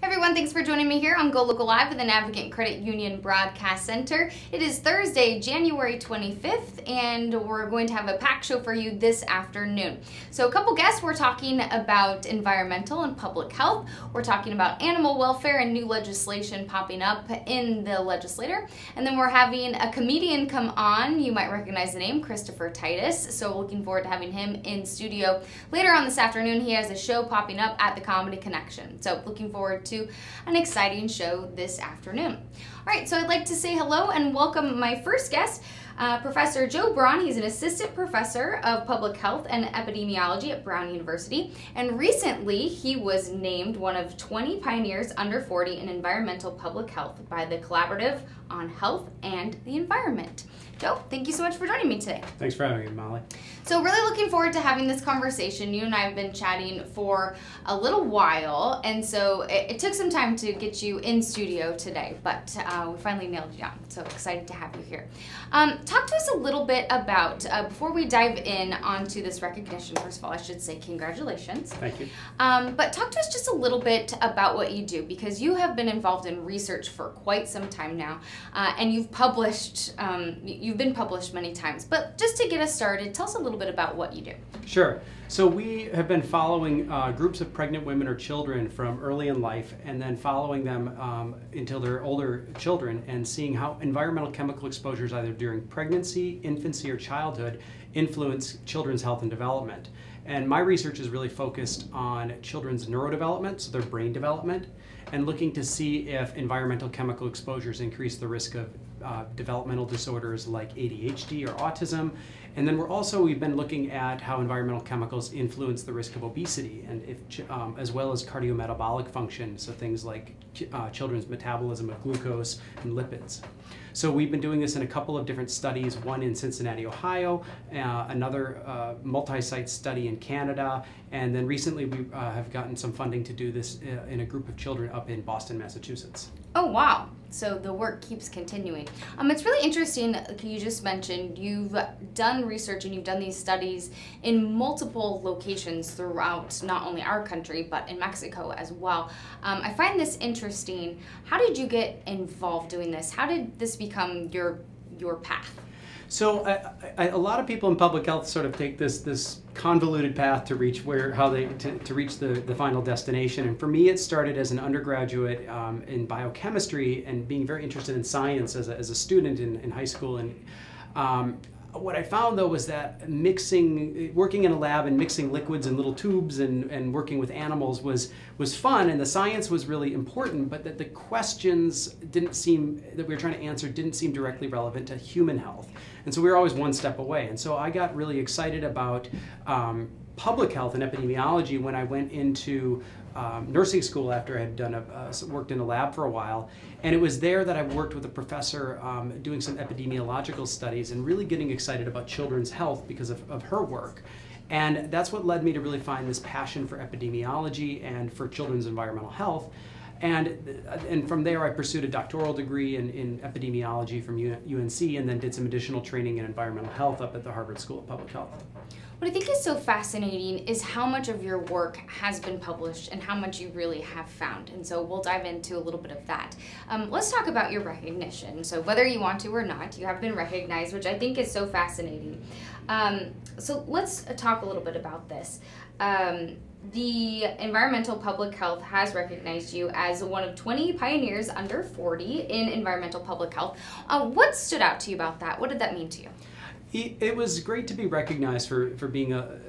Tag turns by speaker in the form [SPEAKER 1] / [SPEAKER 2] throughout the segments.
[SPEAKER 1] Hey everyone, thanks for joining me here on GoLocal Live with the Navigant Credit Union Broadcast Center. It is Thursday, January 25th, and we're going to have a packed show for you this afternoon. So a couple guests, we're talking about environmental and public health. We're talking about animal welfare and new legislation popping up in the legislature. And then we're having a comedian come on. You might recognize the name, Christopher Titus. So looking forward to having him in studio later on this afternoon. He has a show popping up at the Comedy Connection. So looking forward to an exciting show this afternoon. All right, so I'd like to say hello and welcome my first guest, Professor Joe Braun. He's an assistant professor of public health and epidemiology at Brown University, and recently he was named one of 20 pioneers under 40 in environmental public health by the Collaborative on Health and the Environment. Joe, thank you so much for joining me today.
[SPEAKER 2] Thanks for having me, Molly.
[SPEAKER 1] So really looking forward to having this conversation. You and I have been chatting for a little while, and so it took some time to get you in studio today, but we finally nailed you down. So excited to have you here. Talk to us a little bit about, before we dive in onto this recognition, first of all, I should say congratulations.
[SPEAKER 2] Thank you.
[SPEAKER 1] But talk to us just a little bit about what you do, because you have been involved in research for quite some time now, and you've published, you've been published many times. But just to get us started, tell us a little bit about what you do.
[SPEAKER 2] Sure. So we have been following groups of pregnant women or children from early in life, and then following them until they're older children, and seeing how environmental chemical exposures either during pregnancy, infancy, or childhood influence children's health and development. And my research is really focused on children's neurodevelopment, so their brain development, and looking to see if environmental chemical exposures increase the risk of developmental disorders like ADHD or autism. And then we've been looking at how environmental chemicals influence the risk of obesity, and as well as cardiometabolic function, so things like children's metabolism of glucose and lipids. So we've been doing this in a couple of different studies, one in Cincinnati, Ohio, another multi-site study in Canada, and then recently we have gotten some funding to do this in a group of children up in Boston, Massachusetts.
[SPEAKER 1] Oh, wow. So the work keeps continuing. It's really interesting, you just mentioned, you've done research and you've done these studies in multiple locations throughout not only our country, but in Mexico as well. I find this interesting. How did you get involved doing this? How did this become your path?
[SPEAKER 2] So a lot of people in public health sort of take this convoluted path to reach to reach the final destination. And for me, it started as an undergraduate in biochemistry and being very interested in science as a student in high school. And what I found, though, was that working in a lab and mixing liquids in little tubes and working with animals was fun, and the science was really important, but that the questions that we were trying to answer didn't seem directly relevant to human health. And so we were always one step away. And so I got really excited about public health and epidemiology when I went into nursing school after I had worked in a lab for a while. And it was there that I worked with a professor doing some epidemiological studies and really getting excited about children's health because of her work. And that's what led me to really find this passion for epidemiology and for children's environmental health. And from there, I pursued a doctoral degree in epidemiology from UNC, and then did some additional training in environmental health up at the Harvard School of Public Health.
[SPEAKER 1] What I think is so fascinating is how much of your work has been published and how much you really have found. And so we'll dive into a little bit of that. Let's talk about your recognition. So whether you want to or not, you have been recognized, which I think is so fascinating. So let's talk a little bit about this. The Environmental Public Health has recognized you as one of 20 pioneers under 40 in environmental public health. What stood out to you about that? What did that mean to you?
[SPEAKER 2] It was great to be recognized for being an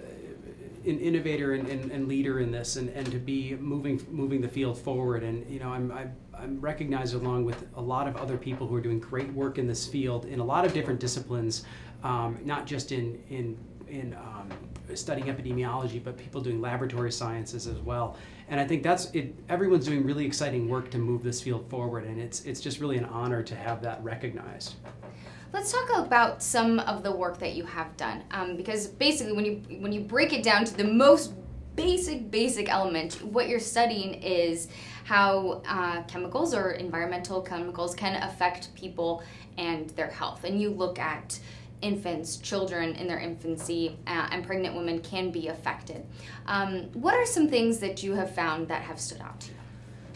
[SPEAKER 2] innovator and leader in this, and to be moving the field forward. And I'm recognized along with a lot of other people who are doing great work in this field in a lot of different disciplines, not just in studying epidemiology, but people doing laboratory sciences as well. And I think that's it. Everyone's doing really exciting work to move this field forward, and it's just really an honor to have that recognized.
[SPEAKER 1] Let's talk about some of the work that you have done, because basically when you break it down to the most basic element, what you're studying is how chemicals or environmental chemicals can affect people and their health. And you look at infants, children in their infancy, and pregnant women can be affected. What are some things that you have found that have stood out to you?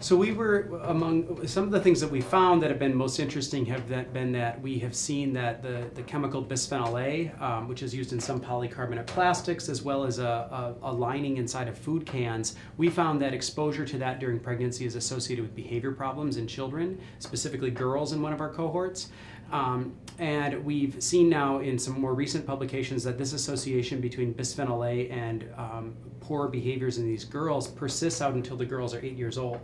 [SPEAKER 2] So we were among some of the things that we found that have been most interesting have been that we have seen that the chemical bisphenol A, which is used in some polycarbonate plastics, as well as a lining inside of food cans, we found that exposure to that during pregnancy is associated with behavior problems in children, specifically girls in one of our cohorts. And we've seen now in some more recent publications that this association between bisphenol A and poor behaviors in these girls persists out until the girls are 8 years old.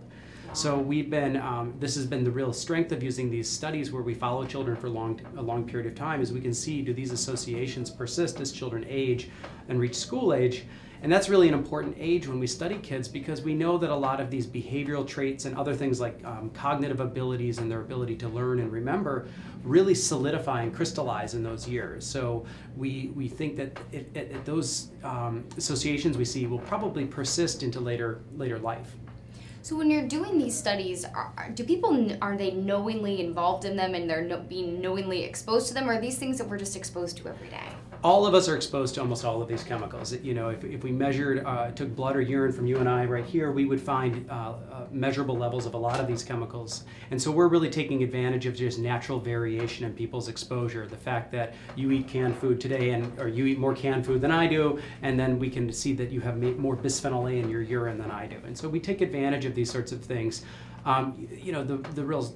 [SPEAKER 2] So we've been, this has been the real strength of using these studies where we follow children for a long period of time, is we can see, do these associations persist as children age and reach school age? And that's really an important age when we study kids, because we know that a lot of these behavioral traits and other things like cognitive abilities and their ability to learn and remember really solidify and crystallize in those years. So we think that those associations we see will probably persist into later life.
[SPEAKER 1] So when you're doing these studies, are they knowingly involved in them and they're being knowingly exposed to them, or are these things that we're just exposed to every day?
[SPEAKER 2] All of us are exposed to almost all of these chemicals. You know, if we measured, took blood or urine from you and I right here, we would find measurable levels of a lot of these chemicals. And so we're really taking advantage of just natural variation in people's exposure. The fact that you eat canned food today, or you eat more canned food than I do, and then we can see that you have more bisphenol A in your urine than I do. And so we take advantage of these sorts of things. You know, the real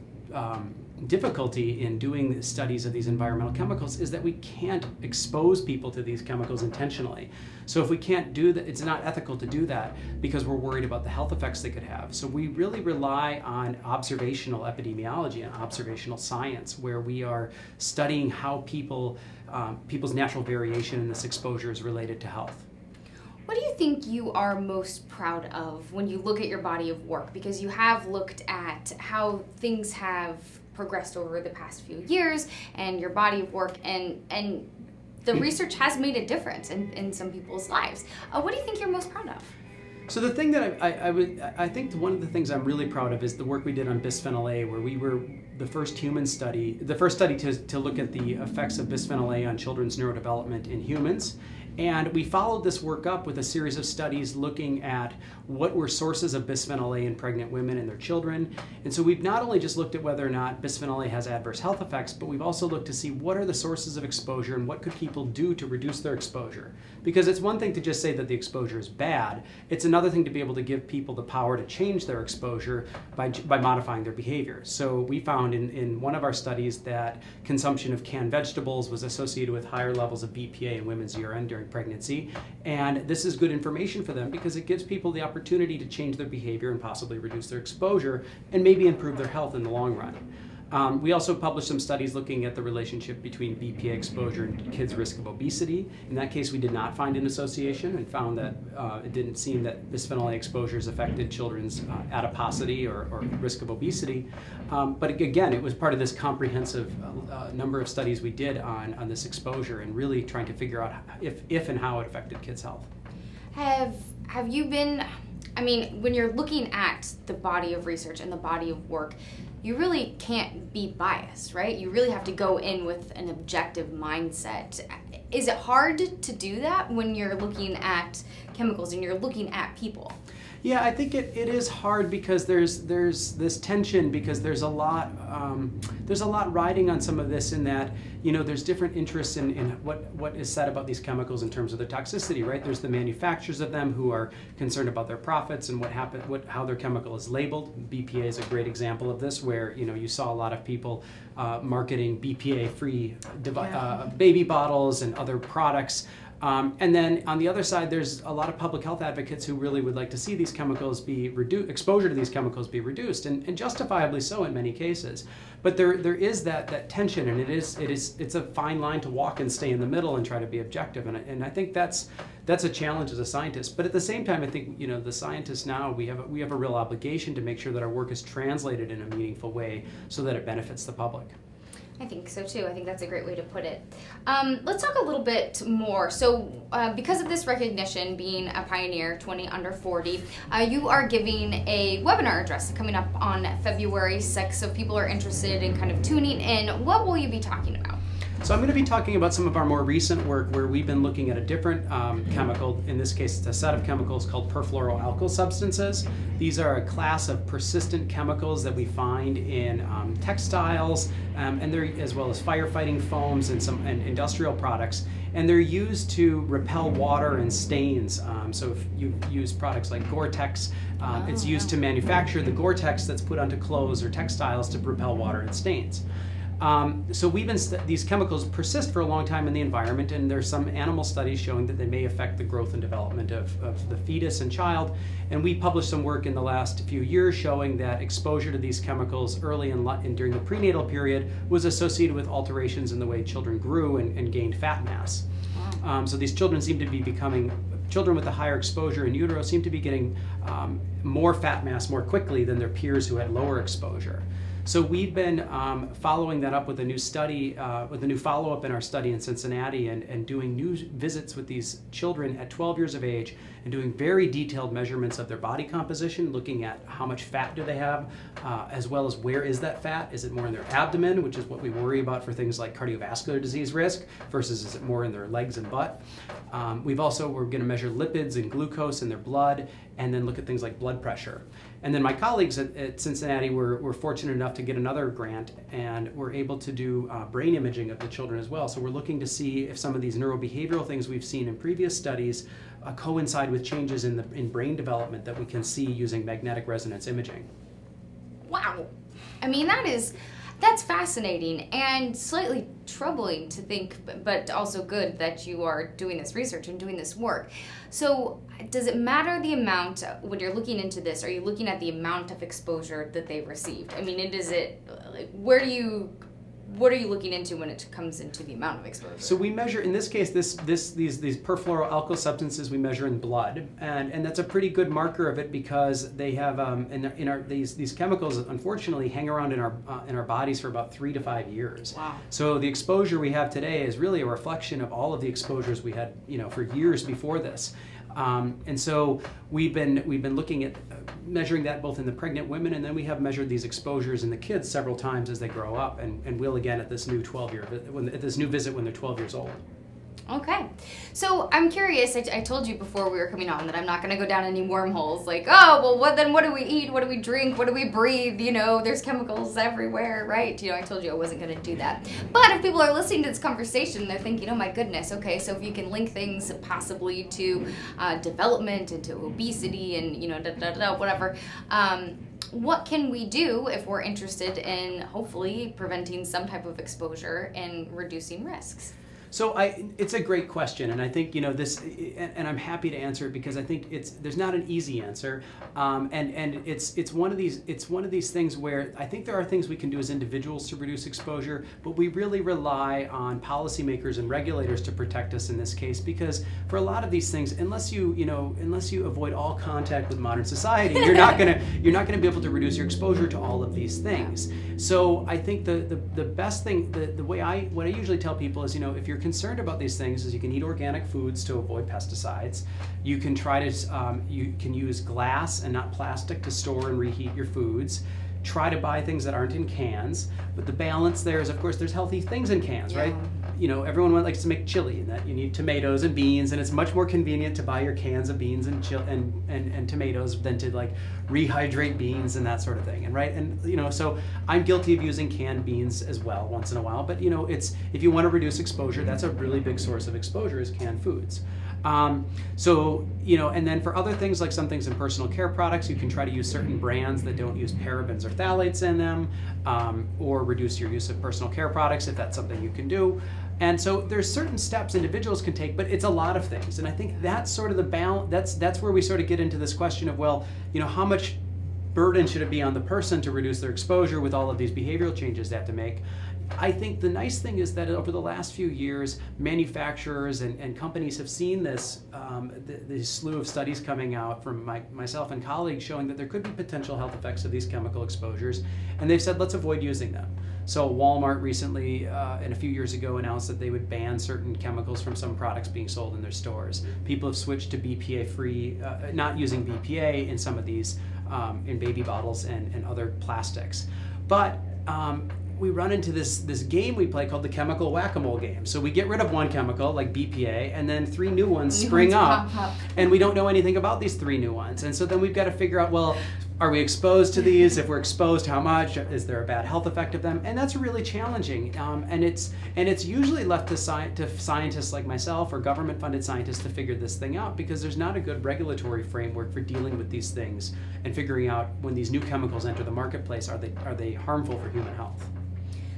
[SPEAKER 2] difficulty in doing studies of these environmental chemicals is that we can't expose people to these chemicals intentionally. So if we can't do that, it's not ethical to do that because we're worried about the health effects they could have. So we really rely on observational epidemiology and observational science, where we are studying how people's natural variation in this exposure is related to health.
[SPEAKER 1] What do you think you are most proud of when you look at your body of work? Because you have looked at how things have progressed over the past few years and your body of work, and the research has made a difference in some people's lives. What do you think you're most proud of?
[SPEAKER 2] So the thing that I think one of the things I'm really proud of is the work we did on bisphenol A, where we were the first study to look at the effects of bisphenol A on children's neurodevelopment in humans. And we followed this work up with a series of studies looking at what were sources of bisphenol A in pregnant women and their children. And so we've not only just looked at whether or not bisphenol A has adverse health effects, but we've also looked to see what are the sources of exposure and what could people do to reduce their exposure. Because it's one thing to just say that the exposure is bad. It's another thing to be able to give people the power to change their exposure by modifying their behavior. So we found in one of our studies that consumption of canned vegetables was associated with higher levels of BPA in women's urine during pregnancy, and this is good information for them because it gives people the opportunity to change their behavior and possibly reduce their exposure and maybe improve their health in the long run. We also published some studies looking at the relationship between BPA exposure and kids' risk of obesity. In that case, we did not find an association and found that it didn't seem that bisphenol A exposures affected children's adiposity or risk of obesity. But again, it was part of this comprehensive number of studies we did on this exposure and really trying to figure out if and how it affected kids' health.
[SPEAKER 1] Have you been, I mean, when you're looking at the body of research and the body of work, you really can't be biased, right? You really have to go in with an objective mindset. Is it hard to do that when you're looking at chemicals and you're looking at people?
[SPEAKER 2] Yeah, I think it is hard because there's this tension, because there's a lot riding on some of this, in that, you know, there's different interests in what is said about these chemicals in terms of their toxicity, right? There's the manufacturers of them who are concerned about their profits and how their chemical is labeled. BPA is a great example of this, where, you know, you saw a lot of people marketing BPA-free baby bottles and other products. And then on the other side, there's a lot of public health advocates who really would like to see these chemicals be reduced, exposure to these chemicals be reduced, and justifiably so in many cases. But there is that tension, and it's a fine line to walk and stay in the middle and try to be objective. And I think that's a challenge as a scientist. But at the same time, I think, you know, the scientists now, we have a real obligation to make sure that our work is translated in a meaningful way so that it benefits the public.
[SPEAKER 1] I think so too. I think that's a great way to put it. Let's talk a little bit more. So because of this recognition, being a pioneer 20 under 40, you are giving a webinar address coming up on February 6th. So if people are interested in kind of tuning in, what will you be talking about?
[SPEAKER 2] So I'm going to be talking about some of our more recent work where we've been looking at a different chemical. In this case, it's a set of chemicals called perfluoroalkyl substances. These are a class of persistent chemicals that we find in textiles, and they're as well as firefighting foams and some industrial products. And they're used to repel water and stains. So if you use products like Gore-Tex, it's used to manufacture the Gore-Tex that's put onto clothes or textiles to repel water and stains. So these chemicals persist for a long time in the environment, and there's some animal studies showing that they may affect the growth and development of the fetus and child. And we published some work in the last few years showing that exposure to these chemicals early and during the prenatal period was associated with alterations in the way children grew and gained fat mass. Wow. So these children seem to be children with a higher exposure in utero seem to be getting more fat mass more quickly than their peers who had lower exposure. So we've been following that up with a new study, with a new follow-up in our study in Cincinnati, and doing new visits with these children at 12 years of age and doing very detailed measurements of their body composition, looking at how much fat do they have, as well as where is that fat. Is it more in their abdomen, which is what we worry about for things like cardiovascular disease risk, versus is it more in their legs and butt? We're going to measure lipids and glucose in their blood, and then look at things like blood pressure. And then my colleagues at Cincinnati were fortunate enough to get another grant, and were able to do brain imaging of the children as well. So we're looking to see if some of these neurobehavioral things we've seen in previous studies coincide with changes in brain development that we can see using magnetic resonance imaging.
[SPEAKER 1] Wow. I mean, that's fascinating and slightly troubling to think, but also good that you are doing this research and doing this work. So does it matter the amount, when you're looking into this, are you looking at the amount of exposure that they received? I mean, what are you looking into when it comes into the amount of exposure? So
[SPEAKER 2] we measure, in this case, these perfluoroalkyl substances we measure in blood, and that's a pretty good marker of it because they have these chemicals unfortunately hang around in our bodies for about 3 to 5 years.
[SPEAKER 1] Wow.
[SPEAKER 2] So the exposure we have today is really a reflection of all of the exposures we had, for years before this. And so we've been looking at measuring that both in the pregnant women, and then we have measured these exposures in the kids several times as they grow up, and will again at this new visit when they're 12 years old.
[SPEAKER 1] Okay, so I'm curious, I told you before we were coming on that I'm not going to go down any wormholes like, oh, well, what do we eat, what do we drink, what do we breathe, there's chemicals everywhere, right? I told you I wasn't going to do that. But if people are listening to this conversation, they're thinking, oh my goodness, okay, so if you can link things possibly to development and to obesity and, whatever, what can we do if we're interested in hopefully preventing some type of exposure and reducing risks?
[SPEAKER 2] So it's a great question, and I think this, and I'm happy to answer it because I think there's not an easy answer, and it's one of these things where I think there are things we can do as individuals to reduce exposure, but we really rely on policymakers and regulators to protect us in this case, because for a lot of these things, unless you avoid all contact with modern society, you're not gonna be able to reduce your exposure to all of these things. So I think the best thing, what I usually tell people is, if you're concerned about these things, is you can eat organic foods to avoid pesticides. You can you can use glass and not plastic to store and reheat your foods. Try to buy things that aren't in cans, but the balance there is, of course, there's healthy things in cans, yeah. Right? Everyone likes to make chili, and that you need tomatoes and beans, and it's much more convenient to buy your cans of beans and tomatoes than to rehydrate beans and that sort of thing, and right? And so I'm guilty of using canned beans as well once in a while, but if you want to reduce exposure, that's a really big source of exposure is canned foods. And then for other things, like some things in personal care products, you can try to use certain brands that don't use parabens or phthalates in them, or reduce your use of personal care products if that's something you can do. And so there's certain steps individuals can take, but it's a lot of things. And I think that's sort of the balance, that's where we sort of get into this question of, well, how much burden should it be on the person to reduce their exposure with all of these behavioral changes they have to make? I think the nice thing is that over the last few years, manufacturers and companies have seen this slew of studies coming out from myself and colleagues showing that there could be potential health effects of these chemical exposures, and they've said, let's avoid using them. So Walmart recently, and a few years ago, announced that they would ban certain chemicals from some products being sold in their stores. People have switched to BPA-free, not using BPA in some of these, in baby bottles and other plastics. But we run into this game we play called the chemical whack-a-mole game. So we get rid of one chemical, like BPA, and then 3 new ones spring up, and we don't know anything about these 3 new ones. And so then we've got to figure out, well, are we exposed to these? If we're exposed, how much? Is there a bad health effect of them? And that's really challenging. And it's usually left to scientists like myself or government-funded scientists to figure this thing out, because there's not a good regulatory framework for dealing with these things and figuring out when these new chemicals enter the marketplace, are they harmful for human health?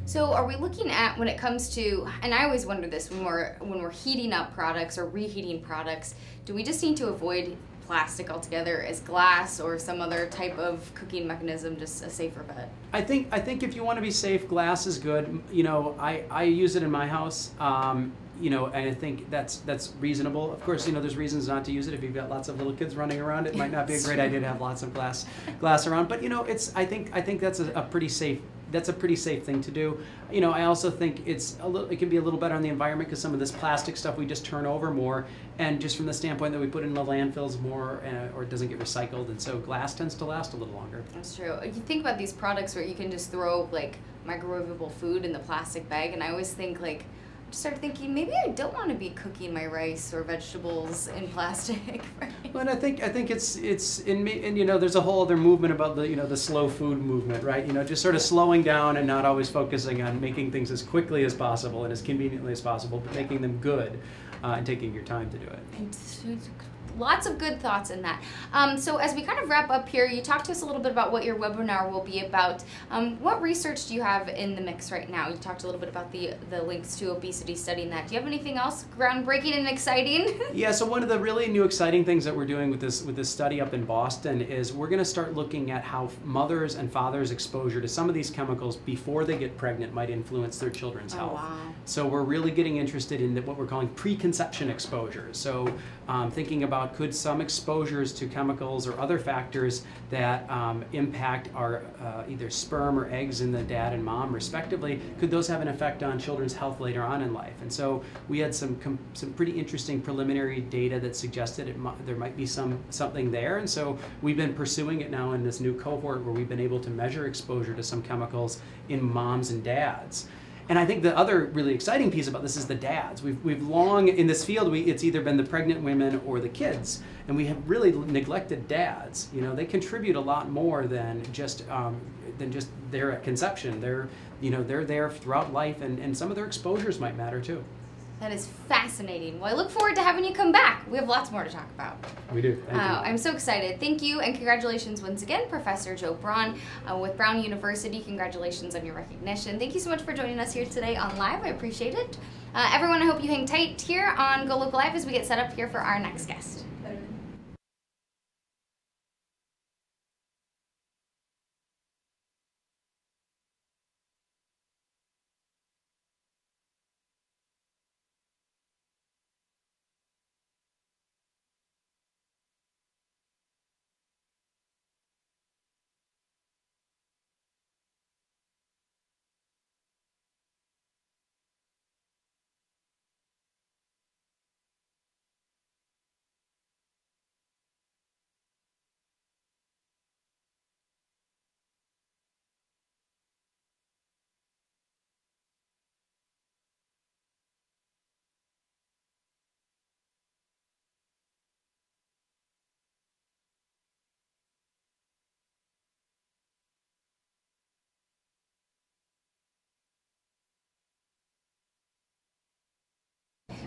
[SPEAKER 1] So are we looking at, when it comes to, and I always wonder this, when we're heating up products or reheating products, do we just need to avoid plastic altogether? Is glass or some other type of cooking mechanism just a safer bet?
[SPEAKER 2] I think if you want to be safe, glass is good. You know, I use it in my house. You know, and I think that's reasonable. Of course, you know, there's reasons not to use it. If you've got lots of little kids running around, it might not be a great idea to have lots of glass around. But you know, I think that's a pretty safe. That's a pretty safe thing to do. You know, I also think it can be a little better on the environment, because some of this plastic stuff we just turn over more, and just from the standpoint that we put in the landfills more, or it doesn't get recycled, and so glass tends to last a little longer.
[SPEAKER 1] That's true. You think about these products where you can just throw like microwavable food in the plastic bag, and I always think like, start thinking maybe I don't want to be cooking my rice or vegetables in plastic. Right?
[SPEAKER 2] Well, and I think it's and you know, there's a whole other movement about the slow food movement, right? You know, just sort of slowing down and not always focusing on making things as quickly as possible and as conveniently as possible, but making them good and taking your time to do it.
[SPEAKER 1] And lots of good thoughts in that. So as we kind of wrap up here, you talked to us a little bit about what your webinar will be about. What research do you have in the mix right now? You talked a little bit about the links to obesity, studying that. Do you have anything else groundbreaking and exciting?
[SPEAKER 2] Yeah, so one of the really new exciting things that we're doing with this study up in Boston is we're going to start looking at how mothers and fathers' exposure to some of these chemicals before they get pregnant might influence their children's health.
[SPEAKER 1] Wow.
[SPEAKER 2] So we're really getting interested in what we're calling preconception exposure. So thinking about, could some exposures to chemicals or other factors that impact our either sperm or eggs in the dad and mom respectively, could those have an effect on children's health later on in life? And so we had some pretty interesting preliminary data that suggested there might be something there, and so we've been pursuing it now in this new cohort where we've been able to measure exposure to some chemicals in moms and dads. And I think the other really exciting piece about this is the dads. We've long, in this field, it's either been the pregnant women or the kids, and we have really neglected dads. You know, they contribute a lot more than just their at conception. They're there throughout life, and some of their exposures might matter too.
[SPEAKER 1] That is fascinating. Well, I look forward to having you come back. We have lots more to talk about.
[SPEAKER 2] We do. Thank you.
[SPEAKER 1] I'm so excited. Thank you, and congratulations once again, Professor Joe Braun with Brown University. Congratulations on your recognition. Thank you so much for joining us here today on Live. I appreciate it. Everyone, I hope you hang tight here on GoLocal Live as we get set up here for our next guest.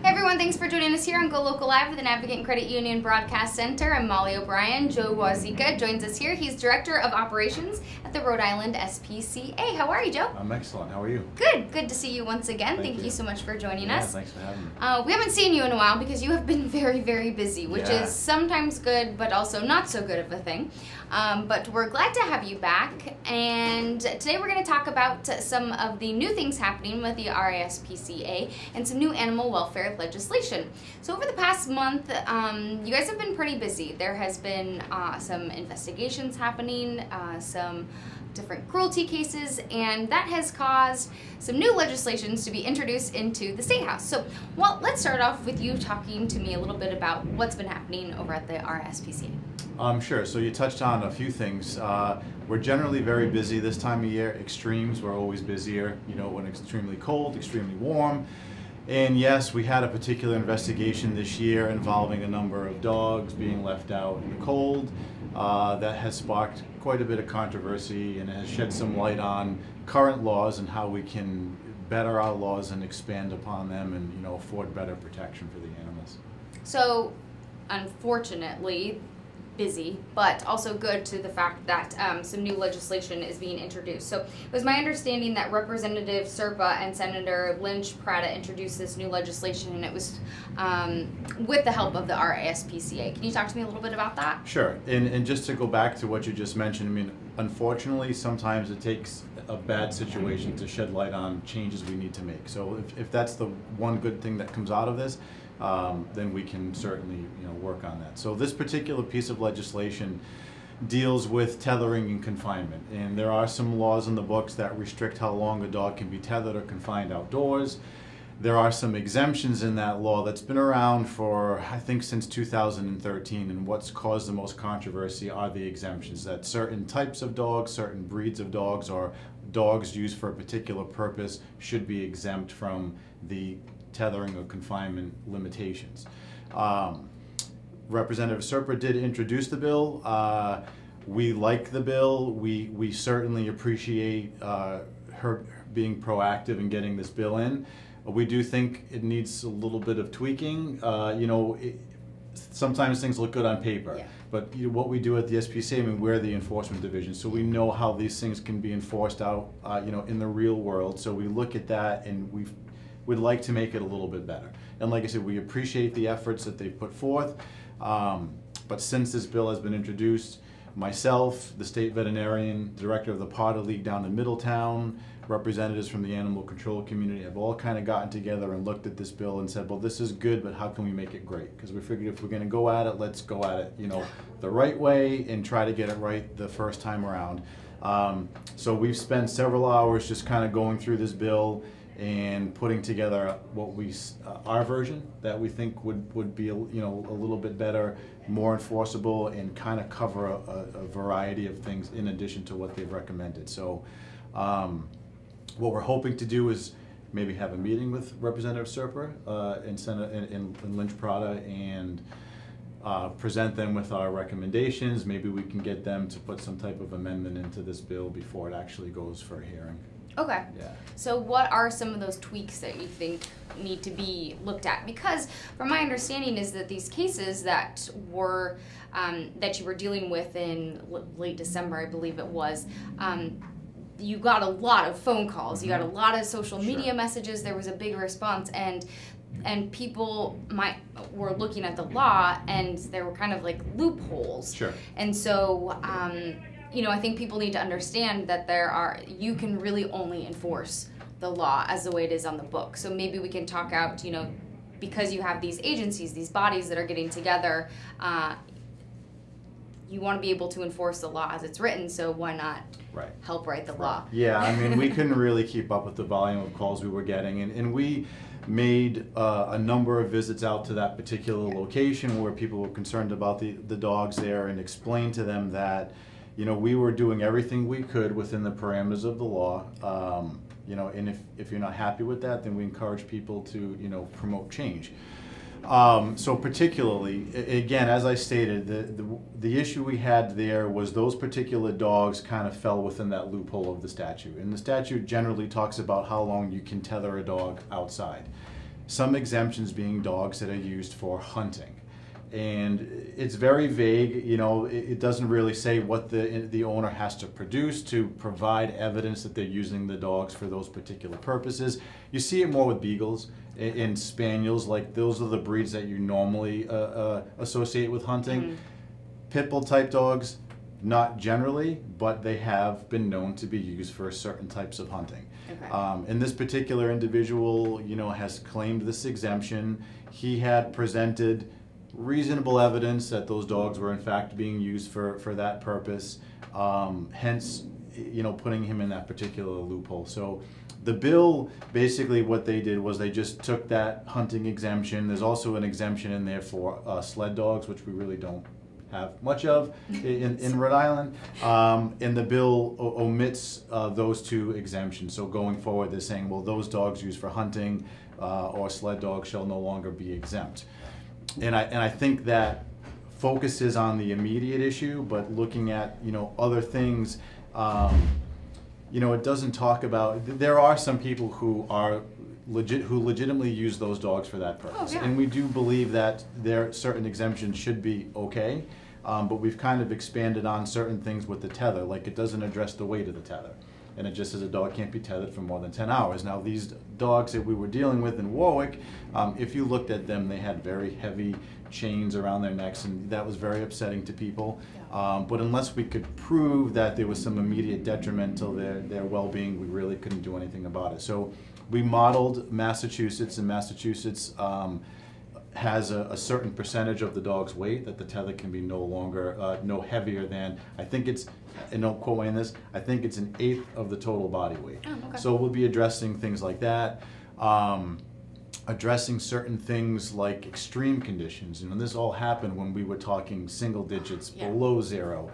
[SPEAKER 1] Hey everyone, thanks for joining us here on GoLocal Live with the Advocate Credit Union Broadcast Center. I'm Molly O'Brien. Joe Wazika joins us here. He's Director of Operations at the Rhode Island SPCA. How are you, Joe?
[SPEAKER 3] I'm excellent. How are you?
[SPEAKER 1] Good. Good to see you once again. Thank you so much for joining us.
[SPEAKER 3] Thanks for having me.
[SPEAKER 1] We haven't seen you in a while because you have been very, very busy, which is sometimes good, but also not so good of a thing. But we're glad to have you back. And today we're going to talk about some of the new things happening with the RISPCA and some new animal welfare legislation. So over the past month, you guys have been pretty busy. There has been some investigations happening, some different cruelty cases, and that has caused some new legislations to be introduced into the State House. So, well, let's start off with you talking to me a little bit about what's been happening over at the RSPCA.
[SPEAKER 3] Sure. So you touched on a few things. We're generally very busy this time of year. Extremes, we're always busier. You know, when it's extremely cold, extremely warm. And yes, we had a particular investigation this year involving a number of dogs being left out in the cold. That has sparked quite a bit of controversy and has shed some light on current laws and how we can better our laws and expand upon them and, you know, afford better protection for the animals.
[SPEAKER 1] So, unfortunately, busy, but also good to the fact that some new legislation is being introduced. So it was my understanding that Representative Serpa and Senator Lynch-Prata introduced this new legislation, and it was with the help of the RASPCA. Can you talk to me a little bit about that?
[SPEAKER 3] Sure. And just to go back to what you just mentioned, I mean, unfortunately, sometimes it takes a bad situation to shed light on changes we need to make. So if that's the one good thing that comes out of this, then we can certainly, you know, work on that. So this particular piece of legislation deals with tethering and confinement, and there are some laws in the books that restrict how long a dog can be tethered or confined outdoors. There are some exemptions in that law that's been around for, I think, since 2013, and what's caused the most controversy are the exemptions, that certain types of dogs, certain breeds of dogs, or dogs used for a particular purpose should be exempt from the tethering or confinement limitations. Representative Serpa did introduce the bill. We like the bill. We certainly appreciate her being proactive in getting this bill in. We do think it needs a little bit of tweaking. You know, sometimes things look good on paper,
[SPEAKER 1] yeah.
[SPEAKER 3] But you know, what we do at the SPCA, I mean, we're the enforcement division, so we know how these things can be enforced out, you know, in the real world. So we look at that, and we'd like to make it a little bit better. And like I said, we appreciate the efforts that they've put forth. But since this bill has been introduced, myself, the state veterinarian, director of the Potter League down in Middletown, representatives from the animal control community have all kind of gotten together and looked at this bill and said, well, this is good, but how can we make it great? Because we figured if we're going to go at it, let's go at it, you know, the right way and try to get it right the first time around. So we've spent several hours just kind of going through this bill and putting together what our version that we think would be, you know, a little bit better, more enforceable, and kind of cover a variety of things in addition to what they've recommended. So what we're hoping to do is maybe have a meeting with Representative Serpa and Lynch-Prata and present them with our recommendations. Maybe we can get them to put some type of amendment into this bill before it actually goes for a hearing.
[SPEAKER 1] Okay.
[SPEAKER 3] Yeah.
[SPEAKER 1] So what are some of those tweaks that you think need to be looked at? Because from my understanding is that these cases that were that you were dealing with in late December, I believe it was, you got a lot of phone calls, you got a lot of social media messages, there was a big response, and people were looking at the law, and there were kind of like loopholes.
[SPEAKER 3] Sure.
[SPEAKER 1] And so you know, I think people need to understand that you can really only enforce the law as the way it is on the book. So maybe we can talk out, you know, because you have these agencies, these bodies that are getting together, you want to be able to enforce the law as it's written, so why not help write the law?
[SPEAKER 3] Yeah, I mean, we couldn't really keep up with the volume of calls we were getting, and we made a number of visits out to that particular location where people were concerned about the dogs there, and explained to them that, you know, we were doing everything we could within the parameters of the law, you know, and if you're not happy with that, then we encourage people to, you know, promote change. So particularly, again, as I stated, the issue we had there was those particular dogs kind of fell within that loophole of the statute. And the statute generally talks about how long you can tether a dog outside. Some exemptions being dogs that are used for hunting. And it's very vague, you know, it doesn't really say what the owner has to produce to provide evidence that they're using the dogs for those particular purposes. You see it more with beagles and spaniels, like those are the breeds that you normally associate with hunting. Pit bull type dogs, not generally, but they have been known to be used for certain types of hunting. Okay. And this particular individual, you know, has claimed this exemption. He had presented reasonable evidence that those dogs were in fact being used for that purpose, hence, you know, putting him in that particular loophole. So the bill, basically what they did was they just took that hunting exemption. There's also an exemption in there for sled dogs, which we really don't have much of in Rhode Island. And the bill omits those two exemptions. So going forward, they're saying, well, those dogs used for hunting or sled dogs shall no longer be exempt. And I think that focuses on the immediate issue, but looking at, you know, other things, you know, it doesn't talk about, there are some people who are legitimately use those dogs for that purpose.
[SPEAKER 1] Oh, yeah.
[SPEAKER 3] And we do believe that there certain exemptions should be okay, but we've kind of expanded on certain things with the tether, like it doesn't address the weight of the tether. And it just says a dog can't be tethered for more than 10 hours. Now these dogs that we were dealing with in Warwick, if you looked at them, they had very heavy chains around their necks, and that was very upsetting to people. But unless we could prove that there was some immediate detriment to their well-being, we really couldn't do anything about it. So we modeled Massachusetts, and Massachusetts has a certain percentage of the dog's weight that the tether can be no heavier than, I think it's, and don't quote me on this, I think it's 1/8 of the total body weight.
[SPEAKER 1] Oh, okay.
[SPEAKER 3] So we'll be addressing things like that. Addressing certain things like extreme conditions, and this all happened when we were talking single digits below 0.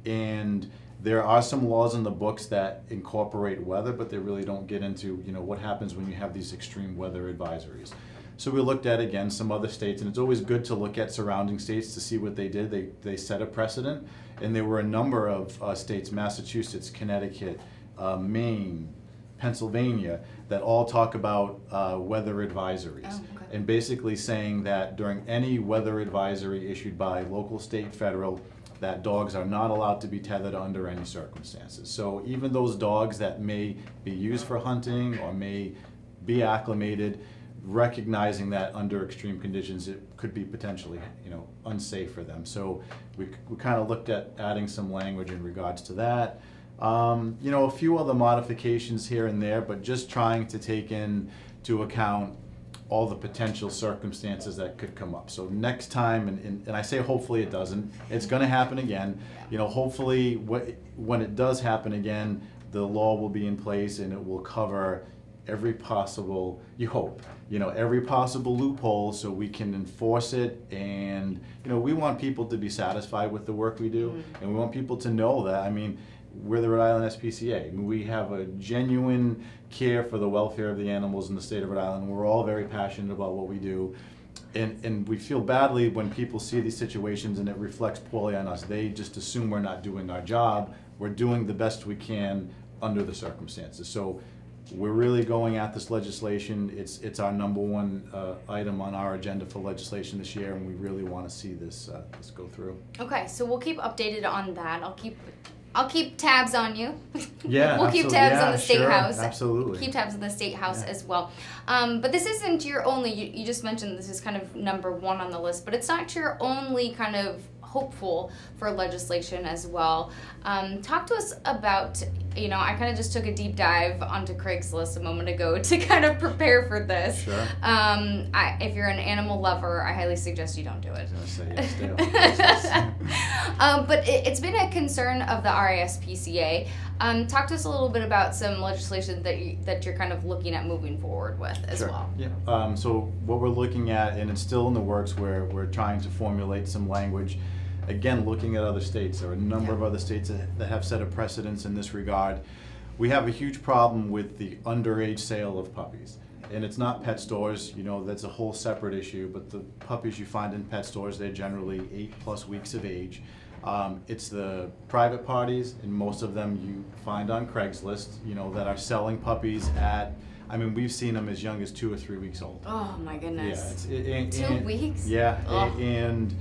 [SPEAKER 3] And there are some laws in the books that incorporate weather, but they really don't get into, you know, what happens when you have these extreme weather advisories. So we looked at, again, some other states, and it's always good to look at surrounding states to see what they did. They set a precedent, and there were a number of states, Massachusetts, Connecticut, Maine, Pennsylvania, that all talk about weather advisories.
[SPEAKER 1] Oh, okay.
[SPEAKER 3] And basically saying that during any weather advisory issued by local, state, federal, that dogs are not allowed to be tethered under any circumstances. So even those dogs that may be used for hunting or may be acclimated, recognizing that under extreme conditions it could be potentially, you know, unsafe for them. So we kind of looked at adding some language in regards to that. You know, a few other modifications here and there, but just trying to take into account all the potential circumstances that could come up. So next time, and I say hopefully it doesn't, it's going to happen again. You know, hopefully when it does happen again, the law will be in place and it will cover every possible, you hope, you know, every possible loophole so we can enforce it. And, you know, we want people to be satisfied with the work we do, and we want people to know that, I mean, we're the Rhode Island SPCA. I mean, we have a genuine care for the welfare of the animals in the state of Rhode Island. We're all very passionate about what we do. And we feel badly when people see these situations and it reflects poorly on us. They just assume we're not doing our job. We're doing the best we can under the circumstances. So we're really going at this legislation. It's our #1 item on our agenda for legislation this year, and we really want to see this go through.
[SPEAKER 1] Okay, so we'll keep updated on that. I'll keep tabs on you.
[SPEAKER 3] Yeah,
[SPEAKER 1] we'll keep tabs on the State
[SPEAKER 3] sure,
[SPEAKER 1] House.
[SPEAKER 3] Absolutely.
[SPEAKER 1] Keep tabs on the State House as well. But this isn't your only, you just mentioned this is kind of #1 on the list, but it's not your only kind of hopeful for legislation as well. Talk to us about, you know, I kind of just took a deep dive onto Craigslist a moment ago to kind of prepare for this.
[SPEAKER 3] Sure.
[SPEAKER 1] If you're an animal lover, I highly suggest you don't do it.
[SPEAKER 3] I was going to say, yes, stay
[SPEAKER 1] But it's been a concern of the RISPCA. Talk to us a little bit about some legislation that you're kind of looking at moving forward with as well.
[SPEAKER 3] Yeah. So what we're looking at, and it's still in the works, where we're trying to formulate some language. Again, looking at other states, there are a number of other states that have set a precedence in this regard. We have a huge problem with the underage sale of puppies. And it's not pet stores, you know, that's a whole separate issue, but the puppies you find in pet stores, they're generally 8+ weeks of age. It's the private parties, and most of them you find on Craigslist, you know, that are selling puppies at, I mean, we've seen them as young as 2 or 3 weeks old.
[SPEAKER 1] Oh my goodness.
[SPEAKER 3] Yeah,
[SPEAKER 1] 2 weeks?
[SPEAKER 3] Yeah,
[SPEAKER 1] Ugh.
[SPEAKER 3] and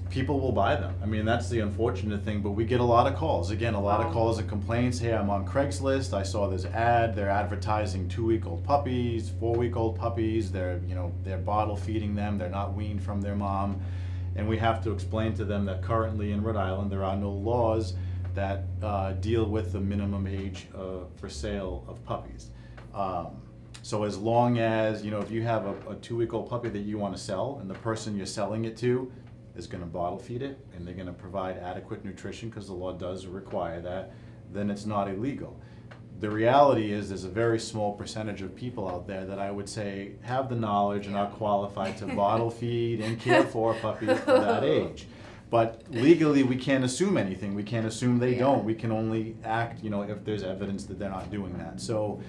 [SPEAKER 3] people will buy them. I mean, that's the unfortunate thing, but we get a lot of calls. Again, a lot of calls and complaints. Hey, I'm on Craigslist. I saw this ad. They're advertising 2-week-old puppies, 4-week-old puppies. They're, you know, they're bottle feeding them. They're not weaned from their mom. And we have to explain to them that currently in Rhode Island, there are no laws that deal with the minimum age for sale of puppies. So as long as, you know, if you have a 2-week-old puppy that you want to sell, and the person you're selling it to is going to bottle feed it, and they're going to provide adequate nutrition, because the law does require that, then it's not illegal. the reality is there's a very small percentage of people out there that I would say have the knowledge and are qualified to bottle feed and care for a puppy at that age. But legally, we can't assume anything. We can't assume they don't. We can only act, if there's evidence that they're not doing that. So,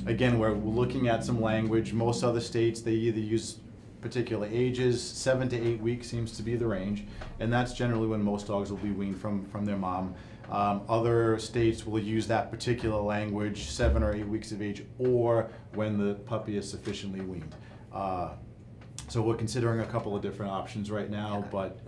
[SPEAKER 3] again, we're looking at some language. Most other states, they either use particular ages. 7 to 8 weeks seems to be the range, and that's generally when most dogs will be weaned from their mom. Other states will use that particular language 7 or 8 weeks of age, or when the puppy is sufficiently weaned. So we're considering a couple of different options right now, but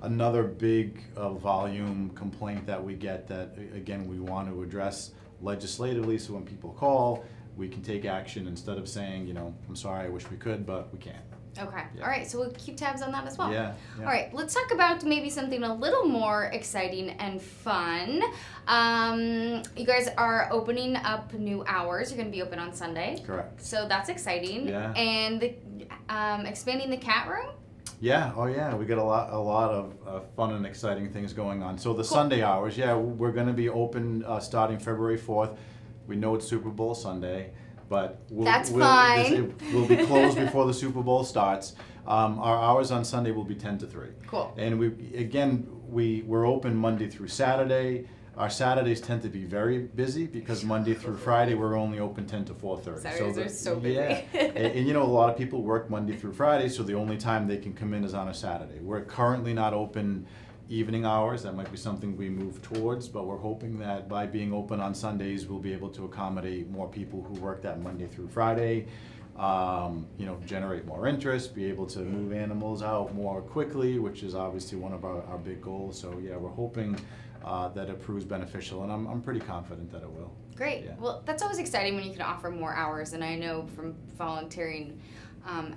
[SPEAKER 3] another big volume complaint that we get that, again, we want to address legislatively, so when people call, we can take action instead of saying, I'm sorry, I wish we could, but we can't.
[SPEAKER 1] Okay.
[SPEAKER 3] Yeah.
[SPEAKER 1] All right. So we'll keep tabs on that as well.
[SPEAKER 3] Yeah.
[SPEAKER 1] All right. Let's talk about maybe something a little more exciting and fun. You guys are opening up new hours. You're going to be open on Sunday.
[SPEAKER 3] Correct.
[SPEAKER 1] So that's exciting.
[SPEAKER 3] Yeah.
[SPEAKER 1] And expanding the cat room.
[SPEAKER 3] Yeah. Oh, yeah. We got a lot of fun and exciting things going on. So the Sunday hours, we're going to be open starting February 4th. We know it's Super Bowl Sunday, but
[SPEAKER 1] fine.
[SPEAKER 3] We'll be closed before the Super Bowl starts. Our hours on Sunday will be 10 to 3.
[SPEAKER 1] Cool.
[SPEAKER 3] And we're open Monday through Saturday. Our Saturdays tend to be very busy because Monday through Friday we're only open 10 to 4:30.
[SPEAKER 1] Saturdays are so busy.
[SPEAKER 3] Yeah, and a lot of people work Monday through Friday, so the only time they can come in is on a Saturday. We're currently not open evening hours. That might be something we move towards, but we're hoping that by being open on Sundays, we'll be able to accommodate more people who work that Monday through Friday, generate more interest, be able to move animals out more quickly, which is obviously one of our big goals. So yeah, we're hoping that it proves beneficial, and I'm pretty confident that it will.
[SPEAKER 1] Great.
[SPEAKER 3] Yeah.
[SPEAKER 1] Well, that's always exciting when you can offer more hours, and I know from volunteering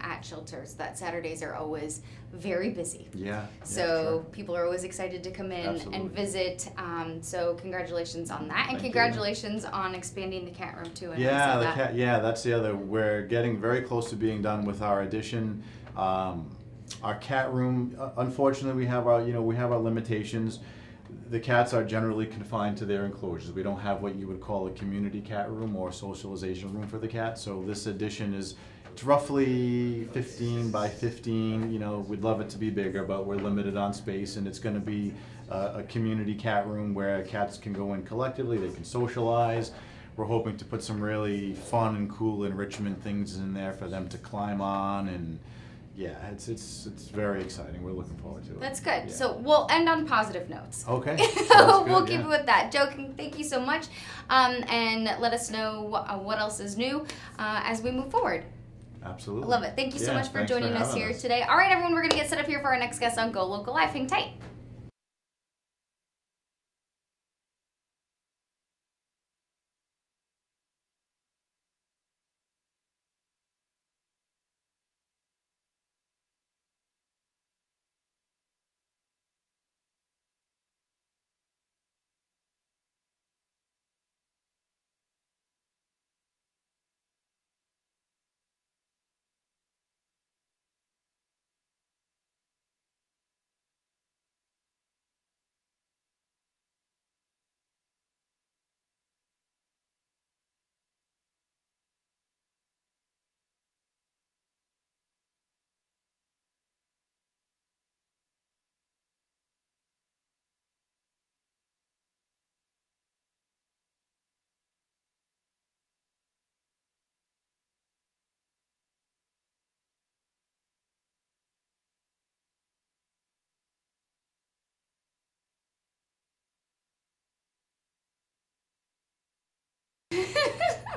[SPEAKER 1] at shelters that Saturdays are always very busy.
[SPEAKER 3] Yeah.
[SPEAKER 1] So
[SPEAKER 3] sure.
[SPEAKER 1] People are always excited to come in
[SPEAKER 3] Absolutely.
[SPEAKER 1] and visit. So congratulations on that, and
[SPEAKER 3] Thank you.
[SPEAKER 1] Congratulations on expanding the cat room too.
[SPEAKER 3] That's the other. We're getting very close to being done with our addition. Our cat room, unfortunately, we have our limitations. The cats are generally confined to their enclosures. We don't have what you would call a community cat room or socialization room for the cats. So this addition it's roughly 15 by 15. We'd love it to be bigger, but we're limited on space, and it's going to be a community cat room where cats can go in collectively. They can socialize. We're hoping to put some really fun and cool enrichment things in there for them to climb on, and yeah, it's very exciting. We're looking forward to it.
[SPEAKER 1] That's good.
[SPEAKER 3] Yeah.
[SPEAKER 1] So we'll end on positive notes.
[SPEAKER 3] Okay.
[SPEAKER 1] So we'll keep it with that. Joe, thank you so much, and let us know what else is new as we move forward.
[SPEAKER 3] Absolutely.
[SPEAKER 1] I love it. Thank you so much for joining us here today. All right, everyone, we're going to get set up here for our next guest on Go Local Live. Hang tight.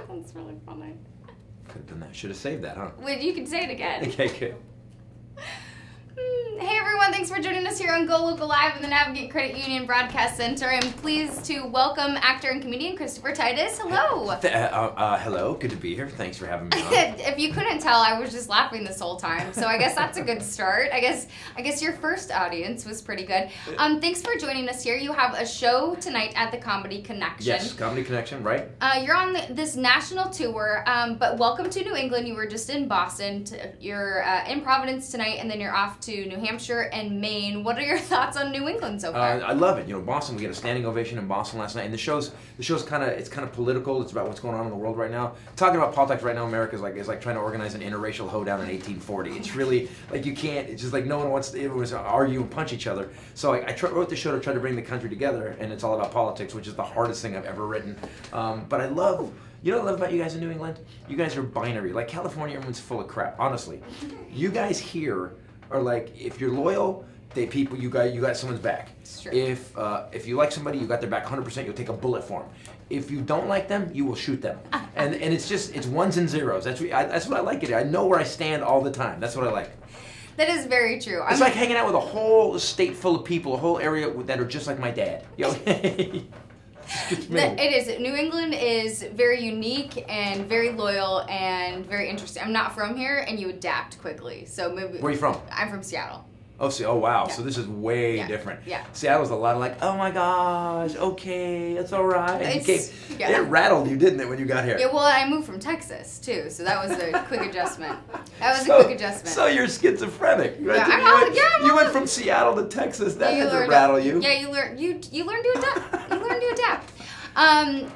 [SPEAKER 1] That's really funny.
[SPEAKER 4] Could have done that. Should have saved that, huh?
[SPEAKER 1] Wait, you can say it again.
[SPEAKER 4] Okay, good.
[SPEAKER 1] Hey everyone, thanks for joining us here on Go Local Live in the Navigate Credit Union Broadcast Center. I'm pleased to welcome actor and comedian Christopher Titus. Hello.
[SPEAKER 4] Hello, good to be here. Thanks for having me on.
[SPEAKER 1] If you couldn't tell, I was just laughing this whole time, so I guess that's a good start. I guess your first audience was pretty good. Thanks for joining us here. You have a show tonight at the Comedy Connection.
[SPEAKER 4] Yes, Comedy Connection, right?
[SPEAKER 1] You're on this national tour, but welcome to New England. You were just in Boston. You're in Providence tonight, and then you're off to New Hampshire and Maine. And what are your thoughts on New England so far?
[SPEAKER 4] I love it. You know, Boston. We had a standing ovation in Boston last night, and the show's kind of political. It's about what's going on in the world right now. Talking about politics right now, America is like trying to organize an interracial hoedown in 1840. It's really like you can't. It's just like no one wants to argue and punch each other. So I wrote the show to try to bring the country together, and it's all about politics, which is the hardest thing I've ever written. But I love. You know what I love about you guys in New England? You guys are binary. Like California, everyone's full of crap. Honestly, you guys here are like, if you're loyal, you got someone's back.
[SPEAKER 1] It's true.
[SPEAKER 4] If you like somebody, you got their back 100%. You'll take a bullet for them. If you don't like them, you will shoot them. And it's ones and zeros. That's what I like it. I know where I stand all the time. That's what I like.
[SPEAKER 1] That is very true.
[SPEAKER 4] It's like hanging out with a whole state full of people, a whole area that are just like my dad. You know?
[SPEAKER 1] It is. New England is very unique and very loyal and very interesting. I'm not from here, and you adapt quickly. So maybe.
[SPEAKER 4] Where are you from?
[SPEAKER 1] I'm from Seattle.
[SPEAKER 4] Oh wow.
[SPEAKER 1] Yeah.
[SPEAKER 4] So this is way
[SPEAKER 1] Yeah.
[SPEAKER 4] different.
[SPEAKER 1] Yeah.
[SPEAKER 4] Seattle's a lot of like, oh my gosh, okay, it's all right.
[SPEAKER 1] Yeah.
[SPEAKER 4] It rattled you, didn't it, when you got here?
[SPEAKER 1] Yeah, well, I moved from Texas too, so that was a quick adjustment. A quick adjustment.
[SPEAKER 4] So you're schizophrenic, right?
[SPEAKER 1] Yeah,
[SPEAKER 4] You went from Seattle to Texas. That had to
[SPEAKER 1] learn
[SPEAKER 4] rattle you.
[SPEAKER 1] Yeah, you learn to adapt. You learn to adapt.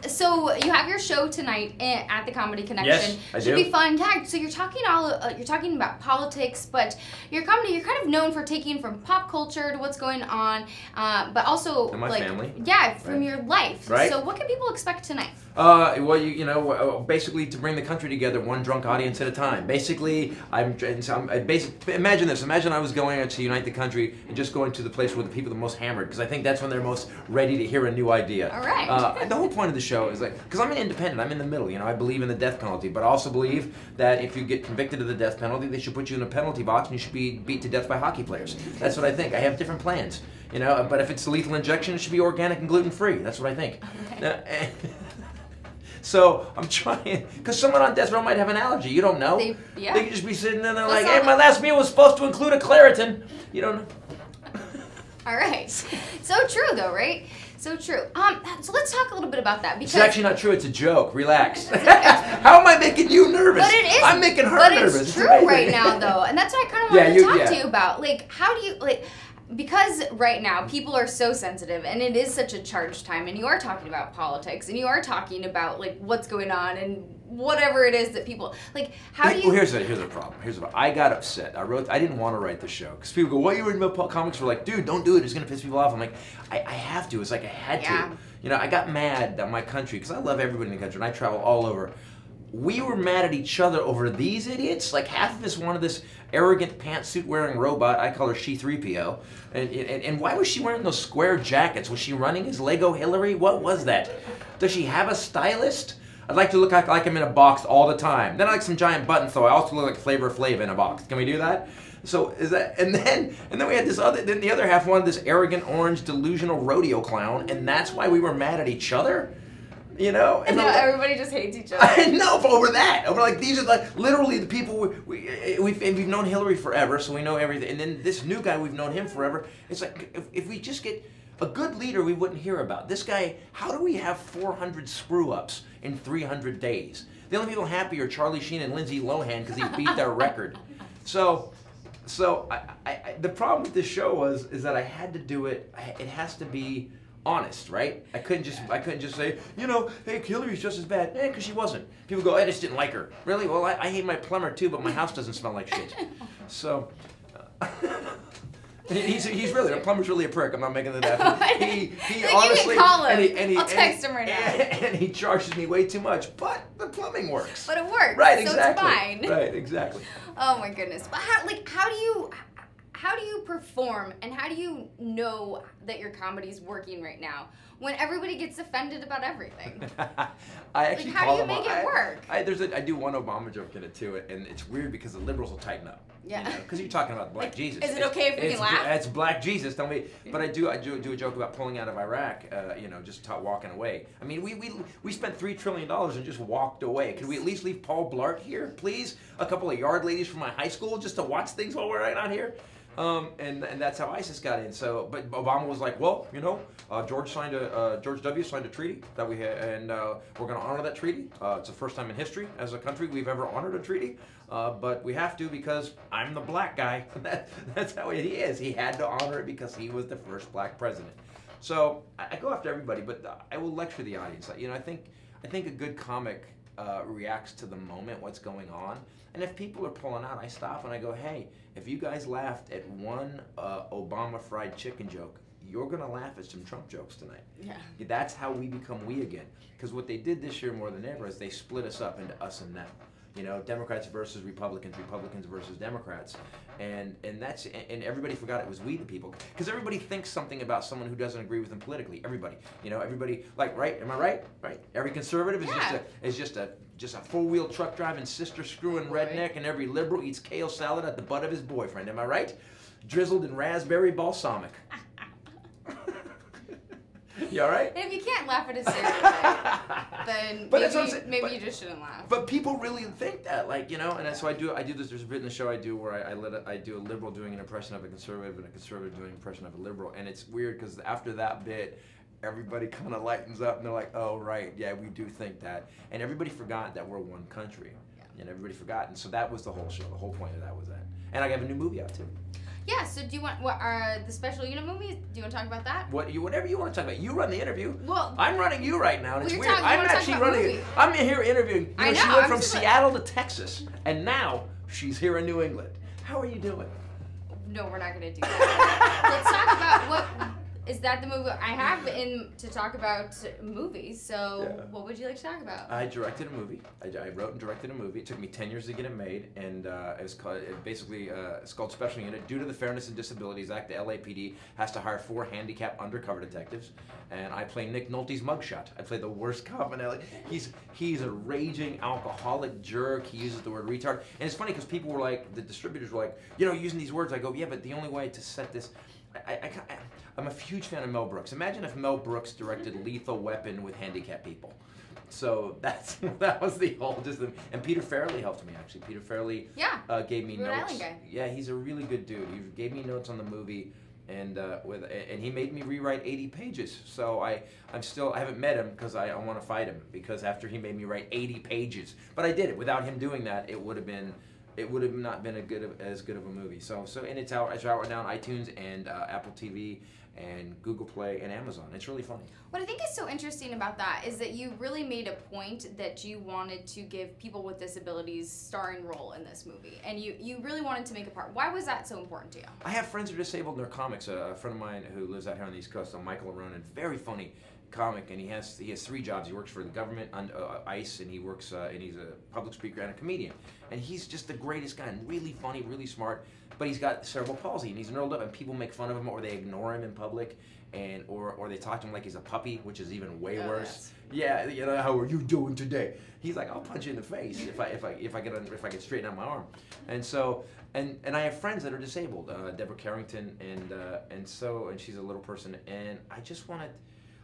[SPEAKER 1] So you have your show tonight at the Comedy Connection.
[SPEAKER 4] Yes, I
[SPEAKER 1] Should
[SPEAKER 4] do.
[SPEAKER 1] be fun. Yeah, so you're talking about politics, but your comedy, you're kind of known for taking from pop culture to what's going on, but also
[SPEAKER 4] And my
[SPEAKER 1] like
[SPEAKER 4] family.
[SPEAKER 1] yeah, from
[SPEAKER 4] Right.
[SPEAKER 1] your life.
[SPEAKER 4] Right.
[SPEAKER 1] So what can people expect tonight?
[SPEAKER 4] Well, basically to bring the country together, one drunk audience at a time. Basically, imagine this. Imagine I was going out to unite the country and just going to the place where the people are the most hammered, because I think that's when they're most ready to hear a new idea.
[SPEAKER 1] All right.
[SPEAKER 4] The whole point of the show is like, because I'm an independent, I'm in the middle. I believe in the death penalty, but I also believe that if you get convicted of the death penalty, they should put you in a penalty box and you should be beat to death by hockey players. That's what I think. I have different plans, but if it's lethal injection, it should be organic and gluten-free. That's what I think.
[SPEAKER 1] Okay.
[SPEAKER 4] So I'm trying, because someone on death row might have an allergy. You don't know.
[SPEAKER 1] They
[SPEAKER 4] could just be sitting there and they're
[SPEAKER 1] That's
[SPEAKER 4] like, hey,
[SPEAKER 1] all-
[SPEAKER 4] my last meal was supposed to include a Claritin. You don't know.
[SPEAKER 1] All right. So true, though, right? So true. So let's talk a little bit about that, because
[SPEAKER 4] It's actually not true. It's a joke. Relax. How am I making you nervous?
[SPEAKER 1] But it is.
[SPEAKER 4] I'm making her
[SPEAKER 1] but
[SPEAKER 4] nervous.
[SPEAKER 1] It's true
[SPEAKER 4] amazing.
[SPEAKER 1] right now, though, and that's what I kind of
[SPEAKER 4] Yeah,
[SPEAKER 1] wanted to talk to you about. Like, how do you because right now people are so sensitive, and it is such a charged time, and you are talking about politics, and you are talking about like what's going on and whatever it is that people like. How do you?
[SPEAKER 4] Well, here's the problem. I got upset. I didn't want to write the show because people go, "What are you reading about comics?" We're like, "Dude, don't do it. It's gonna piss people off." I'm like, I have to. It's like I had to. I got mad that my country, because I love everybody in the country and I travel all over. We were mad at each other over these idiots. Like half of us wanted this arrogant pantsuit wearing robot. I call her She-3PO. And why was she wearing those square jackets? Was she running as Lego Hillary? What was that? Does she have a stylist? I'd like to look like I'm in a box all the time. Then I like some giant buttons, though. I also look like Flavor Flav in a box. Can we do that? So is that? And then we had this other. Then the other half wanted this arrogant orange delusional rodeo clown, and that's why we were mad at each other. And
[SPEAKER 1] no, everybody just hates each other.
[SPEAKER 4] I know, over that. Over like these are like literally the people we've known Hillary forever, so we know everything. And then this new guy, we've known him forever. It's like if we just get a good leader, we wouldn't hear about this guy. How do we have 400 screw ups in 300 days? The only people happy are Charlie Sheen and Lindsay Lohan because he beat their record. So the problem with this show is that I had to do it. It has to be honest, right? I couldn't just say, hey, Hillary's just as bad. Because she wasn't. People go, I just didn't like her. Really? Well, I hate my plumber too, but my house doesn't smell like shit. So, he's really, the plumber's really a prick. I'm not making that up. He honestly,
[SPEAKER 1] you can call him.
[SPEAKER 4] And
[SPEAKER 1] I'll text him right now.
[SPEAKER 4] And he charges me way too much, but the plumbing works.
[SPEAKER 1] But it works.
[SPEAKER 4] Right,
[SPEAKER 1] so
[SPEAKER 4] exactly.
[SPEAKER 1] it's fine.
[SPEAKER 4] Right, exactly.
[SPEAKER 1] Oh my goodness. But how do you perform, and how do you know that your comedy's working right now when everybody gets offended about everything?
[SPEAKER 4] I actually
[SPEAKER 1] how do you make it work?
[SPEAKER 4] I do one Obama joke in it too, and it's weird because the liberals will tighten up.
[SPEAKER 1] Yeah.
[SPEAKER 4] Because you're talking about Black Jesus.
[SPEAKER 1] Is it okay if we can laugh?
[SPEAKER 4] It's Black Jesus. Don't we? But I do a joke about pulling out of Iraq. Just walking away. I mean, we spent $3 trillion and just walked away. Could we at least leave Paul Blart here, please? A couple of yard ladies from my high school just to watch things while we're not here. And that's how ISIS got in. So, but Obama was like, well, George W. signed a treaty that we had, and we're going to honor that treaty. It's the first time in history as a country we've ever honored a treaty. but we have to because I'm the black guy. That's how he is. He had to honor it because he was the first black president. So I go after everybody, but I will lecture the audience. You know, I think a good comic reacts to the moment, what's going on. And if people are pulling out, I stop and I go, hey, if you guys laughed at one Obama fried chicken joke, you're going to laugh at some Trump jokes tonight.
[SPEAKER 1] Yeah.
[SPEAKER 4] That's how we become we again. Because what they did this year more than ever is they split us up into us and them. You know, Democrats versus Republicans, Republicans versus Democrats, and everybody forgot it was we the people, because everybody thinks something about someone who doesn't agree with them politically. Everybody, you know, everybody, like, right? Am I right? Right. Every conservative is just a 4-wheel truck driving, sister screwing redneck, and every liberal eats kale salad at the butt of his boyfriend. Am I right? Drizzled in raspberry balsamic. You all right?
[SPEAKER 1] And if you can't laugh at a stereotype, then maybe you just shouldn't laugh.
[SPEAKER 4] But people really think that, like, you know, and so I do this. There's a bit in the show I do where I do a liberal doing an impression of a conservative and a conservative doing an impression of a liberal, and it's weird because after that bit, everybody kind of lightens up and they're like, oh right, yeah, we do think that, and everybody forgot that we're one country, and everybody forgot, and so that was the whole show. The whole point of that was that, and I have a new movie out too.
[SPEAKER 1] Yeah, so do you want the special unit movies? Do you want to talk about that?
[SPEAKER 4] Whatever you want to talk about. You run the interview.
[SPEAKER 1] Well,
[SPEAKER 4] I'm running you right now, and it's weird.
[SPEAKER 1] I'm
[SPEAKER 4] actually running it. I'm here interviewing. You know, she went from Seattle to Texas, and now she's here in New England. How are you doing?
[SPEAKER 1] No, we're not going to do that. Let's talk about what is that the movie I have to talk about movies. So what would you like to talk about?
[SPEAKER 4] I directed a movie. I wrote and directed a movie. It took me 10 years to get it made, and it's called Special Unit. Due to the Fairness and Disabilities Act, the LAPD has to hire 4 handicapped undercover detectives, and I play Nick Nolte's mugshot. I play the worst cop in LA. He's a raging alcoholic jerk. He uses the word retard, and it's funny because people were like, the distributors were like, you know, using these words. I go, yeah, but the only way to set this. I'm a huge fan of Mel Brooks. Imagine if Mel Brooks directed Lethal Weapon with handicapped people. So that was the whole and Peter Farrelly helped me actually. Peter Farrelly gave me
[SPEAKER 1] Rhode
[SPEAKER 4] notes.
[SPEAKER 1] Island guy.
[SPEAKER 4] Yeah, he's a really good dude. He gave me notes on the movie, and he made me rewrite 80 pages. So I haven't met him because I want to fight him, because after he made me write 80 pages, but I did it. Without him doing that, it would have not been as good of a movie. And it's out right now on iTunes and Apple TV and Google Play and Amazon. It's really funny.
[SPEAKER 1] What I think is so interesting about that is that you really made a point that you wanted to give people with disabilities starring role in this movie, and you really wanted to make a part. Why was that so important to you?
[SPEAKER 4] I have friends who are disabled and they're comics. A friend of mine who lives out here on the East Coast, Michael Aronin, very funny comic, and he has 3 jobs. He works for the government on ICE, and he works and he's a public speaker and a comedian, and he's just the greatest guy and really funny, really smart, but he's got cerebral palsy and he's knurled up, and people make fun of him or they ignore him in public, and or they talk to him like he's a puppy, which is even way worse. Yeah, you know, how are you doing today? He's like, I'll punch you in the face if I get straighten out my arm. And so and I have friends that are disabled, Deborah Carrington, and she's a little person, and I just wanted.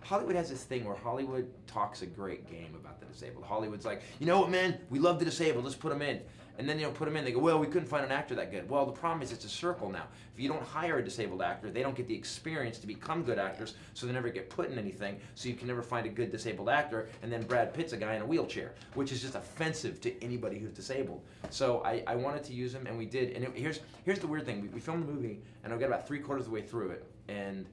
[SPEAKER 4] Hollywood has this thing where Hollywood talks a great game about the disabled. Hollywood's like, you know what, man, we love the disabled, let's put them in. And then put them in, they go, well, we couldn't find an actor that good. Well, the problem is it's a circle now. If you don't hire a disabled actor, they don't get the experience to become good actors, so they never get put in anything, so you can never find a good disabled actor, and then Brad Pitt's a guy in a wheelchair, which is just offensive to anybody who's disabled. So I wanted to use him, and we did. And here's the weird thing. We filmed the movie, and I got about 3/4 of the way through it, and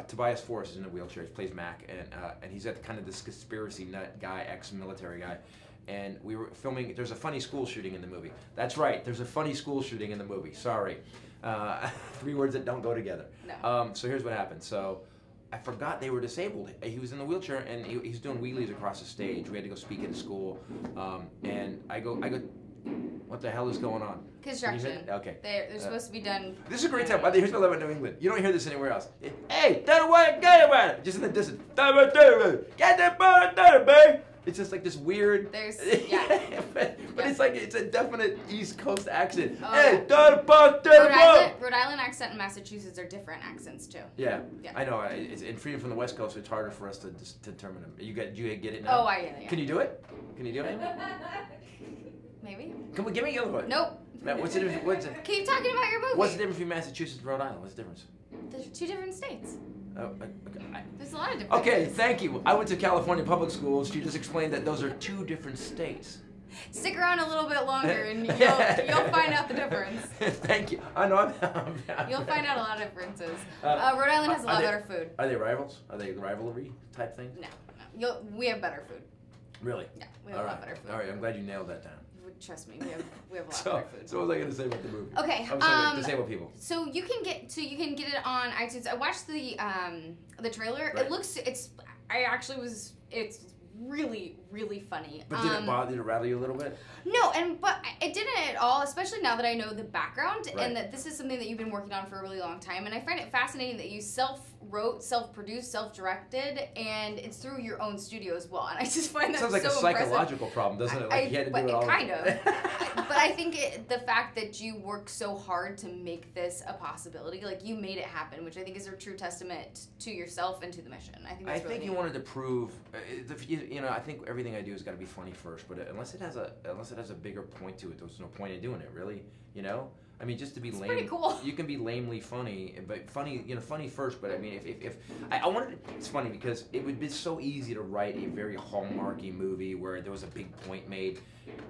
[SPEAKER 4] Tobias Forrest is in a wheelchair. He plays Mac, and he's kind of this conspiracy nut guy, ex-military guy. And we were filming. There's a funny school shooting in the movie. That's right. There's a funny school shooting in the movie. Sorry, 3 words that don't go together.
[SPEAKER 1] No.
[SPEAKER 4] So here's what happened. So I forgot they were disabled. He was in the wheelchair and he's doing wheelies across the stage. We had to go speak at a school, and I go. What the hell is going on?
[SPEAKER 1] Construction.
[SPEAKER 4] Okay.
[SPEAKER 1] They're supposed to be done.
[SPEAKER 4] This is a great time. Here's what I love about New England. You don't hear this anywhere else. Hey, get it, just in the distance. Get that boy, baby. It's just like this weird.
[SPEAKER 1] But
[SPEAKER 4] it's a definite East Coast accent.
[SPEAKER 1] Oh,
[SPEAKER 4] hey,
[SPEAKER 1] Rhode Island accent and Massachusetts are different accents too.
[SPEAKER 4] Yeah. I know. In Freedom from the West Coast, it's harder for us to determine them. Do you get it now?
[SPEAKER 1] Oh, I get it. Yeah.
[SPEAKER 4] Can you do it? Can you do it?
[SPEAKER 1] Maybe.
[SPEAKER 4] Come on, give me the other one.
[SPEAKER 1] Nope.
[SPEAKER 4] What's the difference?
[SPEAKER 1] Keep talking about your movie.
[SPEAKER 4] What's the difference between Massachusetts and Rhode Island? What's the difference?
[SPEAKER 1] There's 2 different states.
[SPEAKER 4] Oh, okay.
[SPEAKER 1] There's a lot of different.
[SPEAKER 4] Okay, thank you. I went to California public schools. She just explained that those are 2 different states.
[SPEAKER 1] Stick around a little bit longer, and you'll find out the difference.
[SPEAKER 4] Thank you. I know. I'm
[SPEAKER 1] You'll find out a lot of differences. Rhode Island has a lot better food.
[SPEAKER 4] Are they rivals? Are they rivalry type things?
[SPEAKER 1] No. We have better food.
[SPEAKER 4] Really?
[SPEAKER 1] Yeah, we have a lot better food.
[SPEAKER 4] All right, I'm glad you nailed that down.
[SPEAKER 1] Trust me, we have a lot better food.
[SPEAKER 4] So what was I going to say about the movie?
[SPEAKER 1] Okay,
[SPEAKER 4] disabled people.
[SPEAKER 1] So you can get it on iTunes. I watched the trailer.
[SPEAKER 4] Right.
[SPEAKER 1] It's really, really funny.
[SPEAKER 4] But did it rattle you a little bit?
[SPEAKER 1] No, but it didn't at all, especially now that I know the background
[SPEAKER 4] Right.
[SPEAKER 1] and that this is something that you've been working on for a really long time. And I find it fascinating that you self-wrote, self-produced, self-directed, and it's through your own studio as well. And I just find that
[SPEAKER 4] sounds like
[SPEAKER 1] so
[SPEAKER 4] a psychological problem, doesn't it? Like you had to do it all.
[SPEAKER 1] Kind of. But I think the fact that you worked so hard to make this a possibility, like you made it happen, which I think is a true testament to yourself and to the mission. I think that's really neat.
[SPEAKER 4] You wanted to prove, I think everything I do has got to be funny first, but unless it has a bigger point to it, there's no point in doing it, really. I mean, just to be lame.
[SPEAKER 1] Pretty cool.
[SPEAKER 4] You can be lamely funny, but funny first. But I mean, if I wanted, it's funny because it would be so easy to write a very hallmarky movie where there was a big point made,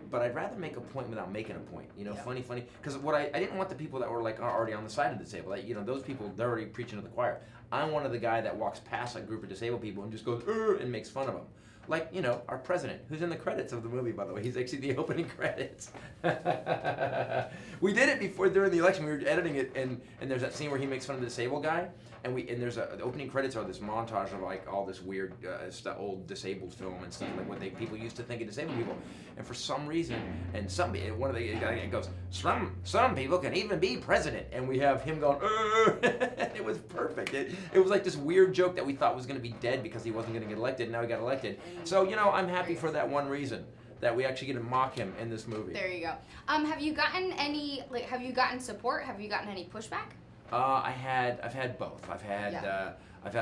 [SPEAKER 4] but I'd rather make a point without making a point. Yeah. Funny. Because what I didn't want the people that were like already on the side of the table. Those people, they're already preaching to the choir. I wanted the guy that walks past a group of disabled people and just goes and makes fun of them. Like, our president, who's in the credits of the movie, by the way. He's actually the opening credits. We did it before, during the election. We were editing it, and there's that scene where he makes fun of the disabled guy, and there's the opening credits are this montage of, like, all this weird, old disabled film and stuff, like what people used to think of disabled people. And for some reason, one of the guys goes, some people can even be president. And we have him going, it was perfect. It was like this weird joke that we thought was going to be dead because he wasn't going to get elected, and now he got elected. So, I'm happy for that one reason, that we actually get to mock him in this movie.
[SPEAKER 1] There you go. Have you gotten support? Have you gotten any pushback?
[SPEAKER 4] I've had both. I've had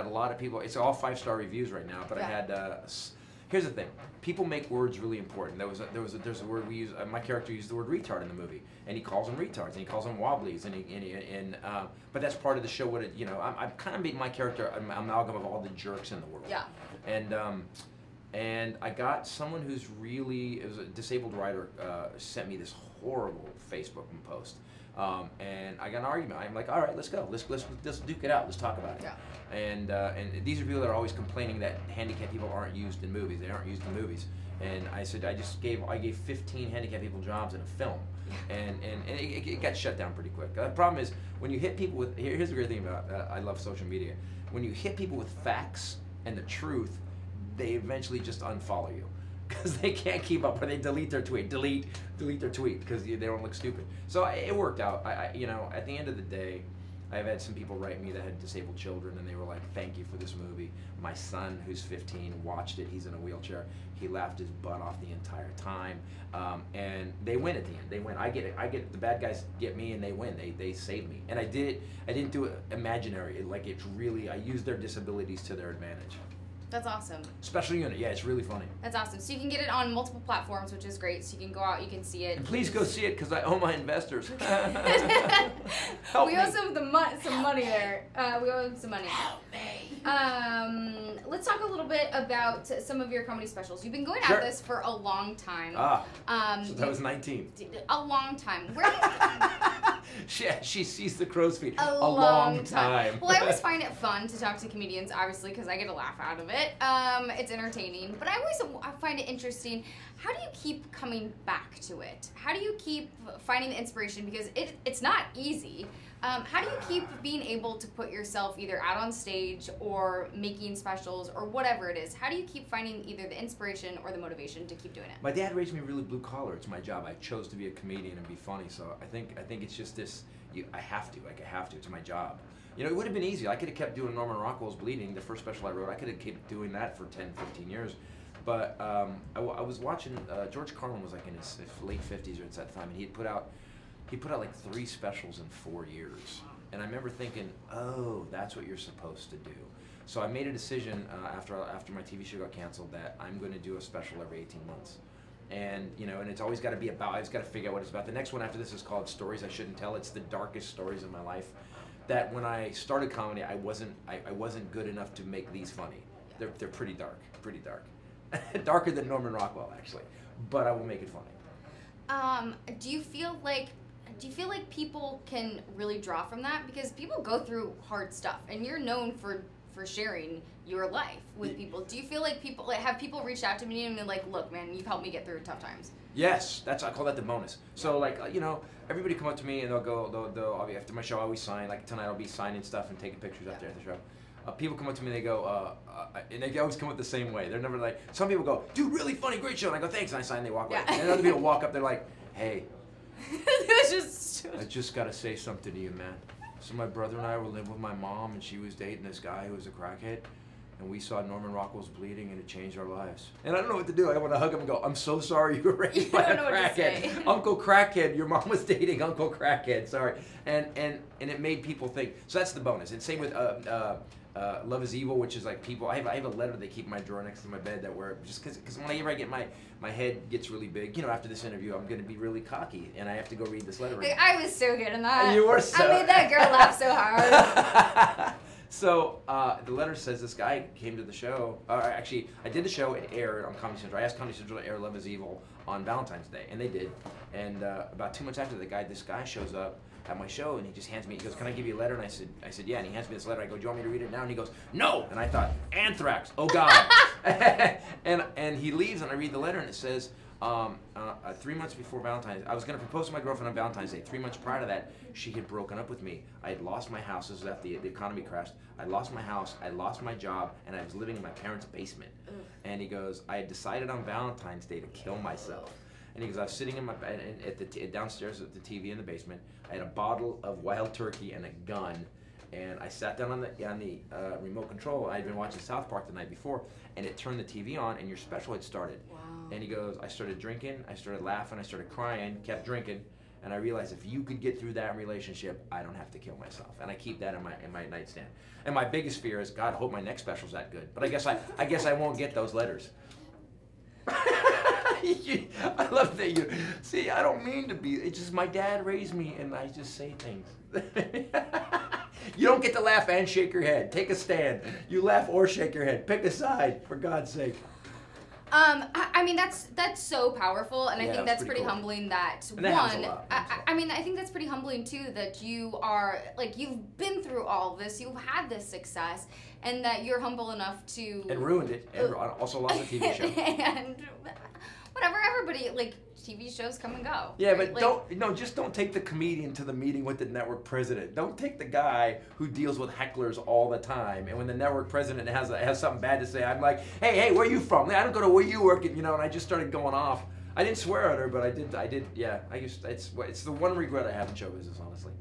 [SPEAKER 4] a lot of people. It's all 5-star reviews right now, but I had. Here's the thing: people make words really important. There's a word we use. My character used the word retard in the movie, and he calls them retards, and he calls them wobblies, but that's part of the show. I'm kind of made my character an amalgam of all the jerks in the world. Yeah. And I got someone it was a disabled writer, sent me this horrible Facebook post. And I got an argument. I'm like, all right, let's go. Let's duke it out. Let's talk about it. Yeah. And these are people that are always complaining that handicapped people aren't used in movies. They aren't used in movies. And I said, I gave 15 handicapped people jobs in a film. And it got shut down pretty quick. The problem is when you hit people with, here's the great thing about, I love social media. When you hit people with facts and the truth, they eventually just unfollow you because they can't keep up, or they delete their tweet, delete their tweet because they don't look stupid. So it worked out. At the end of the day, I've had some people write me that had disabled children, and they were like, "Thank you for this movie." My son, who's 15, watched it. He's in a wheelchair. He laughed his butt off the entire time, and they win at the end. They win. I get it. The bad guys get me, and they win. They save me. And I did it. I didn't do it imaginary. I used their disabilities to their advantage.
[SPEAKER 1] That's awesome.
[SPEAKER 4] Special unit, yeah, it's really funny.
[SPEAKER 1] That's awesome. So you can get it on multiple platforms, which is great. So you can go out, you can see it.
[SPEAKER 4] And please go see it because I owe my investors.
[SPEAKER 1] We owe some money there. We owe them some money.
[SPEAKER 4] Help me.
[SPEAKER 1] Let's talk a little bit about some of your comedy specials. You've been going at this for a long time.
[SPEAKER 4] Since I was 19.
[SPEAKER 1] A long time.
[SPEAKER 4] She sees the crow's feet.
[SPEAKER 1] A long time. Well, I always find it fun to talk to comedians, obviously, because I get a laugh out of it. It's entertaining. But I find it interesting. How do you keep coming back to it? How do you keep finding the inspiration? Because it's not easy. How do you keep being able to put yourself either out on stage or making specials or whatever it is? How do you keep finding either the inspiration or the motivation to keep doing it?
[SPEAKER 4] My dad raised me really blue collar. It's my job. I chose to be a comedian and be funny. So I think it's just this. I have to. It's my job. It would have been easy. I could have kept doing Norman Rockwell's Bleeding, the first special I wrote. I could have kept doing that for 10, 15 years. But I was watching, George Carlin was like in his late 50s or at that time, and he put out like 3 specials in 4 years. And I remember thinking, oh, that's what you're supposed to do. So I made a decision after my TV show got canceled that I'm going to do a special every 18 months. And and it's always got to be about. I just got to figure out what it's about. The next one after this is called Stories I Shouldn't Tell. It's the darkest stories of my life. That when I started comedy, I wasn't good enough to make these funny. They're pretty dark, Darker than Norman Rockwell, actually. But I will make it funny.
[SPEAKER 1] Do you feel like people can really draw from that? Because people go through hard stuff, and you're known for sharing your life with people. Do you feel like have people reached out to me and been like, look, man, you've helped me get through tough times?
[SPEAKER 4] Yes, I call that the bonus. So like, everybody come up to me and they'll after my show I always sign, like tonight I'll be signing stuff and taking pictures after the show. People come up to me and they go, and they always come up the same way. They're never like, some people go, dude, really funny, great show, and I go, thanks, and I sign, they walk away. And other people walk up, they're like, hey, I just gotta say something to you, man. So my brother and I were living with my mom, and she was dating this guy who was a crackhead, and we saw Norman Rockwell's bleeding, and it changed our lives. And I don't know what to do. I want to hug him and go, I'm so sorry you were raised by a crackhead. Uncle Crackhead, your mom was dating Uncle Crackhead, sorry. And it made people think. So that's the bonus. And same with Love is Evil, which is like people, I have a letter they keep in my drawer next to my bed that where, just because whenever I get my head gets really big, after this interview, I'm going to be really cocky, and I have to go read this letter. Right now.
[SPEAKER 1] I was so good in that.
[SPEAKER 4] You were so.
[SPEAKER 1] I made that girl laugh so hard.
[SPEAKER 4] So the letter says this guy came to the show. Actually, I did the show. It aired on Comedy Central. I asked Comedy Central to air Love is Evil on Valentine's Day, and they did. And about 2 months after, this guy shows up at my show, and he just hands me. He goes, "Can I give you a letter?" And I said, "Yeah." And he hands me this letter. I go, "Do you want me to read it now?" And he goes, "No." And I thought, anthrax. Oh God. and he leaves, and I read the letter, and it says. 3 months before Valentine's, I was going to propose to my girlfriend on Valentine's Day. 3 months prior to that, she had broken up with me. I had lost my house. This was after the economy crashed. I lost my house. I lost my job, and I was living in my parents' basement. And he goes, I had decided on Valentine's Day to kill myself. And he goes, I was sitting in my downstairs at the TV in the basement. I had a bottle of Wild Turkey and a gun. And I sat down on the remote control. I had been watching South Park the night before, and it turned the TV on, and your special had started.
[SPEAKER 1] Wow.
[SPEAKER 4] And he goes, I started drinking, I started laughing, I started crying, kept drinking, and I realized if you could get through that relationship, I don't have to kill myself. And I keep that in my nightstand. And my biggest fear is, God, I hope my next special's that good. But I guess I won't get those letters. I love that you see. I don't mean to be. It's just my dad raised me, and I just say things. You don't get to laugh and shake your head. Take a stand. You laugh or shake your head. Pick a side, for God's sake.
[SPEAKER 1] I mean that's so powerful, and I think that's pretty
[SPEAKER 4] cool.
[SPEAKER 1] humbling. That
[SPEAKER 4] and that
[SPEAKER 1] one, I mean, I think that's pretty humbling too. That you are like you've been through all of this, you've had this success, and that you're humble enough to
[SPEAKER 4] and ruined it, and also lost a TV show.
[SPEAKER 1] And whatever, everybody like TV shows come and go.
[SPEAKER 4] Yeah,
[SPEAKER 1] right?
[SPEAKER 4] but just don't take the comedian to the meeting with the network president. Don't take the guy who deals with hecklers all the time. And when the network president has something bad to say, I'm like, hey, where are you from? I don't go to where you work, and I just started going off. I didn't swear at her, but I did. Yeah, it's the one regret I have in show business, honestly.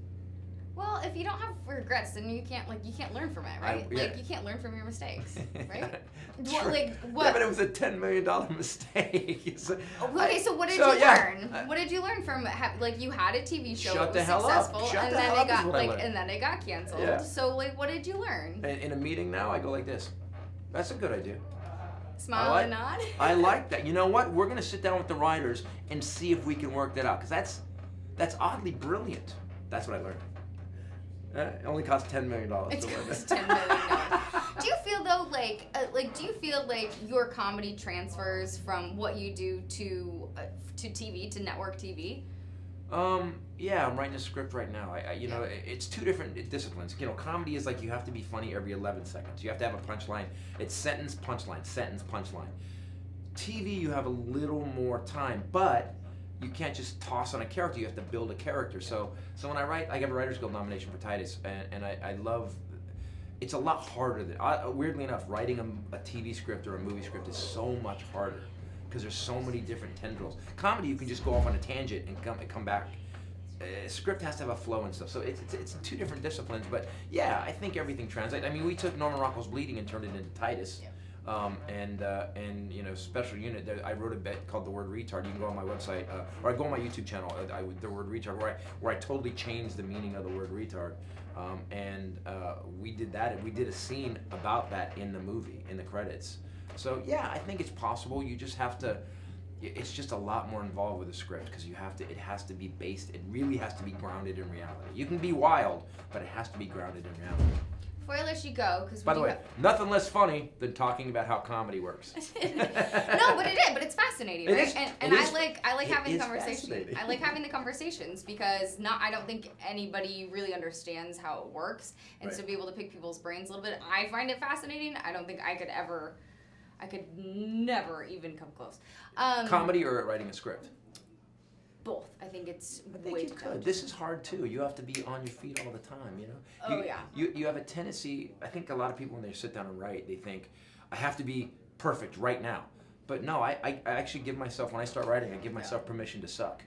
[SPEAKER 1] Well, if you don't have regrets, then you can't learn from it, right?
[SPEAKER 4] Yeah.
[SPEAKER 1] Like you can't learn from your mistakes, right?
[SPEAKER 4] Sure.
[SPEAKER 1] What?
[SPEAKER 4] Yeah, but it was a $10 million mistake.
[SPEAKER 1] Okay, so what did you learn? What did you learn from like you had a TV show that was successful, and then it got canceled.
[SPEAKER 4] Yeah.
[SPEAKER 1] So like, what did you learn?
[SPEAKER 4] In a meeting now, I go like this. That's a good idea.
[SPEAKER 1] Smile and nod.
[SPEAKER 4] I like that. You know what? We're gonna sit down with the writers and see if we can work that out, because that's oddly brilliant. That's what I learned. It only cost $10 million.
[SPEAKER 1] It costs $10 million. Do you feel though, do you feel like your comedy transfers from what you do to TV, to network TV?
[SPEAKER 4] Yeah, I'm writing a script right now. It's two different disciplines. Comedy is like you have to be funny every 11 seconds. You have to have a punchline. It's sentence, punchline, sentence, punchline. TV, you have a little more time, but you can't just toss on a character. You have to build a character. So when I write, I have a Writers Guild nomination for Titus, and I love. It's a lot harder than weirdly enough, writing a TV script or a movie script is so much harder because there's so many different tendrils. Comedy, you can just go off on a tangent and come back. Script has to have a flow and stuff. So it's two different disciplines. But yeah, I think everything translates. I mean, we took Norman Rockwell's Bleeding and turned it into Titus. Yeah. Special unit. I wrote a bit called The Word Retard. You can go on my website, or I go on my YouTube channel, The Word Retard, where I totally changed the meaning of the word retard. We did that, and we did a scene about that in the movie, in the credits. So yeah, I think it's possible. You just have to. It's just a lot more involved with the script because it has to be based. It really has to be grounded in reality. You can be wild, but it has to be grounded in reality.
[SPEAKER 1] before I let you go, because
[SPEAKER 4] by the way, nothing less funny than talking about how comedy works.
[SPEAKER 1] No, but it's fascinating, right?
[SPEAKER 4] It is,
[SPEAKER 1] and I like having the conversation.
[SPEAKER 4] fascinating.
[SPEAKER 1] I like having the conversations because I don't think anybody really understands how it works, and so to be able to pick people's brains a little bit, I find it fascinating. I don't think I could never even come close.
[SPEAKER 4] Comedy or writing a script?
[SPEAKER 1] Both. I think it's
[SPEAKER 4] I think
[SPEAKER 1] way
[SPEAKER 4] you
[SPEAKER 1] too
[SPEAKER 4] could. This is hard too. You have to be on your feet all the time, you know?
[SPEAKER 1] Oh, yeah.
[SPEAKER 4] You have a tendency, I think a lot of people when they sit down and write, they think, I have to be perfect right now. But no, I actually give myself, when I start writing, I give myself permission to suck.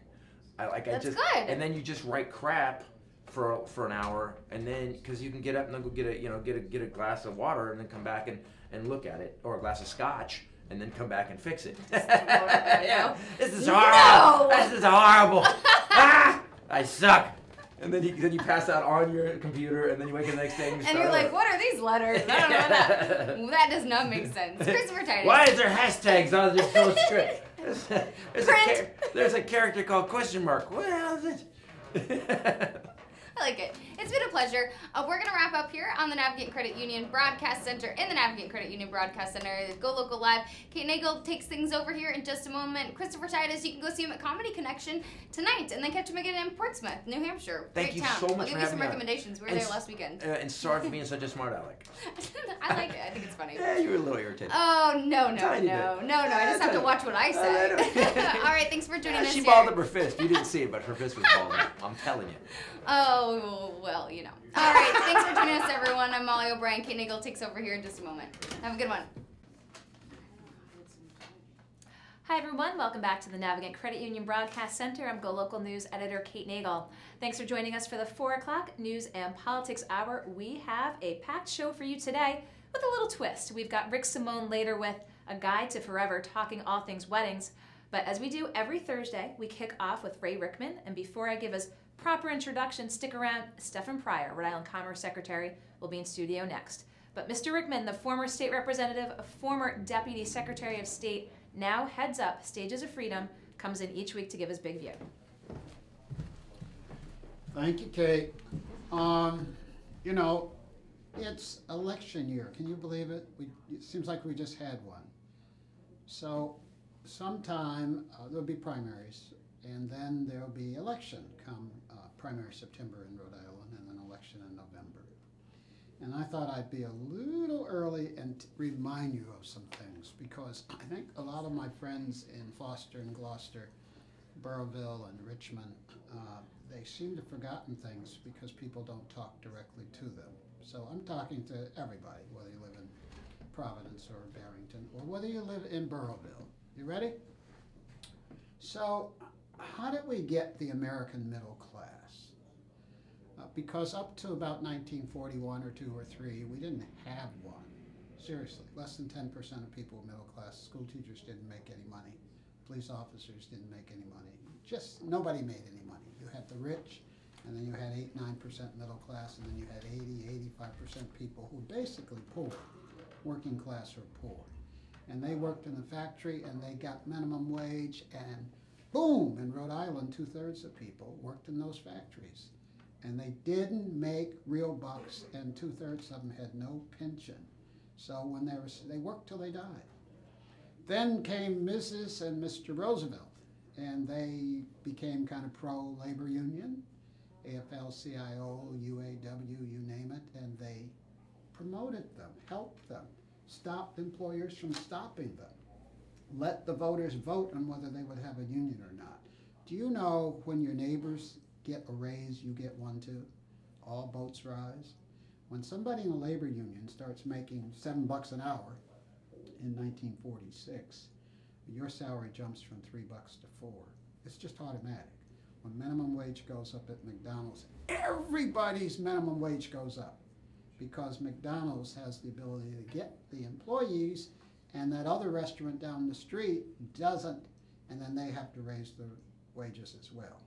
[SPEAKER 1] That's good.
[SPEAKER 4] And then you just write crap for an hour, and then, because you can get up and then go get a glass of water and then come back and look at it, or a glass of scotch, and then come back and fix it. Yeah, this is horrible. No! This is horrible. I suck. And then you pass out on your computer, and then you wake up the next day and
[SPEAKER 1] you're like, what are these letters? I don't know that. That does not make sense. Christopher Titus.
[SPEAKER 4] Why is there hashtags on this whole script? There's a character called question mark. What the hell is it?
[SPEAKER 1] I like it. It's been a pleasure. We're going to wrap up here on the Navigant Credit Union Broadcast Center in the Navigant Credit Union Broadcast Center. Go Local Live. Kate Nagel takes things over here in just a moment. Christopher Titus, you can go see him at Comedy Connection tonight, and then catch him again in Portsmouth, New Hampshire.
[SPEAKER 4] Thank you
[SPEAKER 1] town.
[SPEAKER 4] so much
[SPEAKER 1] Give
[SPEAKER 4] for
[SPEAKER 1] you
[SPEAKER 4] having
[SPEAKER 1] some
[SPEAKER 4] me.
[SPEAKER 1] recommendations. We were there last weekend.
[SPEAKER 4] And sorry for being such a smart aleck.
[SPEAKER 1] I like it. I think it's funny.
[SPEAKER 4] Yeah, you were a little irritated.
[SPEAKER 1] Oh, no.
[SPEAKER 4] Tiny bit.
[SPEAKER 1] I just have to watch what I say. All right, thanks for tuning in.
[SPEAKER 4] She balled up her fist. You didn't see it, but her fist was balled up. I'm telling you.
[SPEAKER 1] Oh, well, you know. All right, thanks for tuning us, everyone. I'm Molly O'Brien. Kate Nagel takes over here in just a moment. Have a good one.
[SPEAKER 5] Hi, everyone. Welcome back to the Navigant Credit Union Broadcast Center. I'm GoLocal News Editor Kate Nagel. Thanks for joining us for the 4 o'clock News and Politics Hour. We have a packed show for you today with a little twist. We've got Rick Simone later with A Guide to Forever, talking all things weddings. But as we do every Thursday, we kick off with Ray Rickman. And before I give his proper introduction, stick around. Stephen Pryor, Rhode Island Commerce Secretary, will be in studio next. But Mr. Rickman, the former state representative, a former deputy secretary of state, now heads up Stages of Freedom, comes in each week to give his big view.
[SPEAKER 6] Thank you, Kate. You know, it's election year. Can you believe it? It seems like we just had one. So sometime there'll be primaries, and then there'll be election come primary September in Rhode Island, and then election in November. And I thought I'd be a little early and remind you of some things, because I think a lot of my friends in Foster and Gloucester, Burrillville and Richmond, they seem to have forgotten things because people don't talk directly to them. So I'm talking to everybody, whether you live in Providence or Barrington, or whether you live in Burrillville. You ready? So how did we get the American middle class? Because up to about 1941 or 2 or 3, we didn't have one. Seriously, less than 10% of people were middle class. School teachers didn't make any money. Police officers didn't make any money. Just nobody made any money. You had the rich, and then you had 8-9% middle class, and then you had 80-85% people who were basically poor, working class or poor. And they worked in the factory, and they got minimum wage, and boom, in Rhode Island, 2/3 of people worked in those factories. And they didn't make real bucks, and 2/3 of them had no pension. So when they worked till they died. Then came Mrs. and Mr. Roosevelt, and they became kind of pro-labor union, AFL-CIO, UAW, you name it, and they promoted them, helped them, stopped employers from stopping them, let the voters vote on whether they would have a union or not. Do you know when your neighbors get a raise, you get one too? All boats rise. When somebody in a labor union starts making $7 an hour in 1946, your salary jumps from $3 to $4. It's just automatic. When minimum wage goes up at McDonald's, everybody's minimum wage goes up, because McDonald's has the ability to get the employees, and that other restaurant down the street doesn't, and then they have to raise the wages as well.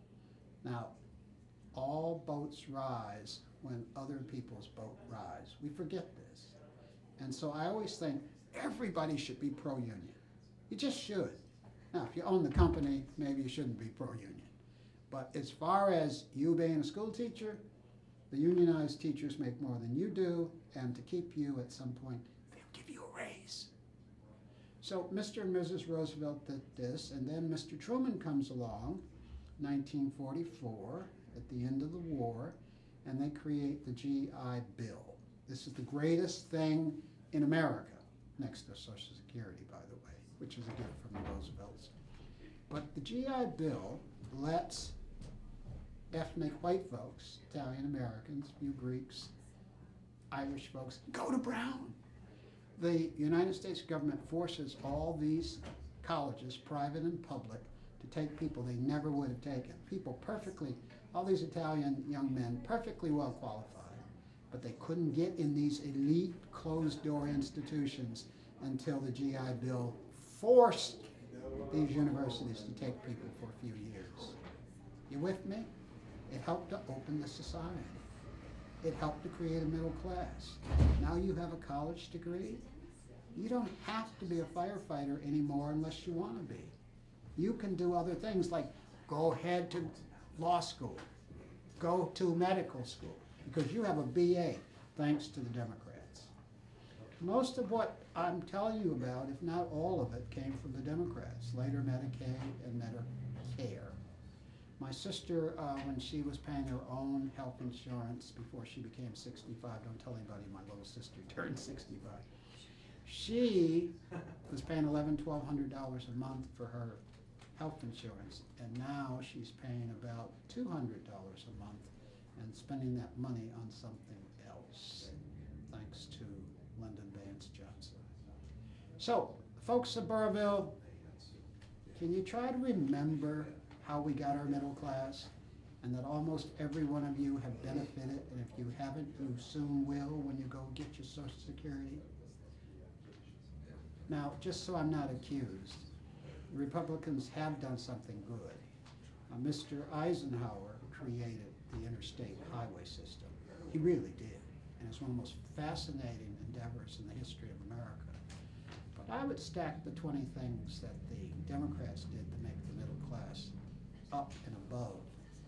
[SPEAKER 6] Now, all boats rise when other people's boat rise. We forget this. And so I always think everybody should be pro-union. You just should. Now, if you own the company, maybe you shouldn't be pro-union. But as far as you being a school teacher, the unionized teachers make more than you do, and to keep you at some point, they'll give you a raise. So Mr. and Mrs. Roosevelt did this, and then Mr. Truman comes along, 1944, at the end of the war, and they create the GI Bill. This is the greatest thing in America, next to Social Security, by the way, which is a gift from the Roosevelts. But the GI Bill lets ethnic white folks, Italian Americans, few Greeks, Irish folks, go to Brown. The United States government forces all these colleges, private and public, to take people they never would have taken. People perfectly, all these Italian young men, perfectly well qualified, but they couldn't get in these elite closed-door institutions until the GI Bill forced these universities to take people for a few years. You with me? It helped to open the society. It helped to create a middle class. Now you have a college degree. You don't have to be a firefighter anymore unless you want to be. You can do other things like go ahead to law school, go to medical school, because you have a BA, thanks to the Democrats. Most of what I'm telling you about, if not all of it, came from the Democrats, later Medicaid and Medicare. My sister, when she was paying her own health insurance before she became 65, don't tell anybody my little sister turned 65, she was paying $1,100-$1,200 a month for her health insurance, and now she's paying about $200 a month and spending that money on something else, thanks to Lyndon Baines Johnson. So, folks of Burrville, can you try to remember how we got our middle class, and that almost every one of you have benefited, and if you haven't, you soon will when you go get your Social Security? Now, just so I'm not accused, the Republicans have done something good. Mr. Eisenhower created the interstate highway system. He really did, and it's one of the most fascinating endeavors in the history of America. But I would stack the 20 things that the Democrats did to make the middle class up and above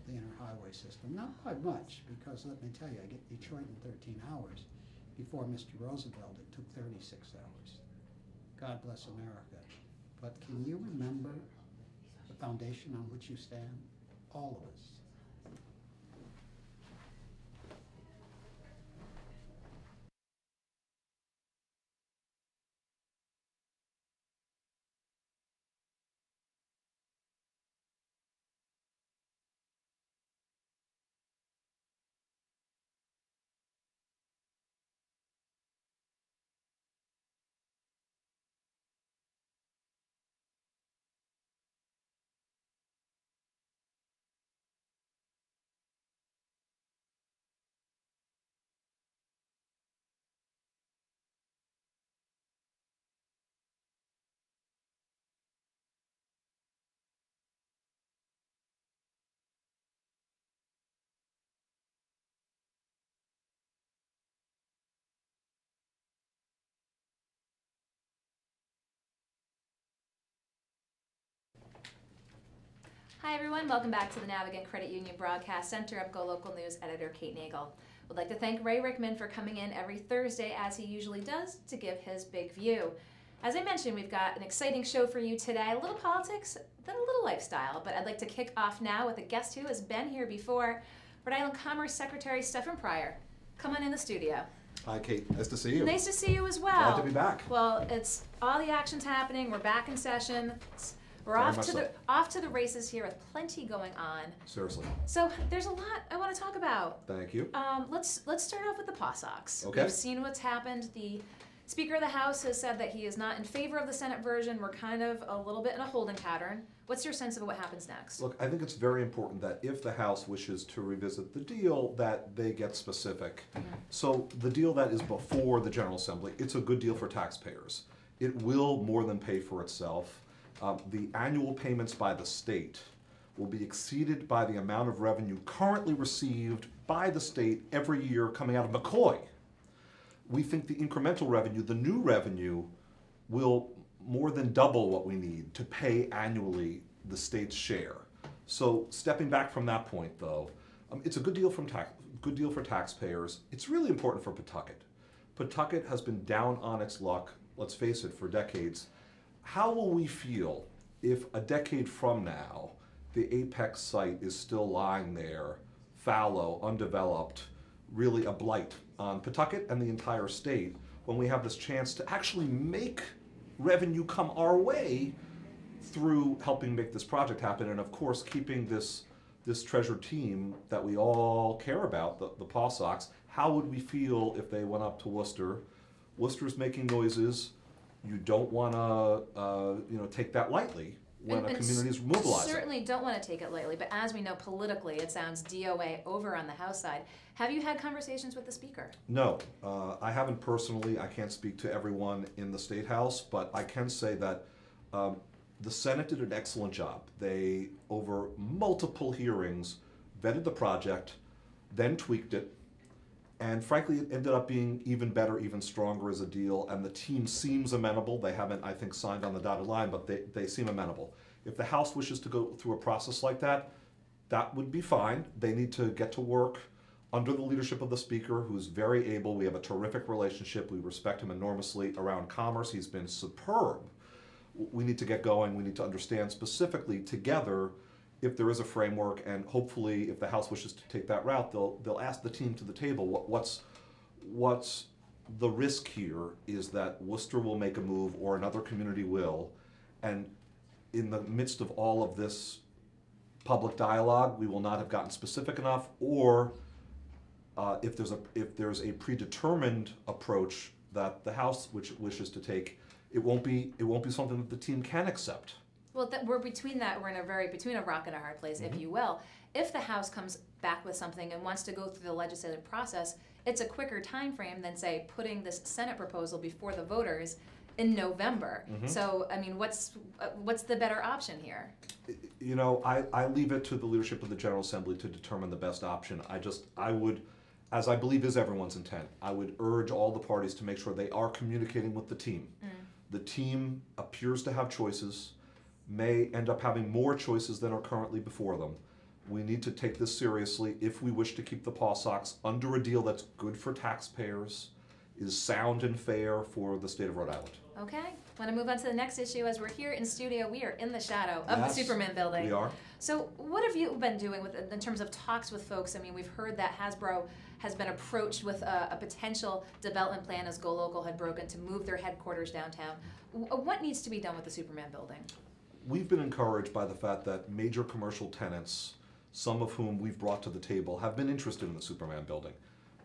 [SPEAKER 6] the interhighway system. Not by much, because let me tell you, I get Detroit in 13 hours. Before Mr. Roosevelt, it took 36 hours. God bless America. But can you remember the foundation on which you stand? All of us.
[SPEAKER 5] Hi everyone, welcome back to the Navigant Credit Union Broadcast Center. I'm GoLocal News Editor Kate Nagel. Would like to thank Ray Rickman for coming in every Thursday, as he usually does, to give his big view. As I mentioned, we've got an exciting show for you today, a little politics, then a little lifestyle, but I'd like to kick off now with a guest who has been here before, Rhode Island Commerce Secretary Stephen Pryor. Come on in the studio.
[SPEAKER 7] Hi, Kate. Nice to see you.
[SPEAKER 5] Nice to see you as well.
[SPEAKER 7] Glad to be back.
[SPEAKER 5] Well, it's all the action's happening. We're back in session. We're off to the races here with plenty going on.
[SPEAKER 7] Seriously.
[SPEAKER 5] So there's a lot I want to talk about.
[SPEAKER 7] Thank you.
[SPEAKER 5] Let's start off with the Paw Sox.
[SPEAKER 7] Okay.
[SPEAKER 5] We've seen what's happened. The Speaker of the House has said that he is not in favor of the Senate version. We're kind of a little bit in a holding pattern. What's your sense of what happens next?
[SPEAKER 7] Look, I think it's very important that if the House wishes to revisit the deal, that they get specific. Mm-hmm. So the deal that is before the General Assembly, it's a good deal for taxpayers. It will more than pay for itself. The annual payments by the state will be exceeded by the amount of revenue currently received by the state every year coming out of McCoy. We think the incremental revenue, the new revenue, will more than double what we need to pay annually the state's share. So stepping back from that point, though, it's a good deal good deal for taxpayers. It's really important for Pawtucket. Pawtucket has been down on its luck, let's face it, for decades. How will we feel if a decade from now, the Apex site is still lying there, fallow, undeveloped, really a blight on Pawtucket and the entire state, when we have this chance to actually make revenue come our way through helping make this project happen, and of course keeping this treasured team that we all care about, the Paw Sox. How would we feel if they went up to Worcester? Worcester's making noises. You don't want to take that lightly when a community is mobilizing.
[SPEAKER 5] Certainly don't want to take it lightly, but as we know politically, it sounds DOA over on the House side. Have you had conversations with the Speaker?
[SPEAKER 7] No, I haven't personally. I can't speak to everyone in the State House, but I can say that the Senate did an excellent job. They, over multiple hearings, vetted the project, then tweaked it, and frankly, it ended up being even better, even stronger as a deal, and the team seems amenable. They haven't, I think, signed on the dotted line, but they seem amenable. If the House wishes to go through a process like that, that would be fine. They need to get to work under the leadership of the Speaker, who's very able. We have a terrific relationship. We respect him enormously. Around commerce, he's been superb. We need to get going. We need to understand specifically together if there is a framework, and hopefully if the House wishes to take that route, they'll ask the team to the table, what's the risk here is that Worcester will make a move or another community will, and in the midst of all of this public dialogue, we will not have gotten specific enough, or if there's a predetermined approach that the House wishes to take, it won't be something that the team can accept.
[SPEAKER 5] Well, we're between a rock and a hard place, if you will. If the House comes back with something and wants to go through the legislative process, it's a quicker time frame than, say, putting this Senate proposal before the voters in November. So, I mean, what's the better option here?
[SPEAKER 7] You know, I leave it to the leadership of the General Assembly to determine the best option. I would, as I believe is everyone's intent, I would urge all the parties to make sure they are communicating with the team. The team appears to have choices, may end up having more choices than are currently before them. We need to take this seriously if we wish to keep the Paw Sox under a deal that's good for taxpayers, is sound and fair for the state of Rhode Island.
[SPEAKER 5] Okay, want to move on to the next issue. As we're here in studio, we are in the shadow of the Superman building.
[SPEAKER 7] We are.
[SPEAKER 5] So what have you been doing in terms of talks with folks? I mean, we've heard that Hasbro has been approached with a potential development plan, as GoLocal had broken, to move their headquarters downtown. What needs to be done with the Superman building?
[SPEAKER 7] We've been encouraged by the fact that major commercial tenants, some of whom we've brought to the table, have been interested in the Superman building.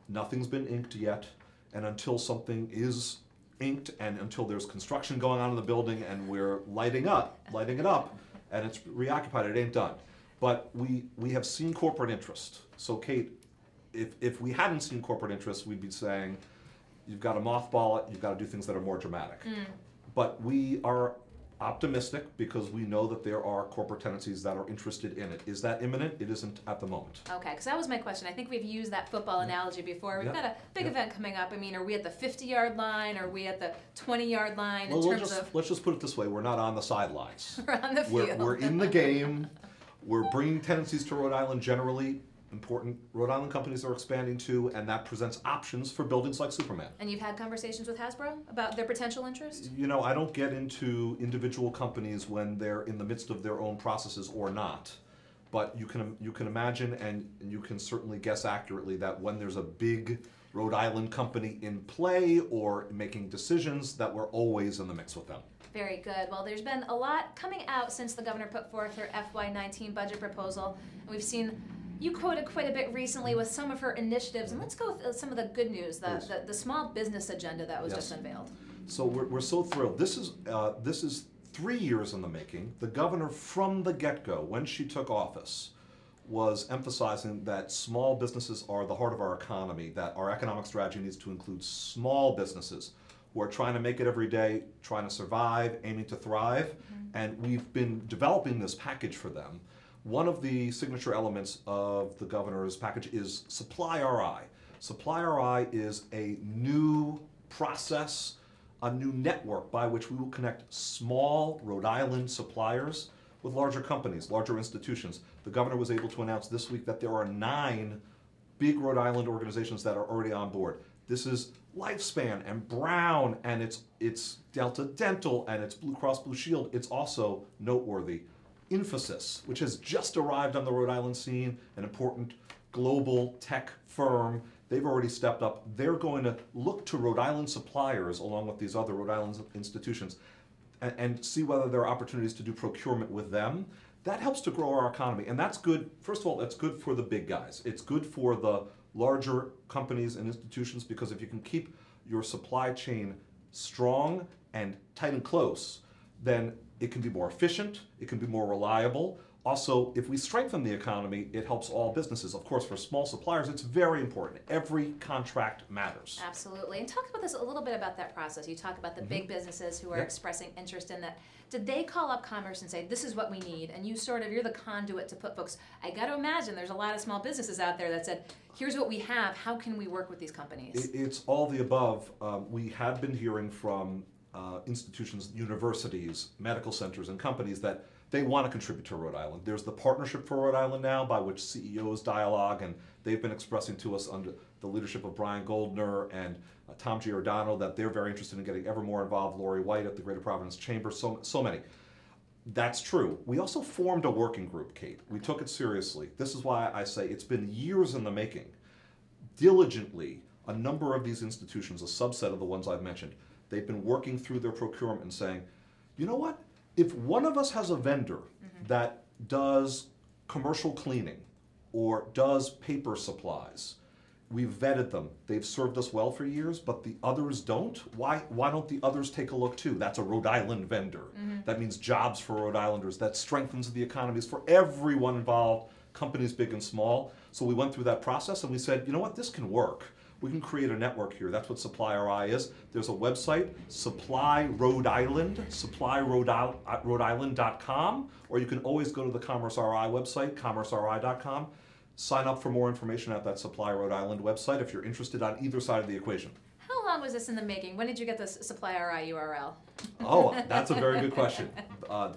[SPEAKER 7] Nothing's been inked yet, and until something is inked and until there's construction going on in the building and we're lighting it up, and it's reoccupied, it ain't done. But we have seen corporate interest. So Kate, if we hadn't seen corporate interest, we'd be saying, you've got to mothball it, you've got to do things that are more dramatic. But we are optimistic because we know that there are corporate tenancies that are interested in it. Is that imminent? It isn't at the moment. Okay,
[SPEAKER 5] because that was my question. I think we've used that football analogy before. We've got a big event coming up. I mean, are we at the 50-yard line? Are we at the 20-yard line
[SPEAKER 7] Let's just put it this way. We're not on the sidelines.
[SPEAKER 5] We're on the field.
[SPEAKER 7] We're in the game. We're bringing tenancies to Rhode Island generally. Important Rhode Island companies are expanding too, and that presents options for buildings like Superman.
[SPEAKER 5] And you've had conversations with Hasbro about their potential interest?
[SPEAKER 7] You know, I don't get into individual companies when they're in the midst of their own processes or not. But you can imagine, and you can certainly guess accurately, that when there's a big Rhode Island company in play or making decisions, that we're always in the mix with them.
[SPEAKER 5] Very good. Well, there's been a lot coming out since the governor put forth her FY19 budget proposal. And we've seen you quoted quite a bit recently with some of her initiatives, and let's go with some of the good news, the small business agenda that was just unveiled.
[SPEAKER 7] So we're so thrilled. This is 3 years in the making. The governor, from the get-go, when she took office, was emphasizing that small businesses are the heart of our economy, that our economic strategy needs to include small businesses who are trying to make it every day, trying to survive, aiming to thrive, and we've been developing this package for them. One of the signature elements of the governor's package is Supply RI. Supply RI is a new process, a new network by which we will connect small Rhode Island suppliers with larger companies, larger institutions. The governor was able to announce this week that there are 9 big Rhode Island organizations that are already on board. This is Lifespan and Brown, and it's Delta Dental, and it's Blue Cross Blue Shield. It's also noteworthy Infosys, which has just arrived on the Rhode Island scene, an important global tech firm. They've already stepped up. They're going to look to Rhode Island suppliers along with these other Rhode Island institutions and see whether there are opportunities to do procurement with them. That helps to grow our economy, and that's good. First of all, that's good for the big guys. It's good for the larger companies and institutions, because if you can keep your supply chain strong and tight and close, then it can be more efficient, it can be more reliable. Also, if we strengthen the economy, it helps all businesses. Of course, for small suppliers, it's very important. Every contract matters.
[SPEAKER 5] Absolutely. And talk about this a little bit about that process. You talk about the big businesses who are expressing interest in that. Did they call up Commerce and say, this is what we need? And you're the conduit to put folks. I got to imagine there's a lot of small businesses out there that said, here's what we have. How can we work with these companies?
[SPEAKER 7] It's all the above. We have been hearing from institutions, universities, medical centers, and companies that they want to contribute to Rhode Island. There's the Partnership for Rhode Island now, by which CEOs dialogue, and they've been expressing to us under the leadership of Brian Goldner and Tom Giordano that they're very interested in getting ever more involved. Lori White at the Greater Providence Chamber, so many. That's true. We also formed a working group, Kate. We took it seriously. This is why I say it's been years in the making. Diligently, a number of these institutions, a subset of the ones I've mentioned, they've been working through their procurement and saying, you know what? If one of us has a vendor that does commercial cleaning or does paper supplies, we've vetted them. They've served us well for years, but the others don't. Why don't the others take a look too? That's a Rhode Island vendor. That means jobs for Rhode Islanders. That strengthens the economies for everyone involved, companies big and small. So we went through that process and we said, you know what, this can work. We can create a network here. That's what Supply RI is. There's a website, Supply Rhode Island, supplyRhodeisland.com, or you can always go to the Commerce RI website, commerceri.com. Sign up for more information at that Supply Rhode Island website if you're interested on either side of the equation.
[SPEAKER 5] How long was this in the making? When did you get this Supply RI URL?
[SPEAKER 7] Oh, that's a very good question.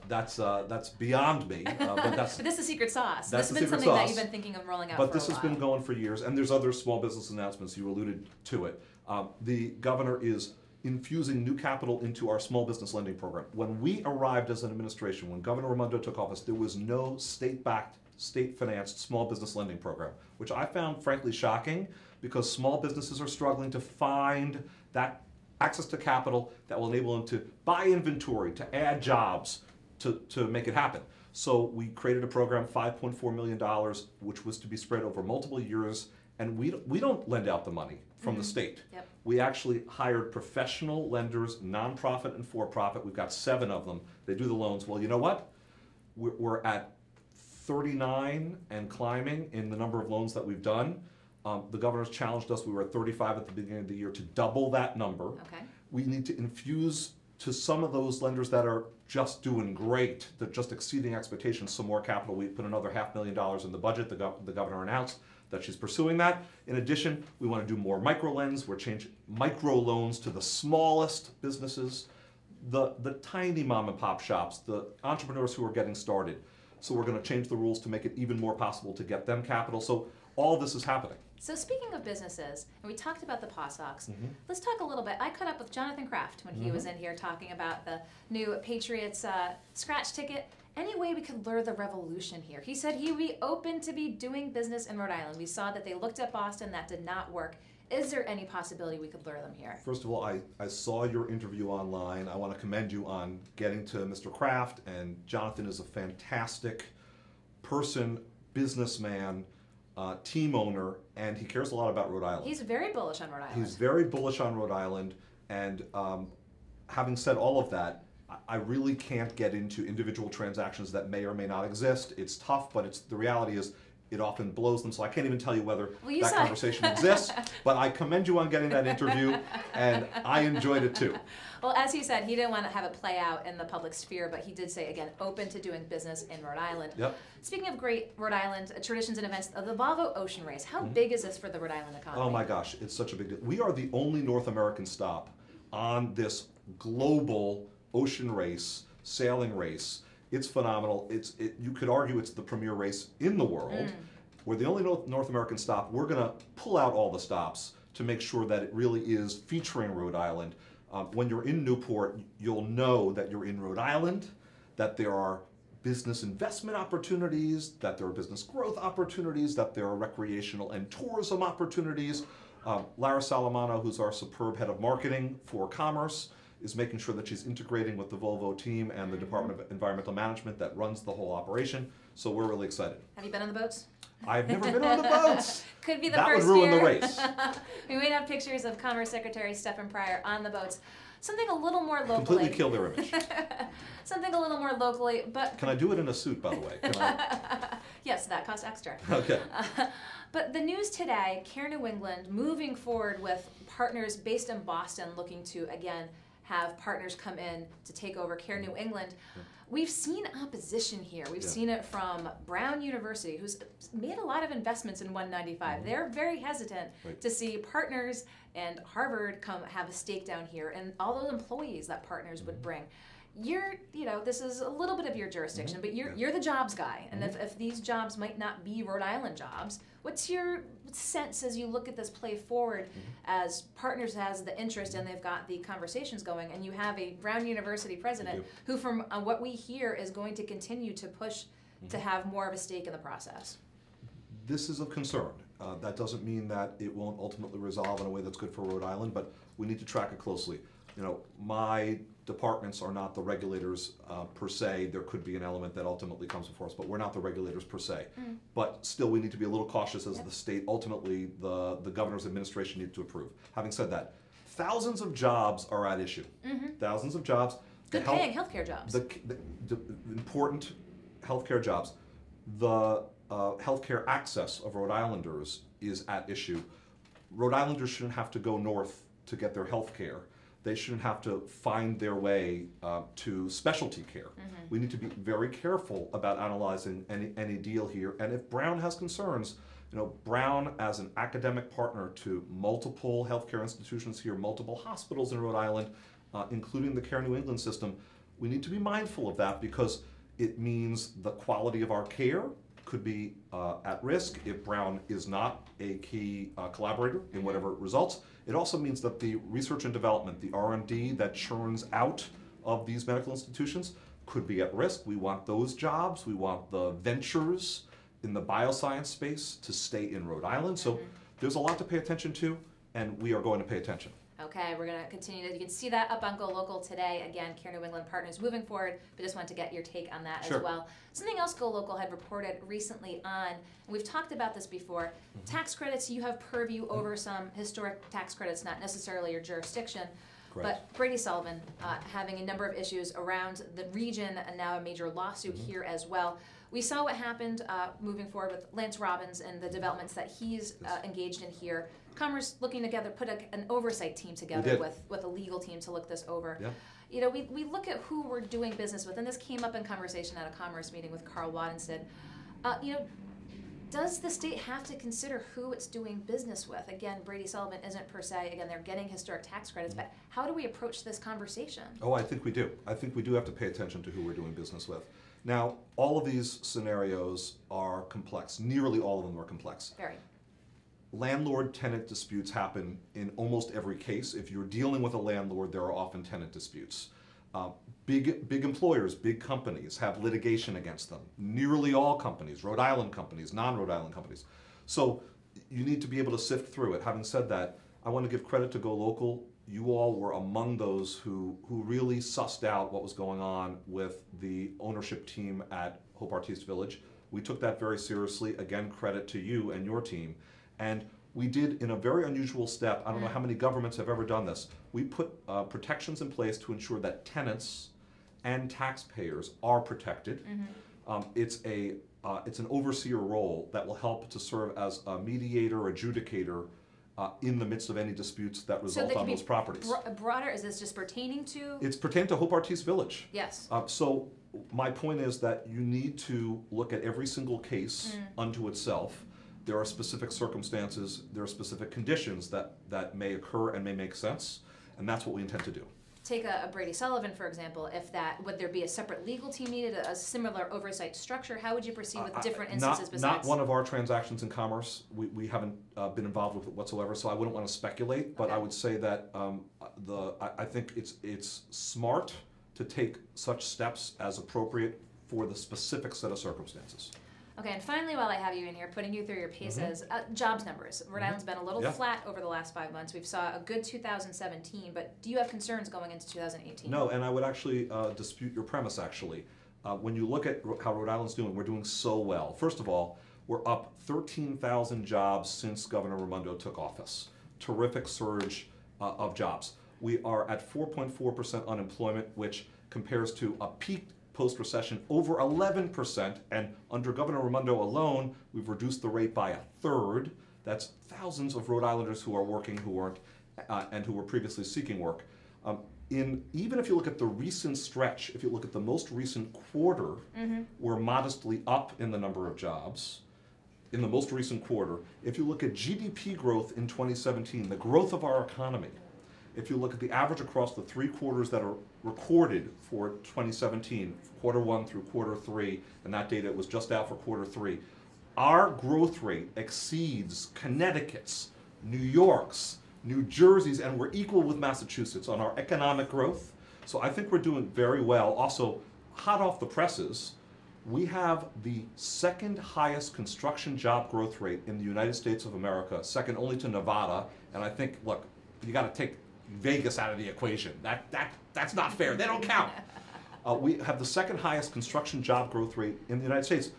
[SPEAKER 7] That's beyond me. But
[SPEAKER 5] this is the secret sauce.
[SPEAKER 7] That's
[SPEAKER 5] This has been something that you've been thinking of rolling out
[SPEAKER 7] But
[SPEAKER 5] for
[SPEAKER 7] this
[SPEAKER 5] a
[SPEAKER 7] has
[SPEAKER 5] while.
[SPEAKER 7] been going for years, and there's other small business announcements. You alluded to it. The governor is infusing new capital into our small business lending program. When we arrived as an administration, when Governor Raimondo took office, there was no state-backed, state-financed small business lending program, which I found frankly shocking, because small businesses are struggling to find that access to capital that will enable them to buy inventory, to add jobs, to make it happen. So we created a program, $5.4 million, which was to be spread over multiple years, and we don't lend out the money from the state.
[SPEAKER 5] Yep.
[SPEAKER 7] We actually hired professional lenders, nonprofit and for-profit. We've got 7 of them. They do the loans. Well, you know what? We're at 39 and climbing in the number of loans that we've done. The governor's challenged us. We were at 35 at the beginning of the year to double that number.
[SPEAKER 5] Okay.
[SPEAKER 7] We need to infuse to some of those lenders that are just doing great, that just exceeding expectations, some more capital. We put another $500,000 in the budget. The governor announced that she's pursuing that. In addition, we want to do more micro-lends. We're changing micro-loans to the smallest businesses, the tiny mom and pop shops, the entrepreneurs who are getting started. So we're going to change the rules to make it even more possible to get them capital. So all this is happening.
[SPEAKER 5] So speaking of businesses, and we talked about the PawSox, let's talk a little bit. I caught up with Jonathan Kraft when he was in here talking about the new Patriots scratch ticket. Any way we could lure the revolution here? He said he would be open to be doing business in Rhode Island. We saw that they looked at Boston. That did not work. Is there any possibility we could lure them here?
[SPEAKER 7] First of all, I saw your interview online. I want to commend you on getting to Mr. Kraft, and Jonathan is a fantastic person, businessman, team owner, and he cares a lot about Rhode Island.
[SPEAKER 5] He's very bullish on Rhode Island.
[SPEAKER 7] He's very bullish on Rhode Island, and having said all of that, I really can't get into individual transactions that may or may not exist. It's tough, but the reality is it often blows them, so I can't even tell you whether that conversation exists, but I commend you on getting that interview, and I enjoyed it too.
[SPEAKER 5] Well, as he said, he didn't want to have it play out in the public sphere, but he did say, again, open to doing business in Rhode Island.
[SPEAKER 7] Yep.
[SPEAKER 5] Speaking of great Rhode Island traditions and events, the Volvo Ocean Race, how big is this for the Rhode Island economy?
[SPEAKER 7] Oh my gosh, it's such a big deal. We are the only North American stop on this global ocean race, sailing race. It's phenomenal. You could argue it's the premier race in the world. We're the only North American stop. We're going to pull out all the stops to make sure that it really is featuring Rhode Island. When you're in Newport, you'll know that you're in Rhode Island, that there are business investment opportunities, that there are business growth opportunities, that there are recreational and tourism opportunities. Lara Salamano, who's our superb head of marketing for commerce, is making sure that she's integrating with the Volvo team and the Department of Environmental Management that runs the whole operation. So we're really excited.
[SPEAKER 5] Have you been on the boats?
[SPEAKER 7] I've never been on the boats.
[SPEAKER 5] Could be the
[SPEAKER 7] that
[SPEAKER 5] first
[SPEAKER 7] would ruin
[SPEAKER 5] year.
[SPEAKER 7] the race.
[SPEAKER 5] We might have pictures of Commerce Secretary Stephen Pryor on the boats. Something a little more locally.
[SPEAKER 7] Completely kill their image.
[SPEAKER 5] Something a little more locally, but...
[SPEAKER 7] Can I do it in a suit, by the way? Can I?
[SPEAKER 5] Yes, that costs extra.
[SPEAKER 7] Okay.
[SPEAKER 5] But the news today, Care New England moving forward with partners based in Boston looking to, again, have partners come in to take over Care New England. We've seen opposition here. We've seen it from Brown University, who's made a lot of investments in 195. They're very hesitant to see partners and Harvard come have a stake down here and all those employees that partners would bring. This is a little bit of your jurisdiction, but you're the jobs guy. And if these jobs might not be Rhode Island jobs, what's your sense as you look at this play forward as partners has the interest and they've got the conversations going, and you have a Brown University president who, from what we hear, is going to continue to push to have more of a stake in the process?
[SPEAKER 7] This is of concern. That doesn't mean that it won't ultimately resolve in a way that's good for Rhode Island, but we need to track it closely. My departments are not the regulators per se. There could be an element that ultimately comes before us, but we're not the regulators per se. But still, we need to be a little cautious as the state, ultimately, the governor's administration need to approve. Having said that, thousands of jobs are at issue. Thousands of jobs.
[SPEAKER 5] Good paying healthcare jobs.
[SPEAKER 7] The important healthcare jobs. The healthcare access of Rhode Islanders is at issue. Rhode Islanders shouldn't have to go north to get their health care. They shouldn't have to find their way to specialty care. We need to be very careful about analyzing any deal here. And if Brown has concerns, Brown as an academic partner to multiple healthcare institutions here, multiple hospitals in Rhode Island, including the Care New England system, we need to be mindful of that because it means the quality of our care could be at risk if Brown is not a key collaborator in whatever results. It also means that the research and development, the R&D that churns out of these medical institutions could be at risk. We want those jobs. We want the ventures in the bioscience space to stay in Rhode Island. So there's a lot to pay attention to, and we are going to pay attention.
[SPEAKER 5] Okay, we're going to continue. You can see that up on GoLocal today. Again, Care New England partners moving forward, but just wanted to get your take on that as well. Something else GoLocal had reported recently on, and we've talked about this before, tax credits. You have purview over some historic tax credits, not necessarily your jurisdiction. But Brady Sullivan having a number of issues around the region and now a major lawsuit here as well. We saw what happened moving forward with Lance Robbins and the developments that he's engaged in here. Commerce looking together, put an oversight team together with a legal team to look this over. We look at who we're doing business with, and this came up in conversation at a commerce meeting with Carl Wadenstedt. Does the state have to consider who it's doing business with? Again, Brady Sullivan isn't per se, again, they're getting historic tax credits, but how do we approach this conversation?
[SPEAKER 7] Oh, I think we do. I think we do have to pay attention to who we're doing business with. Now, all of these scenarios are complex. Nearly all of them are complex.
[SPEAKER 5] Very.
[SPEAKER 7] Landlord-tenant disputes happen in almost every case. If you're dealing with a landlord, there are often tenant disputes. Big employers, big companies have litigation against them. Nearly all companies, Rhode Island companies, non-Rhode Island companies. So you need to be able to sift through it. Having said that, I want to give credit to GoLocal. You all were among those who really sussed out what was going on with the ownership team at Hope Artiste Village. We took that very seriously. Again, credit to you and your team. And we did, in a very unusual step, I don't know how many governments have ever done this, we put protections in place to ensure that tenants and taxpayers are protected. It's an overseer role that will help to serve as a mediator, adjudicator in the midst of any disputes that result on those properties.
[SPEAKER 5] Broader, is this just pertaining to?
[SPEAKER 7] It's pertaining to Hope Artiste Village.
[SPEAKER 5] Yes.
[SPEAKER 7] So my point is that you need to look at every single case unto itself. There are specific circumstances, there are specific conditions that may occur and may make sense, and that's what we intend to do.
[SPEAKER 5] take a Brady Sullivan, for example, if that, would there be a separate legal team needed, a similar oversight structure? How would you proceed with different instances besides?
[SPEAKER 7] Not one of our transactions in commerce. We haven't been involved with it whatsoever, so I wouldn't want to speculate, but I would say that I think it's smart to take such steps as appropriate for the specific set of circumstances.
[SPEAKER 5] Okay, and finally, while I have you in here, putting you through your paces, jobs numbers. Rhode Island's been a little flat over the last 5 months. We've saw a good 2017, but do you have concerns going into 2018?
[SPEAKER 7] No, and I would actually dispute your premise, actually. When you look at how Rhode Island's doing, we're doing so well. First of all, we're up 13,000 jobs since Governor Raimondo took office. Terrific surge of jobs. We are at 4.4% unemployment, which compares to a peak post-recession over 11%, and under Governor Raimondo alone, we've reduced the rate by 1/3. That's thousands of Rhode Islanders who are working, who weren't, and who were previously seeking work. Even if you look at the recent stretch, if you look at the most recent quarter, we're modestly up in the number of jobs. In the most recent quarter, if you look at GDP growth in 2017, the growth of our economy, if you look at the average across the 3 quarters that are recorded for 2017, quarter 1 through quarter 3, and that data was just out for quarter 3, our growth rate exceeds Connecticut's, New York's, New Jersey's, and we're equal with Massachusetts on our economic growth. So I think we're doing very well. Also, hot off the presses, we have the second highest construction job growth rate in the United States of America, second only to Nevada, and I think, look, you got to take Vegas out of the equation. That's not fair. They don't count. We have the second highest construction job growth rate in the United States.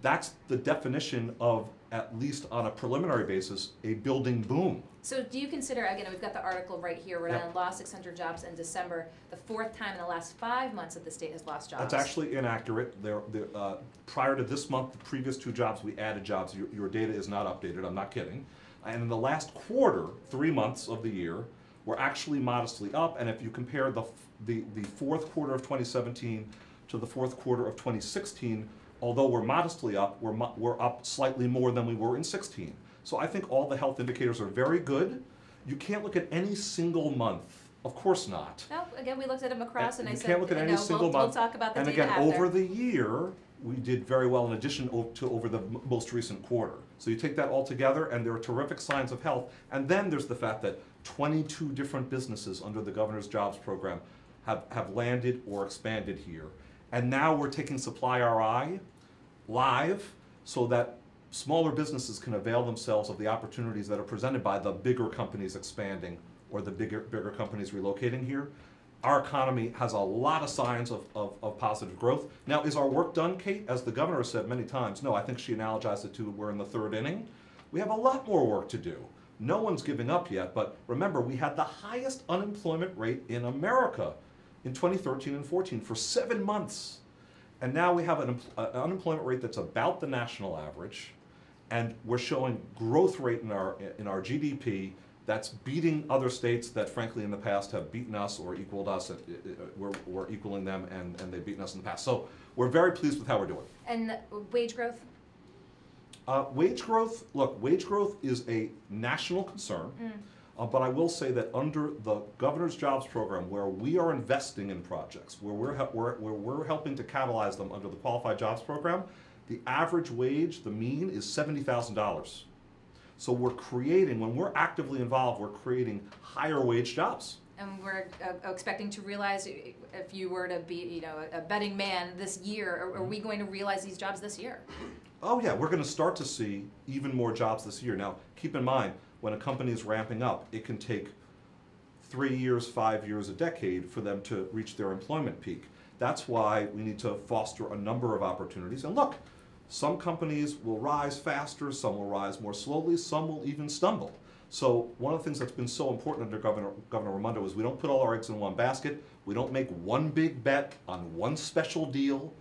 [SPEAKER 7] That's the definition of, at least on a preliminary basis, a building boom.
[SPEAKER 5] So do you consider, again, we've got the article right here, Rhode Island lost 600 jobs in December, the 4th time in the last 5 months that the state has lost jobs.
[SPEAKER 7] That's actually inaccurate. Prior to this month, the previous 2 jobs, we added jobs. Your data is not updated. I'm not kidding. And in the last quarter, 3 months of the year, we're actually modestly up, and if you compare the 4th quarter of 2017 to the 4th quarter of 2016, although we're modestly up, we're up slightly more than we were in 16. So I think all the health indicators are very good. You can't look at any single month. Of course not.
[SPEAKER 5] No, again, we looked at them across, and I said,
[SPEAKER 7] you can't look at any single month.
[SPEAKER 5] We'll talk about the
[SPEAKER 7] and
[SPEAKER 5] data
[SPEAKER 7] again,
[SPEAKER 5] after.
[SPEAKER 7] over the year, we did very well in addition to over the most recent quarter. So you take that all together, and there are terrific signs of health. And then there's the fact that 22 different businesses under the Governor's Jobs Program have landed or expanded here. And now we're taking Supply RI live so that smaller businesses can avail themselves of the opportunities that are presented by the bigger companies expanding or the bigger companies relocating here. Our economy has a lot of signs of positive growth. Now, is our work done, Kate? As the governor has said many times, no, I think she analogized it to we're in the 3rd inning. We have a lot more work to do. No one's giving up yet, but remember, we had the highest unemployment rate in America in 2013 and 14 for 7 months. And now we have an unemployment rate that's about the national average, and we're showing growth rate in our GDP that's beating other states that, frankly, in the past have beaten us or equaled us. We're equaling them, and they've beaten us in the past. So we're very pleased with how we're doing.
[SPEAKER 5] And wage growth?
[SPEAKER 7] Wage growth, look, wage growth is a national concern, but I will say that under the Governor's Jobs Program, where we are investing in projects, where we're helping to catalyze them under the Qualified Jobs Program, the average wage, the mean, is $70,000. So we're creating, when we're actively involved, we're creating higher wage jobs.
[SPEAKER 5] And we're expecting to realize, if you were to be, a betting man this year, are we going to realize these jobs this year?
[SPEAKER 7] Oh yeah, we're going to start to see even more jobs this year. Now, keep in mind, when a company is ramping up, it can take 3 years, 5 years, a decade for them to reach their employment peak. That's why we need to foster a number of opportunities. And look, some companies will rise faster, some will rise more slowly, some will even stumble. So one of the things that's been so important under Governor Raimondo is we don't put all our eggs in one basket. We don't make one big bet on one special deal.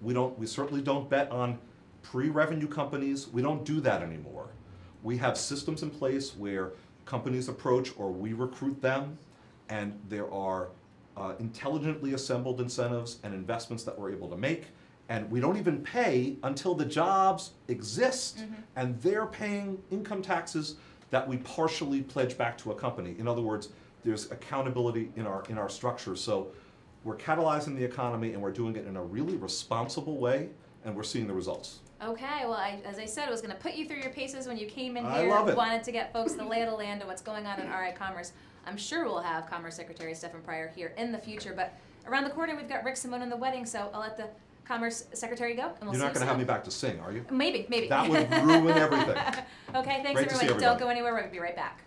[SPEAKER 7] We certainly don't bet on pre-revenue companies. We don't do that anymore. We have systems in place where companies approach or we recruit them, and there are intelligently assembled incentives and investments that we're able to make. And we don't even pay until the jobs exist, and they're paying income taxes that we partially pledge back to a company. In other words, there's accountability in our structure. So we're catalyzing the economy, and we're doing it in a really responsible way, and we're seeing the results.
[SPEAKER 5] Okay, well, as I said, I was going to put you through your paces when you came in here.
[SPEAKER 7] I love it.
[SPEAKER 5] Wanted to get folks the lay of the land and what's going on in RI Commerce. I'm sure we'll have Commerce Secretary Stephen Pryor here in the future, but around the corner we've got Rick Simone in the wedding, so I'll let the Commerce Secretary go, and we'll see
[SPEAKER 7] You're
[SPEAKER 5] you
[SPEAKER 7] not going to have me back to sing, are you?
[SPEAKER 5] Maybe.
[SPEAKER 7] That would ruin everything.
[SPEAKER 5] Okay, thanks
[SPEAKER 7] Great to see
[SPEAKER 5] everyone. Don't
[SPEAKER 7] everybody.
[SPEAKER 5] go anywhere. We'll be right back.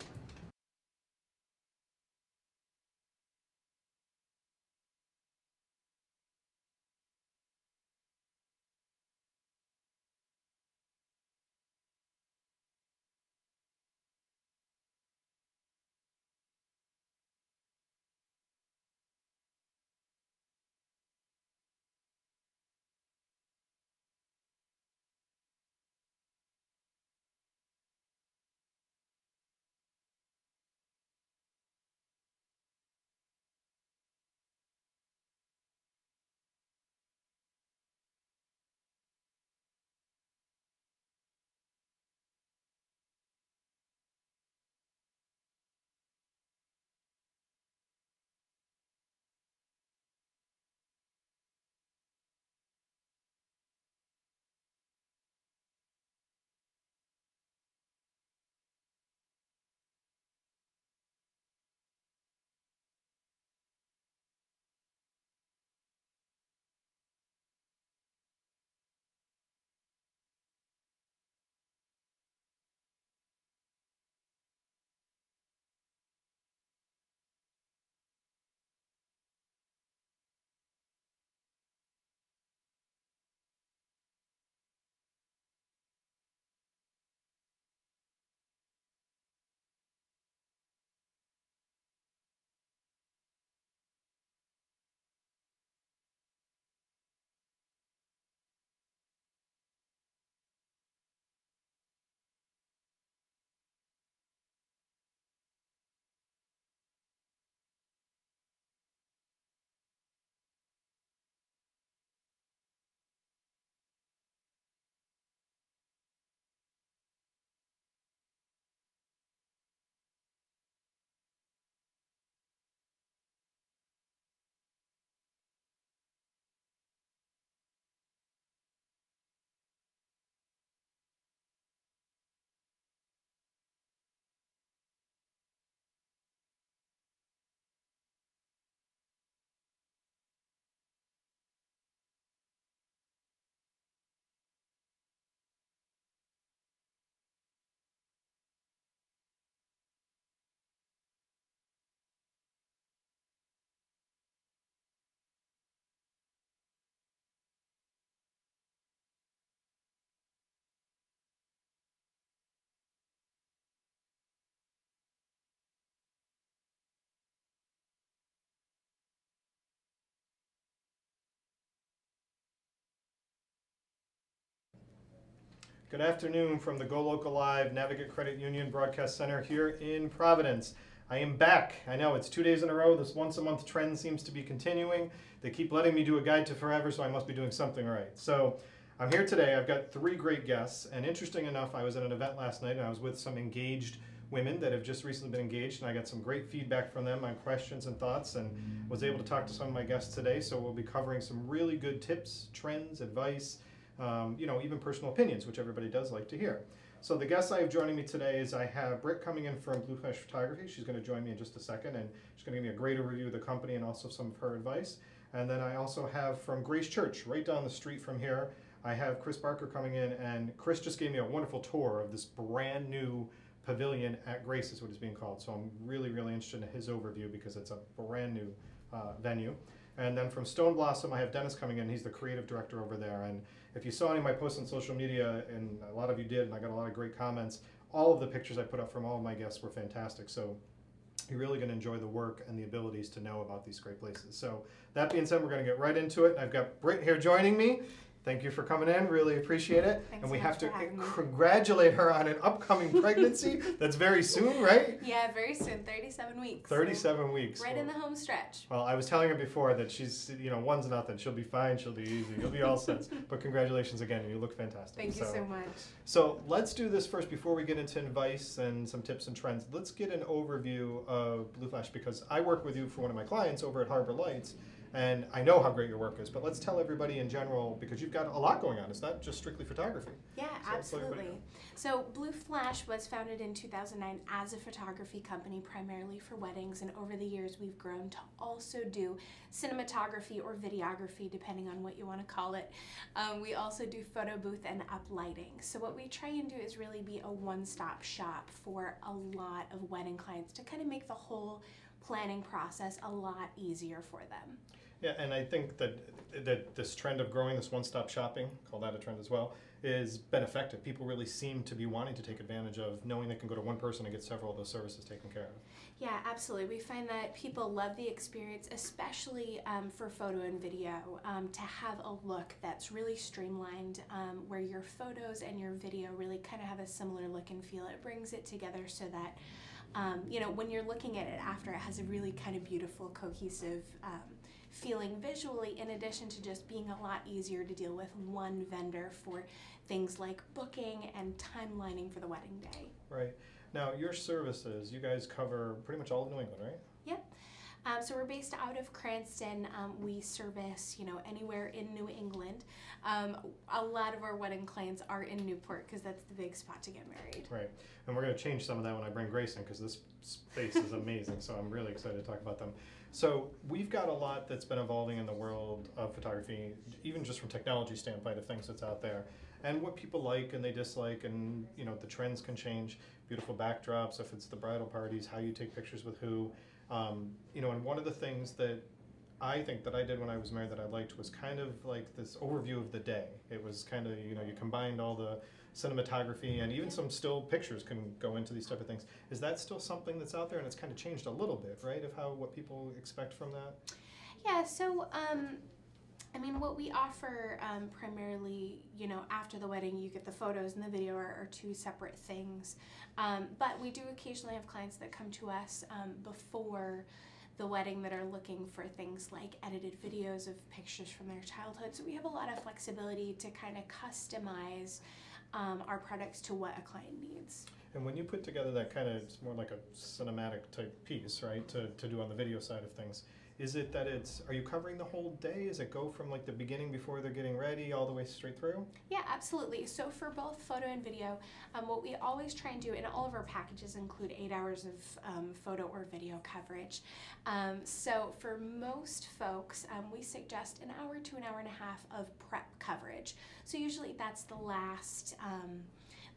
[SPEAKER 8] Good afternoon from the GoLocal Live Navigate Credit Union Broadcast Center here in Providence. I am back. I know it's 2 days in a row. This once-a-month trend seems to be continuing. They keep letting me do a guide to forever, so I must be doing something right. So I'm here today. I've got 3 great guests, and interesting enough, I was at an event last night, and I was with some engaged women that have just recently been engaged, and I got some great feedback from them on questions and thoughts, and was able to talk to some of my guests today. So we'll be covering some really good tips, trends, advice, even personal opinions, which everybody does like to hear. So the guests I have joining me today is I have Britt coming in from Blue Flash Photography. She's going to join me in just a second, and she's going to give me a great overview of the company and also some of her advice. And then I also have from Grace Church, right down the street from here, I have Chris Barker coming in, and Chris just gave me a wonderful tour of this brand new pavilion at Grace, is what it's being called. So I'm really, really interested in his overview because it's a brand new venue. And then from Stone Blossom, I have Dennis coming in. He's the creative director over there. And if you saw any of my posts on social media, and a lot of you did, and I got a lot of great comments, all of the pictures I put up from all of my guests were fantastic. So you're really going to enjoy the work and the abilities to know about these great places. So that being said, we're going to get right into it. I've got Britt here joining me. Thank you for coming in. Really appreciate it.
[SPEAKER 9] Thanks
[SPEAKER 8] and we
[SPEAKER 9] so
[SPEAKER 8] have
[SPEAKER 9] much
[SPEAKER 8] to
[SPEAKER 9] for having me.
[SPEAKER 8] congratulate her on an upcoming pregnancy. That's very soon, right?
[SPEAKER 9] Yeah, very soon, 37 weeks.
[SPEAKER 8] 37 weeks.
[SPEAKER 9] Right in the home stretch.
[SPEAKER 8] Well, I was telling her before that she's, one's nothing. She'll be fine. She'll be easy. You'll be all set. But congratulations again. You look fantastic.
[SPEAKER 9] Thank you so much.
[SPEAKER 8] So let's do this first before we get into advice and some tips and trends. Let's get an overview of Blue Flash because I work with you for one of my clients over at Harbor Lights. And I know how great your work is, but let's tell everybody in general, because you've got a lot going on. It's not just strictly photography.
[SPEAKER 9] Yeah,
[SPEAKER 8] So let's let everybody
[SPEAKER 9] absolutely. So Blue Flash was founded in 2009 as a photography company primarily for weddings, and over the years we've grown to also do cinematography or videography, depending on what you want to call it. We also do photo booth and up lighting. So what we try and do is really be a one-stop shop for a lot of wedding clients to kind of make the whole planning process a lot easier for them.
[SPEAKER 8] Yeah, and I think that this trend of growing this one-stop shopping, call that a trend as well, is been effective. People really seem to be wanting to take advantage of knowing they can go to one person and get several of those services taken care of.
[SPEAKER 9] Yeah, absolutely. We find that people love the experience, especially for photo and video, to have a look that's really streamlined, where your photos and your video really kind of have a similar look and feel. It brings it together so that when you're looking at it after, it has a really kind of beautiful, cohesive feeling visually, in addition to just being a lot easier to deal with one vendor for things like booking and timelining for the wedding day.
[SPEAKER 8] Right. Now, your services, you guys cover pretty much all of New England, right?
[SPEAKER 9] Yep. So we're based out of Cranston. We service, anywhere in New England. A lot of our wedding clients are in Newport because that's the big spot to get married.
[SPEAKER 8] Right. And we're going to change some of that when I bring Grace in because this space is amazing. So I'm really excited to talk about them. So we've got a lot that's been evolving in the world of photography, even just from technology standpoint of things that's out there. And what people like and they dislike, and the trends can change. Beautiful backdrops, if it's the bridal parties, how you take pictures with who. And one of the things that I think that I did when I was married that I liked was kind of like this overview of the day. It was kind of, you combined all the cinematography and even some still pictures can go into these type of things. Is that still something that's out there? And it's kind of changed a little bit, right, of what people expect from that?
[SPEAKER 9] Yeah, so what we offer primarily, after the wedding, you get the photos and the video are two separate things. But we do occasionally have clients that come to us before the wedding that are looking for things like edited videos of pictures from their childhood. So we have a lot of flexibility to kind of customize our products to what a client needs.
[SPEAKER 8] And when you put together that kind of, it's more like a cinematic type piece, right, to do on the video side of things, is it that are you covering the whole day? Does it go from like the beginning before they're getting ready all the way straight through?
[SPEAKER 9] Yeah, absolutely. So for both photo and video, what we always try and do, and all of our packages include 8 hours of photo or video coverage. So for most folks, we suggest an hour to an hour and a half of prep coverage. So usually that's the last,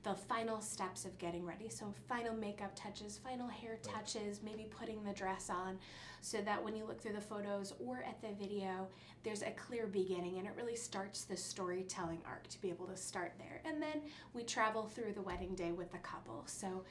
[SPEAKER 9] the final steps of getting ready. So final makeup touches, final hair touches, maybe putting the dress on, so that when you look through the photos or at the video, there's a clear beginning and it really starts the storytelling arc to be able to start there. And then we travel through the wedding day with the couple. So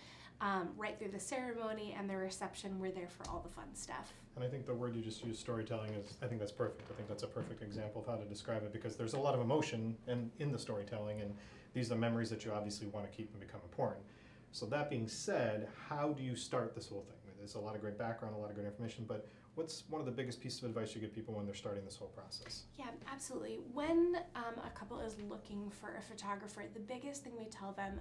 [SPEAKER 9] right through the ceremony and the reception, we're there for all the fun stuff.
[SPEAKER 8] And I think the word you just used, storytelling, I think that's perfect. I think that's a perfect example of how to describe it because there's a lot of emotion in the storytelling, and these are memories that you obviously want to keep and become important. So that being said, how do you start this whole thing? There's a lot of great background, a lot of great information, but what's one of the biggest pieces of advice you give people when they're starting this whole process?
[SPEAKER 9] Yeah, absolutely. When a couple is looking for a photographer, the biggest thing we tell them,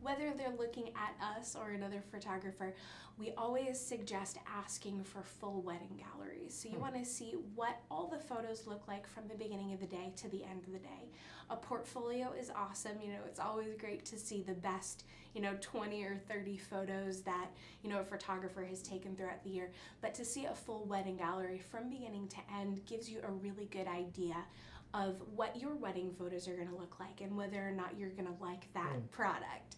[SPEAKER 9] whether they're looking at us or another photographer, we always suggest asking for full wedding galleries. So you want to see what all the photos look like from the beginning of the day to the end of the day. A portfolio is awesome. It's always great to see the best 20 or 30 photos that a photographer has taken throughout the year, but to see a full wedding gallery from beginning to end gives you a really good idea of what your wedding photos are going to look like and whether or not you're going to like that product.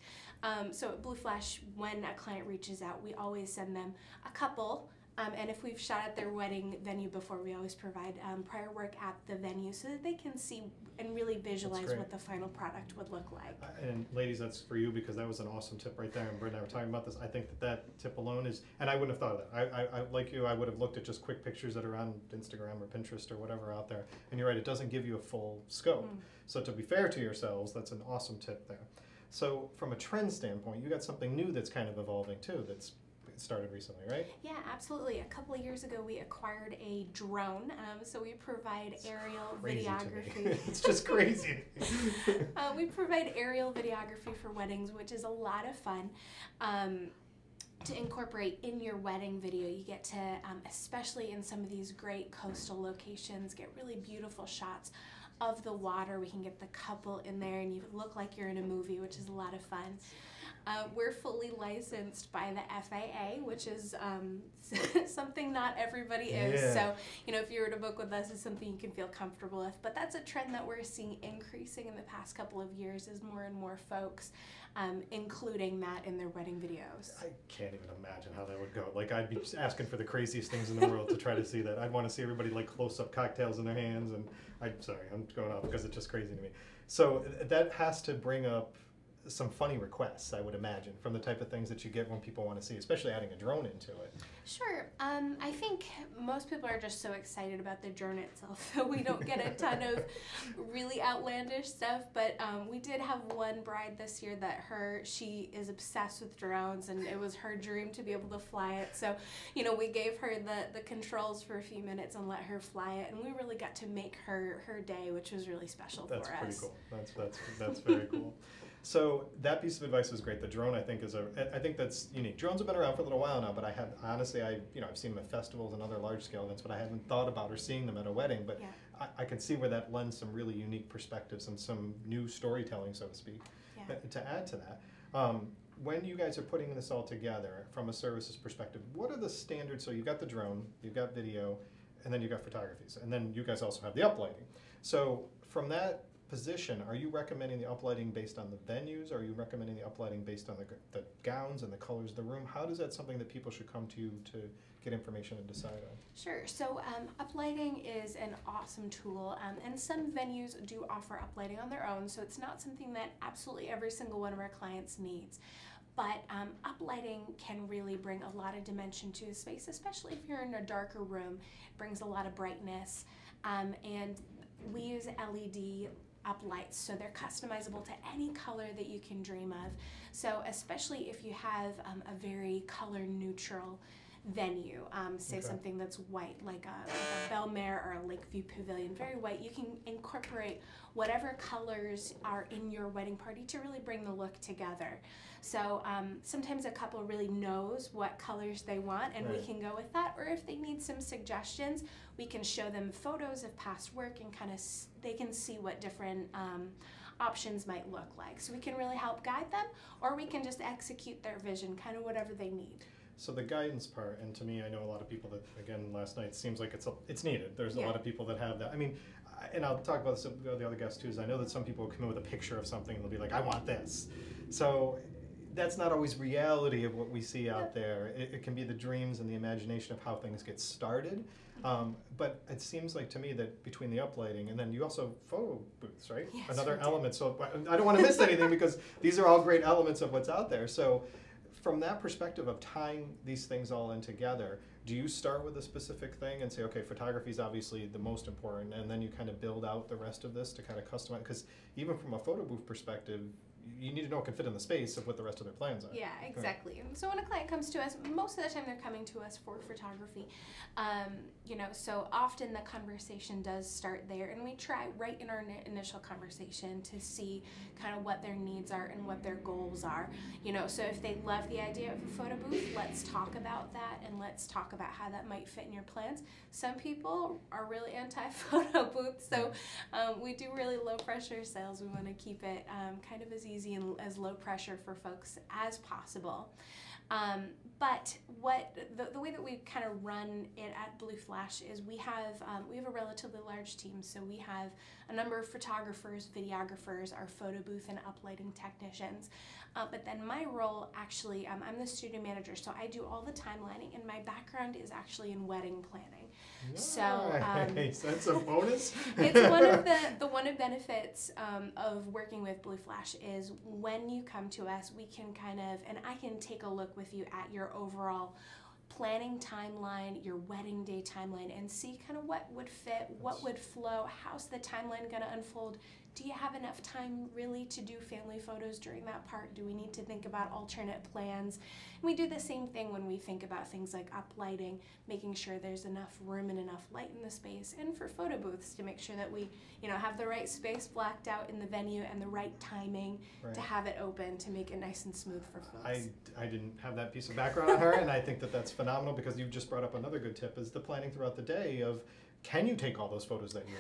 [SPEAKER 9] So at Blue Flash, when a client reaches out, we always send them a couple And if we've shot at their wedding venue before, we always provide prior work at the venue so that they can see and really visualize
[SPEAKER 8] great.
[SPEAKER 9] what the final product would look like.
[SPEAKER 8] And ladies, that's for you, because that was an awesome tip right there. And Britt and I were talking about this. I think that tip alone is, and I wouldn't have thought of that. I like you, I would have looked at just quick pictures that are on Instagram or Pinterest or whatever out there. And you're right, it doesn't give you a full scope. So to be fair to yourselves, that's an awesome tip there. So from a trend standpoint, you got something new that's kind of evolving too, that's started recently, right?
[SPEAKER 9] Yeah, absolutely. A couple of years ago, we acquired a drone, so we provide aerial videography.
[SPEAKER 8] It's just crazy.
[SPEAKER 9] We provide aerial videography for weddings, which is a lot of fun. To incorporate in your wedding video. You get to, especially in some of these great coastal locations, get really beautiful shots of the water. We can get the couple in there and you look like you're in a movie, which is a lot of fun. We're fully licensed by the FAA, which is something not everybody is.
[SPEAKER 8] Yeah.
[SPEAKER 9] So, you know, if you were to book with us, it's something you can feel comfortable with. But that's a trend that we're seeing increasing in the past couple of years, is more and more folks including that in their wedding videos.
[SPEAKER 8] I can't even imagine how that would go. Like, I'd be just asking for the craziest things in the world to try to see that. I'd want to see everybody like close-up cocktails in their hands, and I'm going off because it's just crazy to me. So that has to bring up some funny requests, I would imagine, from the type of things that you get when people want to see, especially adding a drone into it.
[SPEAKER 9] Sure. I think most people are just so excited about the drone itself, so we don't get a ton of really outlandish stuff, but we did have one bride this year that she is obsessed with drones, and it was her dream to be able to fly it. So, you know, we gave her the controls for a few minutes and let her fly it, and we really got to make her day, which was really special for us.
[SPEAKER 8] That's pretty cool. That's very cool. So that piece of advice was great. The drone, I think, I think that's unique. Drones have been around for a little while now, but I've seen them at festivals and other large-scale events, but I haven't thought about or seeing them at a wedding. But yeah. I can see where that lends some really unique perspectives and some new storytelling, so to speak.
[SPEAKER 9] Yeah.
[SPEAKER 8] To add to that, when you guys are putting this all together from a services perspective, what are the standards? So you've got the drone, you've got video, and then you've got photographies, and then you guys also have the uplighting. So from that position, are you recommending the uplighting based on the venues? Are you recommending the uplighting based on the gowns and the colors of the room? How is that something that people should come to get information and decide on?
[SPEAKER 9] Sure. So uplighting is an awesome tool, and some venues do offer uplighting on their own, so it's not something that absolutely every single one of our clients needs. But uplighting can really bring a lot of dimension to the space, especially if you're in a darker room. It brings a lot of brightness, and we use LED uplights, so they're customizable to any color that you can dream of. So especially if you have a very color neutral venue, say something that's white, like a Bel Mer or a Lakeview Pavilion, very white, you can incorporate whatever colors are in your wedding party to really bring the look together. So sometimes a couple really knows what colors they want, and we can go with that. Or if they need some suggestions, we can show them photos of past work, and kind of they can see what different options might look like. So we can really help guide them, or we can just execute their vision, kind of whatever they need.
[SPEAKER 8] So the guidance part, and to me, I know a lot of people that, again, last night, seems like it's needed. There's a lot of people that have that. I mean, and I'll talk about this with the other guests too, is I know that some people will come in with a picture of something and they'll be like, I want this. So that's not always reality of what we see out there. It can be the dreams and the imagination of how things get started. But it seems like to me that between the uplighting and then you also photo booths, right?
[SPEAKER 9] Yes,
[SPEAKER 8] Another element. So I don't want to miss anything because these are all great elements of what's out there. So from that perspective of tying these things all in together, do you start with a specific thing and say, okay, photography is obviously the most important, and then you kind of build out the rest of this to kind of customize? Because even from a photo booth perspective, you need to know it can fit in the space of what the rest of their plans are.
[SPEAKER 9] Yeah, exactly. Right. So when a client comes to us, most of the time they're coming to us for photography. So often the conversation does start there, and we try right in our initial conversation to see kind of what their needs are and what their goals are. So if they love the idea of a photo booth, let's talk about that, and let's talk about how that might fit in your plans. Some people are really anti-photo booths, so we do really low pressure sales. We want to keep it kind of as easy and as low pressure for folks as possible. But the way that we kind of run it at Blue Flash is we have a relatively large team. So we have a number of photographers, videographers, our photo booth and uplighting technicians. But then my role actually, I'm the studio manager, so I do all the timelining, and my background is actually in wedding planning.
[SPEAKER 8] Nice.
[SPEAKER 9] So
[SPEAKER 8] That's a bonus.
[SPEAKER 9] it's one of the benefits of working with Blue Flash is when you come to us, we can and I can take a look with you at your overall planning timeline, your wedding day timeline, and see kind of what would fit, what would flow, how's the timeline going to unfold. Do you have enough time really to do family photos during that part? Do we need to think about alternate plans? And we do the same thing when we think about things like uplighting, making sure there's enough room and enough light in the space, and for photo booths to make sure that we, have the right space blacked out in the venue and the right timing to have it open to make it nice and smooth for folks.
[SPEAKER 8] I didn't have that piece of background on her, and I think that that's phenomenal because you just brought up another good tip is the planning throughout the day of can you take all those photos that you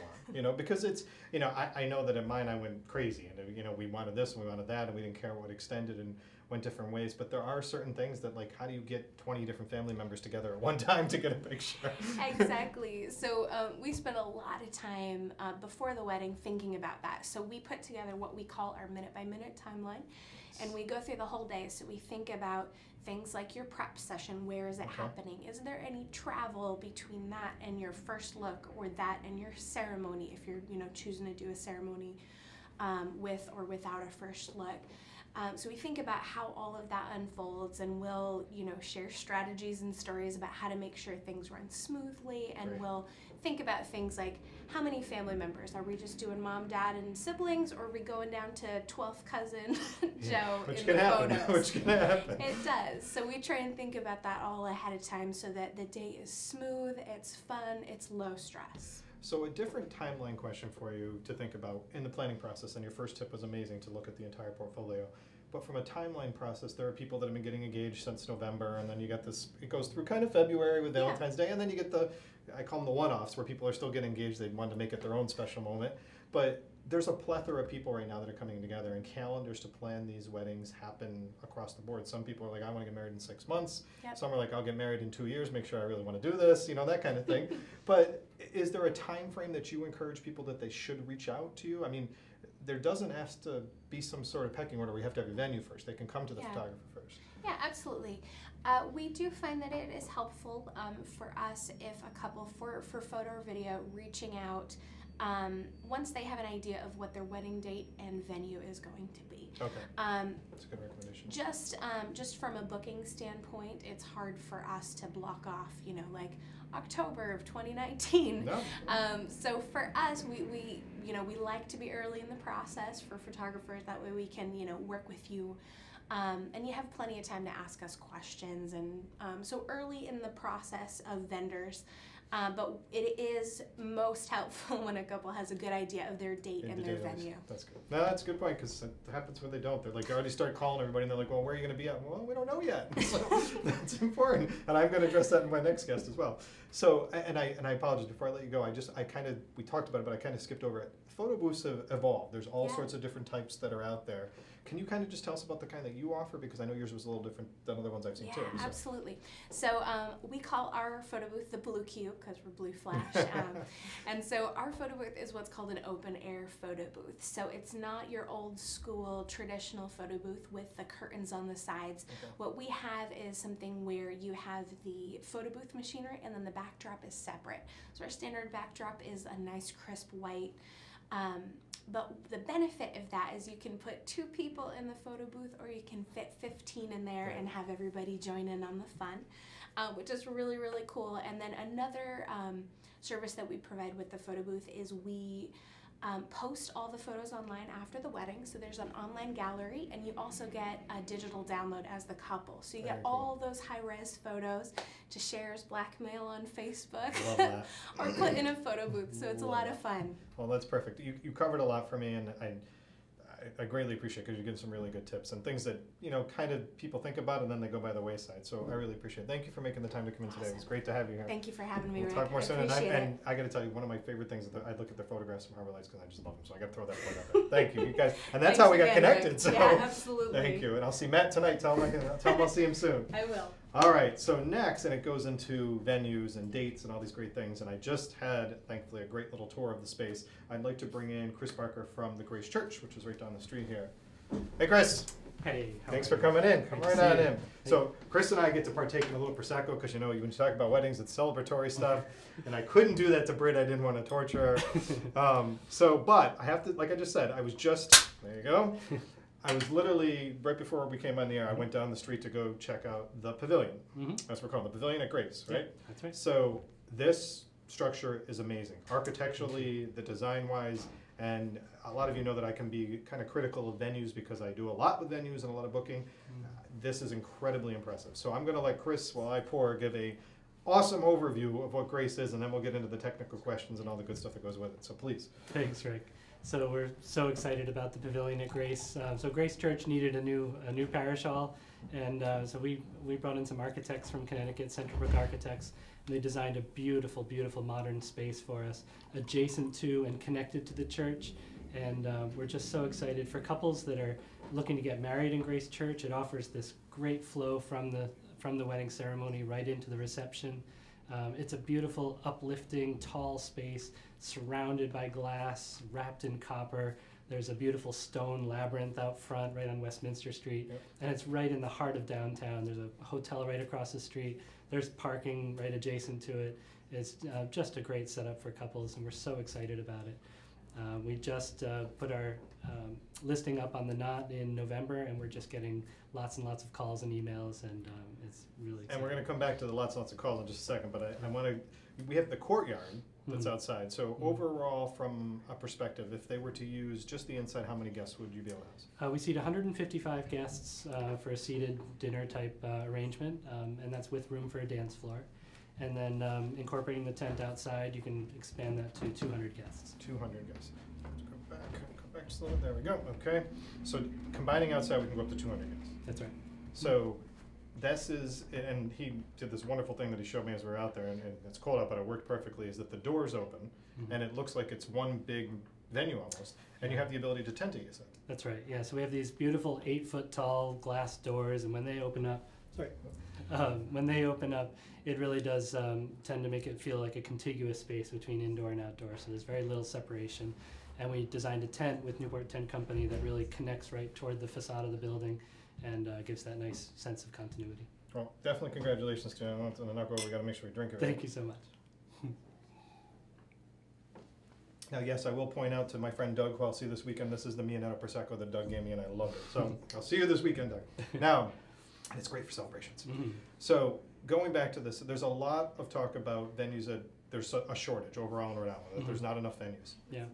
[SPEAKER 8] want? Because it's, I know that in mine I went crazy and, we wanted this and we wanted that and we didn't care what extended and went different ways. But there are certain things that how do you get 20 different family members together at one time to get a picture?
[SPEAKER 9] Exactly. So we spent a lot of time before the wedding thinking about that. So we put together what we call our minute-by-minute timeline. And we go through the whole day, so we think about things like your prep session, where is it happening? Is there any travel between that and your first look, or that and your ceremony, if you're choosing to do a ceremony with or without a first look? So we think about how all of that unfolds, and we'll share strategies and stories about how to make sure things run smoothly, and we'll think about things like how many family members, are we just doing mom, dad, and siblings, or are we going down to 12th cousin Joe in the photos?
[SPEAKER 8] Which can happen.
[SPEAKER 9] It does. So we try and think about that all ahead of time so that the day is smooth, it's fun, it's low stress.
[SPEAKER 8] So a different timeline question for you to think about in the planning process, and your first tip was amazing to look at the entire portfolio. But from a timeline process, there are people that have been getting engaged since November, and then you got this, it goes through kind of February with Valentine's Day, and then you get I call them the one-offs, where people are still getting engaged, they want to make it their own special moment. But there's a plethora of people right now that are coming together, and calendars to plan these weddings happen across the board. Some people are like, I want to get married in 6 months. Yep. Some are like, I'll get married in 2 years, make sure I really want to do this, that kind of thing. But is there a time frame that you encourage people that they should reach out to you? I mean, there doesn't have to be some sort of pecking order where you have to have a venue first. They can come to the photographer first.
[SPEAKER 9] Yeah, absolutely. We do find that it is helpful for us if a couple for photo or video reaching out once they have an idea of what their wedding date and venue is going to be.
[SPEAKER 8] Okay. That's a good recommendation.
[SPEAKER 9] Just from a booking standpoint, it's hard for us to block off, like October of 2019.
[SPEAKER 8] No.
[SPEAKER 9] So for us, we like to be early in the process for photographers. That way we can, work with you. And you have plenty of time to ask us questions, and so early in the process of vendors, but it is most helpful when a couple has a good idea of their date and their venue.
[SPEAKER 8] That's good. No, that's a good point, because it happens when they don't. They're like, they already start calling everybody, and they're like, well, where are you going to be at? Well, we don't know yet. So that's important, and I'm going to address that in my next guest as well. So, and I apologize before I let you go. We talked about it, but I kind of skipped over it. Photo booths have evolved. There's all sorts of different types that are out there. Can you kind of just tell us about the kind that you offer? Because I know yours was a little different than other ones I've seen too.
[SPEAKER 9] Yeah, absolutely. So we call our photo booth the Blue Cube because we're Blue Flash. And so our photo booth is what's called an open air photo booth. So it's not your old school traditional photo booth with the curtains on the sides. Okay. What we have is something where you have the photo booth machinery and then the backdrop is separate. So our standard backdrop is a nice crisp white. But the benefit of that is you can put 2 people in the photo booth, or you can fit 15 in there and have everybody join in on the fun, which is really, really cool. And then another service that we provide with the photo booth is we post all the photos online after the wedding. So there's an online gallery, and you also get a digital download as the couple. So you get all those high-res photos to share as blackmail on Facebook or put in a photo booth. So it's a lot of fun.
[SPEAKER 8] Well, that's perfect. You covered a lot for me, and I greatly appreciate it because you give some really good tips and things that, kind of people think about and then they go by the wayside. So I really appreciate it. Thank you for making the time to come in today. It was great to have you here.
[SPEAKER 9] Thank you for having me,
[SPEAKER 8] We'll
[SPEAKER 9] Rick.
[SPEAKER 8] talk more
[SPEAKER 9] I
[SPEAKER 8] soon.
[SPEAKER 9] appreciate
[SPEAKER 8] And I got to tell you, one of my favorite things is that I look at the photographs from Harbor Lights because I just love them. So I got to throw that plug out there. Thank you guys. And that's
[SPEAKER 5] Thanks
[SPEAKER 8] how we got
[SPEAKER 5] again,
[SPEAKER 8] connected.
[SPEAKER 5] Rick.
[SPEAKER 8] So
[SPEAKER 5] Yeah, absolutely.
[SPEAKER 8] thank you. And I'll see Matt tonight. Tell him I'll see him soon.
[SPEAKER 5] I will.
[SPEAKER 8] All right, so next, and it goes into venues and dates and all these great things, and I just had, thankfully, a great little tour of the space. I'd like to bring in Chris Barker from the Grace Church, which is right down the street here. Hey, Chris.
[SPEAKER 10] Hey.
[SPEAKER 8] Thanks for coming in. Come
[SPEAKER 10] Great
[SPEAKER 8] right
[SPEAKER 10] to
[SPEAKER 8] on
[SPEAKER 10] see you.
[SPEAKER 8] in. So Chris and I get to partake in a little Prosecco because, when you talk about weddings, it's celebratory stuff, and I couldn't do that to Britt. I didn't want to torture her. But I have to, like I just said, there you go. I was literally, right before we came on the air, I went down the street to go check out the pavilion. That's what we're calling the Pavilion at Grace, right?
[SPEAKER 10] Yeah, that's right.
[SPEAKER 8] So this structure is amazing. Architecturally, the design-wise, and a lot of you know that I can be kind of critical of venues because I do a lot with venues and a lot of booking. This is incredibly impressive. So I'm going to let Chris, while I pour, give a awesome overview of what Grace is, and then we'll get into the technical questions and all the good stuff that goes with it. So please.
[SPEAKER 10] Thanks, Rick. So we're so excited about the Pavilion at Grace. So Grace Church needed a new parish hall, and so we brought in some architects from Connecticut, Centerbrook Architects, and they designed a beautiful, beautiful modern space for us, adjacent to and connected to the church. And we're just so excited for couples that are looking to get married in Grace Church. It offers this great flow from the wedding ceremony right into the reception. It's a beautiful, uplifting, tall space surrounded by glass, wrapped in copper. There's a beautiful stone labyrinth out front right on Westminster Street.
[SPEAKER 8] Yep.
[SPEAKER 10] And it's right in the heart of downtown. There's a hotel right across the street. There's parking right adjacent to it. It's just a great setup for couples, and we're so excited about it. We just put our listing up on the Knot in November, and we're just getting lots and lots of calls and emails, and it's really exciting.
[SPEAKER 8] And we're going to come back to the lots and lots of calls in just a second, but I want to, we have the courtyard that's outside. So overall, from a perspective, if they were to use just the inside, how many guests would you be able to house?
[SPEAKER 10] We seat 155 guests for a seated dinner type arrangement, and that's with room for a dance floor. And then incorporating the tent outside, you can expand that to 200 guests. 200
[SPEAKER 8] guests. Let's go back just a little. There we go. Okay. So combining outside, we can go up to 200 guests.
[SPEAKER 10] That's right.
[SPEAKER 8] So this is, and he did this wonderful thing that he showed me as we were out there, and it's cold out, but it worked perfectly, is that the doors open, and it looks like it's one big venue almost, and you have the ability to tent it, you said.
[SPEAKER 10] That's right. Yeah. So we have these beautiful 8-foot tall glass doors, and when they open up, it really does tend to make it feel like a contiguous space between indoor and outdoor. So there's very little separation. And we designed a tent with Newport Tent Company that really connects right toward the facade of the building and gives that nice sense of continuity.
[SPEAKER 8] Well, definitely congratulations to you. And the knuckle, we got to make sure we drink it.
[SPEAKER 10] Thank you so much.
[SPEAKER 8] Now, yes, I will point out to my friend Doug, who I'll see this weekend, this is the Mianetto Prosecco that Doug gave me, and I love it. So I'll see you this weekend, Doug. Now, it's great for celebrations. So going back to this, there's a lot of talk about venues that there's a shortage overall in Rhode Island, that there's not enough venues.
[SPEAKER 10] Yeah.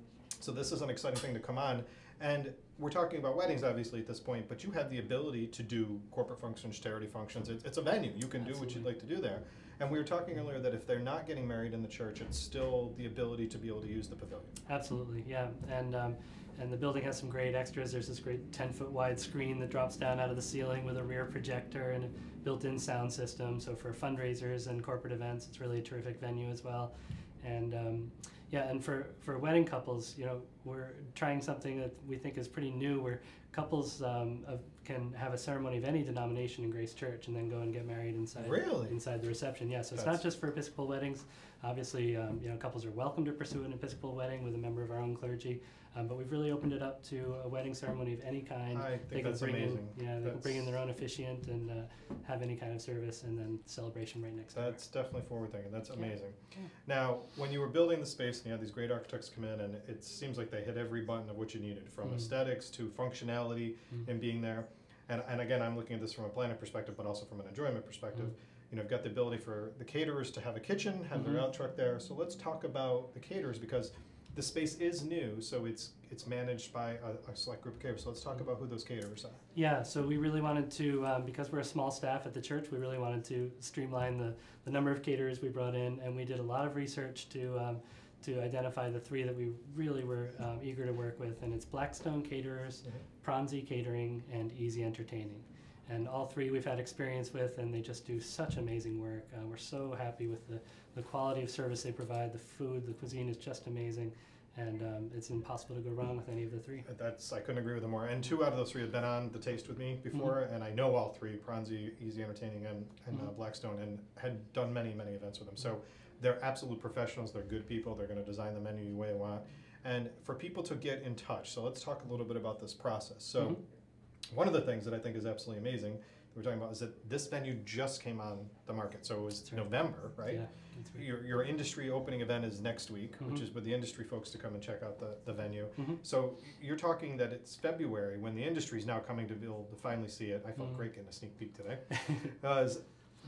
[SPEAKER 8] So this is an exciting thing to come on. And we're talking about weddings, obviously, at this point, but you have the ability to do corporate functions, charity functions. It's a venue. You can do what you'd like to do there. And we were talking earlier that if they're not getting married in the church, it's still the ability to be able to use the pavilion.
[SPEAKER 10] Absolutely, yeah. And the building has some great extras. There's this great 10-foot wide screen that drops down out of the ceiling with a rear projector and a built-in sound system. So for fundraisers and corporate events, it's really a terrific venue as well. And yeah, and for wedding couples, we're trying something that we think is pretty new, where couples can have a ceremony of any denomination in Grace Church and then go and get married inside the reception. Yeah, so it's not just for Episcopal weddings. Obviously, couples are welcome to pursue an Episcopal wedding with a member of our own clergy, but we've really opened it up to a wedding ceremony of any kind.
[SPEAKER 8] I think that's amazing.
[SPEAKER 10] They can bring in their own officiant and have any kind of service, and then celebration right next door.
[SPEAKER 8] That's definitely forward thinking. That's amazing. Yeah. Now, when you were building the space and you had these great architects come in, and it seems like they hit every button of what you needed, from aesthetics to functionality and being there. And again, I'm looking at this from a planning perspective, but also from an enjoyment perspective. I've got the ability for the caterers to have a kitchen, have their out truck there. So let's talk about the caterers, because the space is new, so it's managed by a select group of caterers. So let's talk about who those caterers are.
[SPEAKER 10] Yeah, so we really wanted to, because we're a small staff at the church, we really wanted to streamline the number of caterers we brought in, and we did a lot of research to to identify the 3 that we really were eager to work with, and it's Blackstone Caterers, Pronzi Catering, and Easy Entertaining. And all 3 we've had experience with, and they just do such amazing work. We're so happy with the quality of service they provide. The food, the cuisine is just amazing, and it's impossible to go wrong with any of the 3.
[SPEAKER 8] I couldn't agree with them more. And 2 out of those 3 have been on the taste with me before, and I know all 3, Pronzi, Easy Entertaining, and Blackstone, and had done many events with them. So they're absolute professionals. They're good people. They're going to design the menu the way they want. And for people to get in touch, so let's talk a little bit about this process. So one of the things that I think is absolutely amazing that we're talking about is that this venue just came on the market. So it was November, right?
[SPEAKER 10] Yeah, that's right.
[SPEAKER 8] Your industry opening event is next week, which is with the industry folks to come and check out the venue. So you're talking that it's February when the industry is now coming to be able to finally see it. I felt great getting a sneak peek today.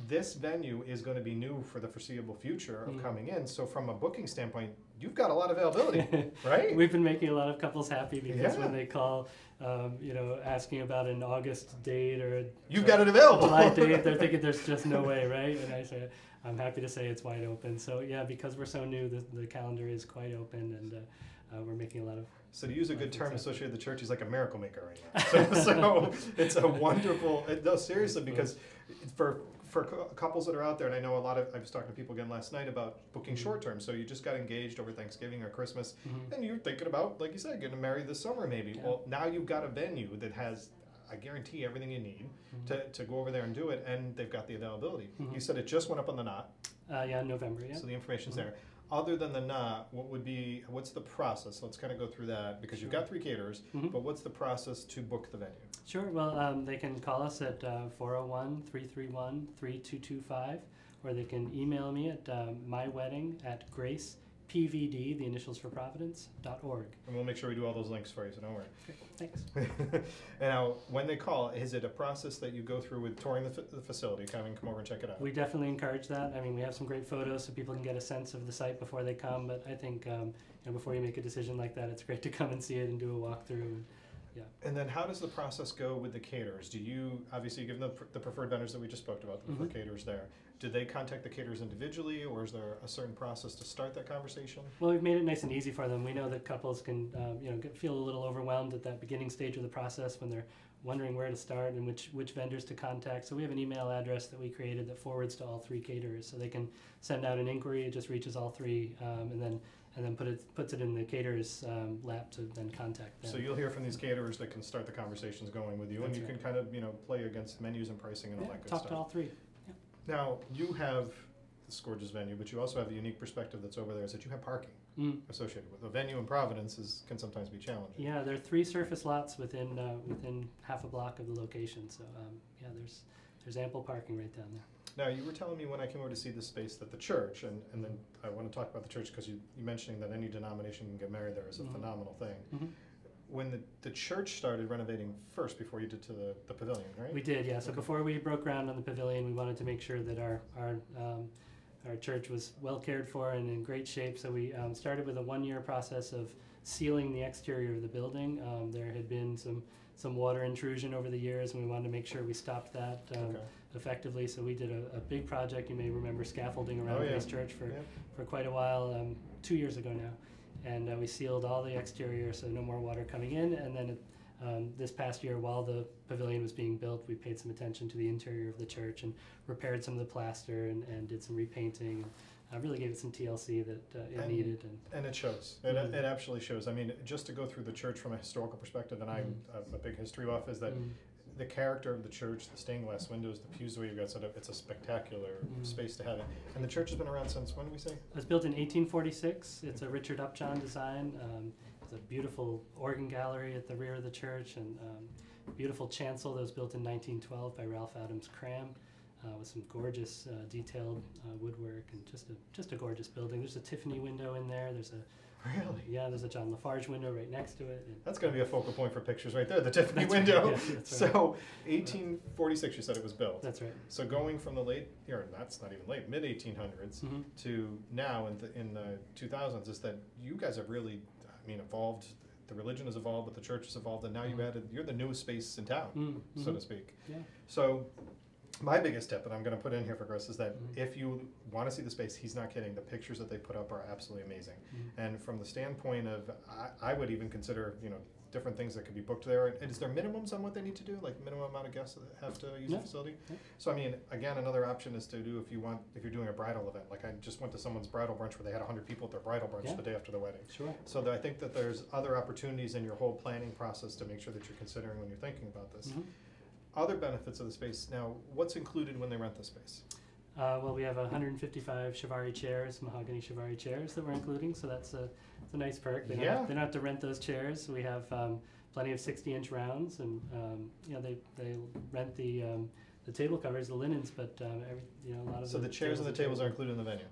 [SPEAKER 8] This venue is going to be new for the foreseeable future of coming in. So from a booking standpoint, you've got a lot of availability, right?
[SPEAKER 10] We've been making a lot of couples happy because when they call, asking about an August date or
[SPEAKER 8] you've got it available.
[SPEAKER 10] July date, they're thinking there's just no way, right? And I say, I'm happy to say it's wide open. So yeah, because we're so new, the calendar is quite open, and we're making a lot of.
[SPEAKER 8] So to use a good term associated with the church, he's like a miracle maker right now. So it's a wonderful, no, seriously, because for couples that are out there, and I know I was talking to people again last night about booking short term, so you just got engaged over Thanksgiving or Christmas, and you're thinking about, like you said, getting married this summer maybe. Yeah. Well, now you've got a venue that has, I guarantee, everything you need to go over there and do it, and they've got the availability. You said it just went up on the knot.
[SPEAKER 10] Yeah, in November, yeah.
[SPEAKER 8] So the information's there. Other than the knot, what's the process? Let's kind of go through that, because you've got 3 caterers, but what's the process to book the venue?
[SPEAKER 10] Sure. Well, they can call us at 401-331-3225, or they can email me at mywedding@gracepvd, the initials for Providence.org.
[SPEAKER 8] And we'll make sure we do all those links for you, so don't worry.
[SPEAKER 10] Okay, thanks.
[SPEAKER 8] And now, when they call, is it a process that you go through with touring the facility, come over and check it out?
[SPEAKER 10] We definitely encourage that. I mean, we have some great photos so people can get a sense of the site before they come, but I think before you make a decision like that, it's great to come and see it and do a walkthrough. Yeah.
[SPEAKER 8] And then how does the process go with the caterers? Do you, obviously, given the preferred vendors that we just spoke about, the preferred caterers there, do they contact the caterers individually, or is there a certain process to start that conversation?
[SPEAKER 10] Well, we've made it nice and easy for them. We know that couples can feel a little overwhelmed at that beginning stage of the process when they're wondering where to start and which vendors to contact. So we have an email address that we created that forwards to all 3 caterers, so they can send out an inquiry. It just reaches all 3, and then puts it in the caterer's lap to then contact them.
[SPEAKER 8] So you'll hear from these caterers that can start the conversations going with you, and you can kind of play against menus and pricing and all that good stuff.
[SPEAKER 10] Talk to all 3. Yeah.
[SPEAKER 8] Now you have this gorgeous venue, but you also have a unique perspective that's over there, is that you have parking associated with a venue in Providence can sometimes be challenging.
[SPEAKER 10] Yeah, there are 3 surface lots within half a block of the location. So there's ample parking right down there.
[SPEAKER 8] Now, you were telling me when I came over to see this space that the church, and then I want to talk about the church because you mentioning that any denomination can get married there is a phenomenal thing. When the church started renovating first before you did to the pavilion, right?
[SPEAKER 10] We did, yeah. So before we broke ground on the pavilion, we wanted to make sure that our church was well cared for and in great shape. So we started with a 1-year process of sealing the exterior of the building. There had been some water intrusion over the years, and we wanted to make sure we stopped that effectively. So we did a big project. You may remember scaffolding around Grace Church for quite a while, 2 years ago now. And we sealed all the exterior so no more water coming in. And then this past year, while the pavilion was being built, we paid some attention to the interior of the church and repaired some of the plaster and did some repainting. Really gave it some TLC that it needed.
[SPEAKER 8] And it shows. It absolutely shows. I mean, just to go through the church from a historical perspective, and I'm a big history buff, is that the character of the church, the stained glass windows, the pews the way you've got set up, it's a spectacular space to have it. And the church has been around since, when did we say?
[SPEAKER 10] It was built in 1846. It's a Richard Upjohn design. It's a beautiful organ gallery at the rear of the church, and beautiful chancel that was built in 1912 by Ralph Adams Cram. With some gorgeous detailed woodwork, and just a gorgeous building. There's a Tiffany window in there. There's a there's a John Lafarge window right next to it.
[SPEAKER 8] That's going to be a focal point for pictures right there, the Tiffany window. Right. That's so 1846, you said it was built.
[SPEAKER 10] That's right.
[SPEAKER 8] So going from the that's not even late, mid 1800s to now in the 2000s, is that you guys have really, evolved. The religion has evolved, but the church has evolved, and now you're the newest space in town, so to speak.
[SPEAKER 10] Yeah.
[SPEAKER 8] So My biggest tip, and I'm going to put in here for Chris, is that if you want to see the space, he's not kidding. The pictures that they put up are absolutely amazing. And from the standpoint of, I would even consider, different things that could be booked there. And is there minimums on what they need to do, like minimum amount of guests that have to use the facility? So I mean, again, another option is to do if you're doing a bridal event. Like I just went to someone's bridal brunch where they had 100 people at their bridal brunch the day after the wedding.
[SPEAKER 2] Sure.
[SPEAKER 8] So I think that there's other opportunities in your whole planning process to make sure that you're considering when you're thinking about this. Other benefits of the space. Now, what's included when they rent the space?
[SPEAKER 10] Well, we have 155 Shivari chairs, mahogany Shivari chairs that we're including, so that's a nice perk. They don't have to rent those chairs. We have plenty of 60-inch rounds, and they rent the table covers, the linens, but a lot of
[SPEAKER 8] So the chairs and the tables are included in the venue?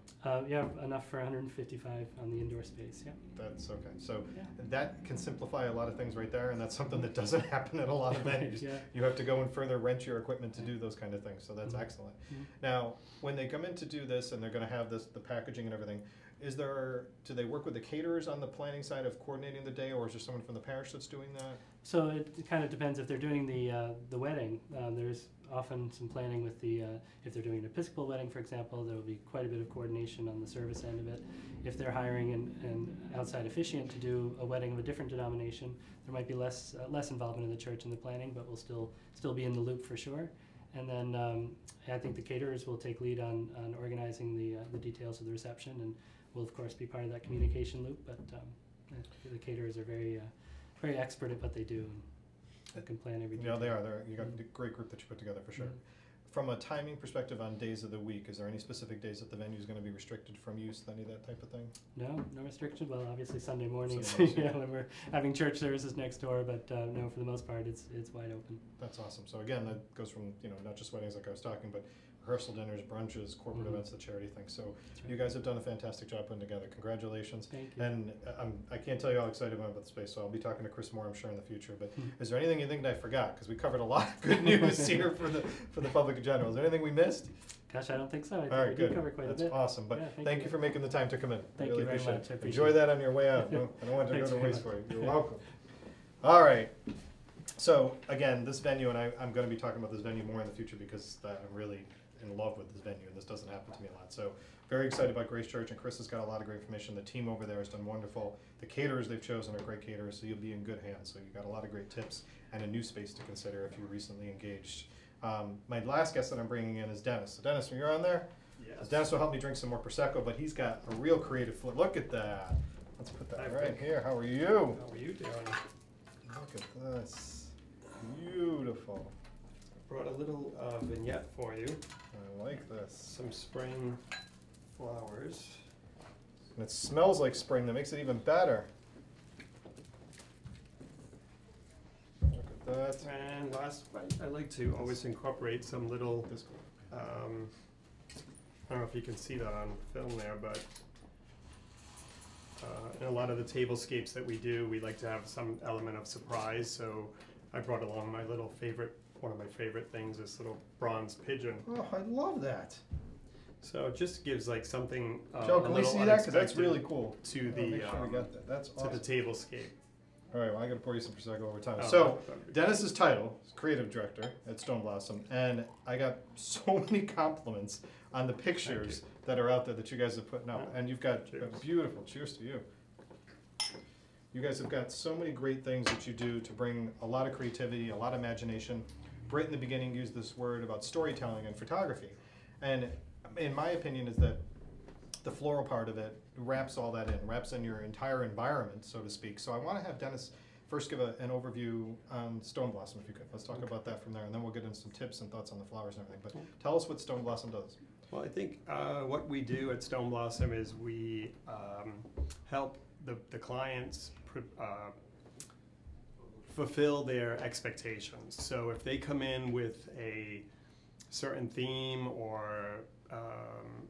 [SPEAKER 10] Yeah, enough for 155 on the indoor space, yeah.
[SPEAKER 8] That's okay. So that can simplify a lot of things right there, and that's something that doesn't happen at a lot of venues. You have to go and further rent your equipment to do those kind of things, so that's excellent. Now, when they come in to do this, and they're going to have the packaging and everything, do they work with the caterers on the planning side of coordinating the day, or is there someone from the parish that's doing that?
[SPEAKER 10] So it kind of depends. If they're doing the wedding, there's often some planning with if they're doing an Episcopal wedding, for example, there will be quite a bit of coordination on the service end of it. If they're hiring an outside officiant to do a wedding of a different denomination, there might be less involvement in the church in the planning, but we'll still be in the loop for sure. And then I think the caterers will take lead on organizing the details of the reception, and will of course be part of that communication loop. But the caterers are very expert at what they do and can plan everything.
[SPEAKER 8] Yeah, they are. You got a great group that you put together for sure. From a timing perspective on days of the week, is there any specific days that the venue is going to be restricted from use, any of that type of thing?
[SPEAKER 10] No restriction. Well, obviously Sunday mornings,
[SPEAKER 8] Sunday
[SPEAKER 10] when we're having church services next door, but no, for the most part, it's wide open.
[SPEAKER 8] That's awesome. So again, that goes from not just weddings like I was talking, but rehearsal dinners, brunches, corporate events, the charity thing. So you guys have done a fantastic job putting together. Congratulations.
[SPEAKER 10] Thank you.
[SPEAKER 8] And I can't tell you how excited I am about the space, so I'll be talking to Chris more, I'm sure, in the future. But is there anything you think that I forgot? Because we covered a lot of good news here for the public in general. Is there anything we missed?
[SPEAKER 10] Gosh, I don't think so. I think
[SPEAKER 8] All right,
[SPEAKER 10] we
[SPEAKER 8] good.
[SPEAKER 10] did cover quite
[SPEAKER 8] That's
[SPEAKER 10] a bit.
[SPEAKER 8] awesome. But thank you for making the time to come in.
[SPEAKER 10] Thank
[SPEAKER 8] really
[SPEAKER 10] you very
[SPEAKER 8] appreciate
[SPEAKER 10] much.
[SPEAKER 8] it.
[SPEAKER 10] I appreciate
[SPEAKER 8] Enjoy
[SPEAKER 10] it.
[SPEAKER 8] that on your way out. No, I don't want it to
[SPEAKER 10] Thanks
[SPEAKER 8] go to
[SPEAKER 10] very
[SPEAKER 8] waste
[SPEAKER 10] much.
[SPEAKER 8] for you. You're welcome. All right. So again, this venue, and I'm going to be talking about this venue more in the future because I'm really in love with this venue, and this doesn't happen to me a lot. So very excited about Grace Church, and Chris has got a lot of great information. The team over there has done wonderful. The caterers they've chosen are great caterers, so you'll be in good hands. So you've got a lot of great tips and a new space to consider if you're recently engaged. My last guest that I'm bringing in is Dennis. So Dennis, when you're on there, Dennis will help me drink some more Prosecco, but he's got a real creative flip. Look at that. Let's put that right here. How are you?
[SPEAKER 11] How are you doing?
[SPEAKER 8] Look at this. Beautiful.
[SPEAKER 11] Brought a little vignette for you.
[SPEAKER 8] I like this.
[SPEAKER 11] Some spring flowers.
[SPEAKER 8] And it smells like spring. That makes it even better. Look at that.
[SPEAKER 11] And last, I like to always incorporate some little, I don't know if you can see that on film there, but in a lot of the tablescapes that we do, we like to have some element of surprise. So I brought along my little favorite, one of my favorite things, this little bronze pigeon.
[SPEAKER 8] Oh, I love that.
[SPEAKER 11] So it just gives like something
[SPEAKER 8] Joe,
[SPEAKER 11] a
[SPEAKER 8] can we
[SPEAKER 11] little
[SPEAKER 8] see that? Because that's
[SPEAKER 11] unexpected
[SPEAKER 8] really cool.
[SPEAKER 11] to the
[SPEAKER 8] Make sure we got that. That's awesome.
[SPEAKER 11] to the tablescape.
[SPEAKER 8] All right, well, I got to pour you some Prosecco over time.
[SPEAKER 11] Oh,
[SPEAKER 8] So,
[SPEAKER 11] that'd be
[SPEAKER 8] Dennis's title is creative director at Stone Blossom, and I got so many compliments on the pictures that are out there that you guys have put out. And you've got a beautiful, cheers to you. You guys have got so many great things that you do to bring a lot of creativity, a lot of imagination. Britt in the beginning used this word about storytelling and photography. And in my opinion is that the floral part of it wraps all that in, wraps in your entire environment, so to speak. So I want to have Dennis first give an overview on Stone Blossom, if you could. Let's talk about that from there, and then we'll get into some tips and thoughts on the flowers and everything. But tell us what Stone Blossom does.
[SPEAKER 11] Well, I think what we do at Stone Blossom is we help the clients fulfill their expectations. So if they come in with a certain theme or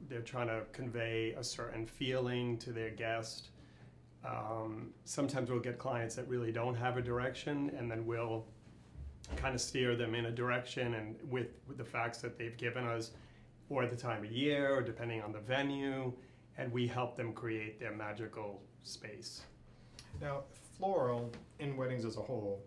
[SPEAKER 11] they're trying to convey a certain feeling to their guest, sometimes we'll get clients that really don't have a direction, and then we'll kind of steer them in a direction, and with the facts that they've given us, or the time of year, or depending on the venue, and we help them create their magical space.
[SPEAKER 8] Now, floral in weddings as a whole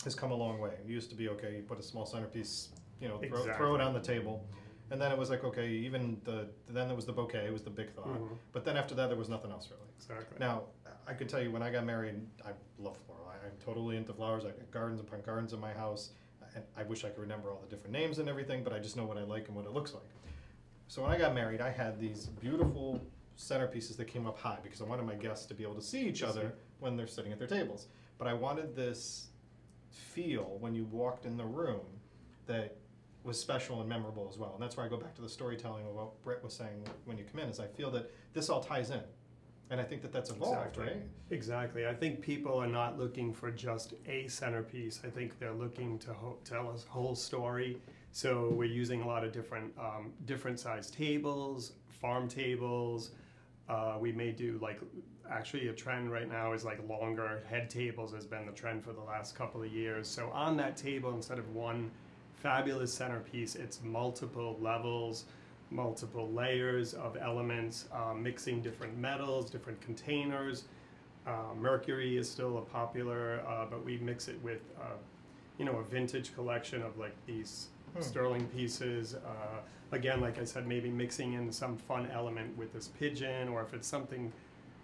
[SPEAKER 8] has come a long way. It used to be, okay, you put a small centerpiece you know,
[SPEAKER 11] Exactly.
[SPEAKER 8] throw it on the table. And then it was like, okay, even then there was the bouquet, it was the big thought.
[SPEAKER 11] Mhm.
[SPEAKER 8] But then after that, there was nothing else really.
[SPEAKER 11] Exactly.
[SPEAKER 8] Now, I could tell you when I got married, I love floral. I'm totally into flowers. I got gardens upon gardens in my house. And I wish I could remember all the different names and everything, but I just know what I like and what it looks like. So when I got married, I had these beautiful centerpieces that came up high because I wanted my guests to be able to see each other when they're sitting at their tables. But I wanted this feel when you walked in the room that was special and memorable as well. And that's where I go back to the storytelling of what Brett was saying when you come in, is I feel that this all ties in. And I think that that's evolved,
[SPEAKER 11] Exactly.
[SPEAKER 8] right?
[SPEAKER 11] Exactly. I think people are not looking for just a centerpiece. I think they're looking to tell us whole story. So we're using a lot of different size tables, farm tables. We may do like, actually a trend right now is like longer head tables has been the trend for the last couple of years. So on that table, instead of one fabulous centerpiece, it's multiple levels, multiple layers of elements, mixing different metals, different containers. Mercury is still a popular, but we mix it with, you know, a vintage collection of like these sterling pieces. Again, like I said, maybe mixing in some fun element with this pigeon, or if it's something,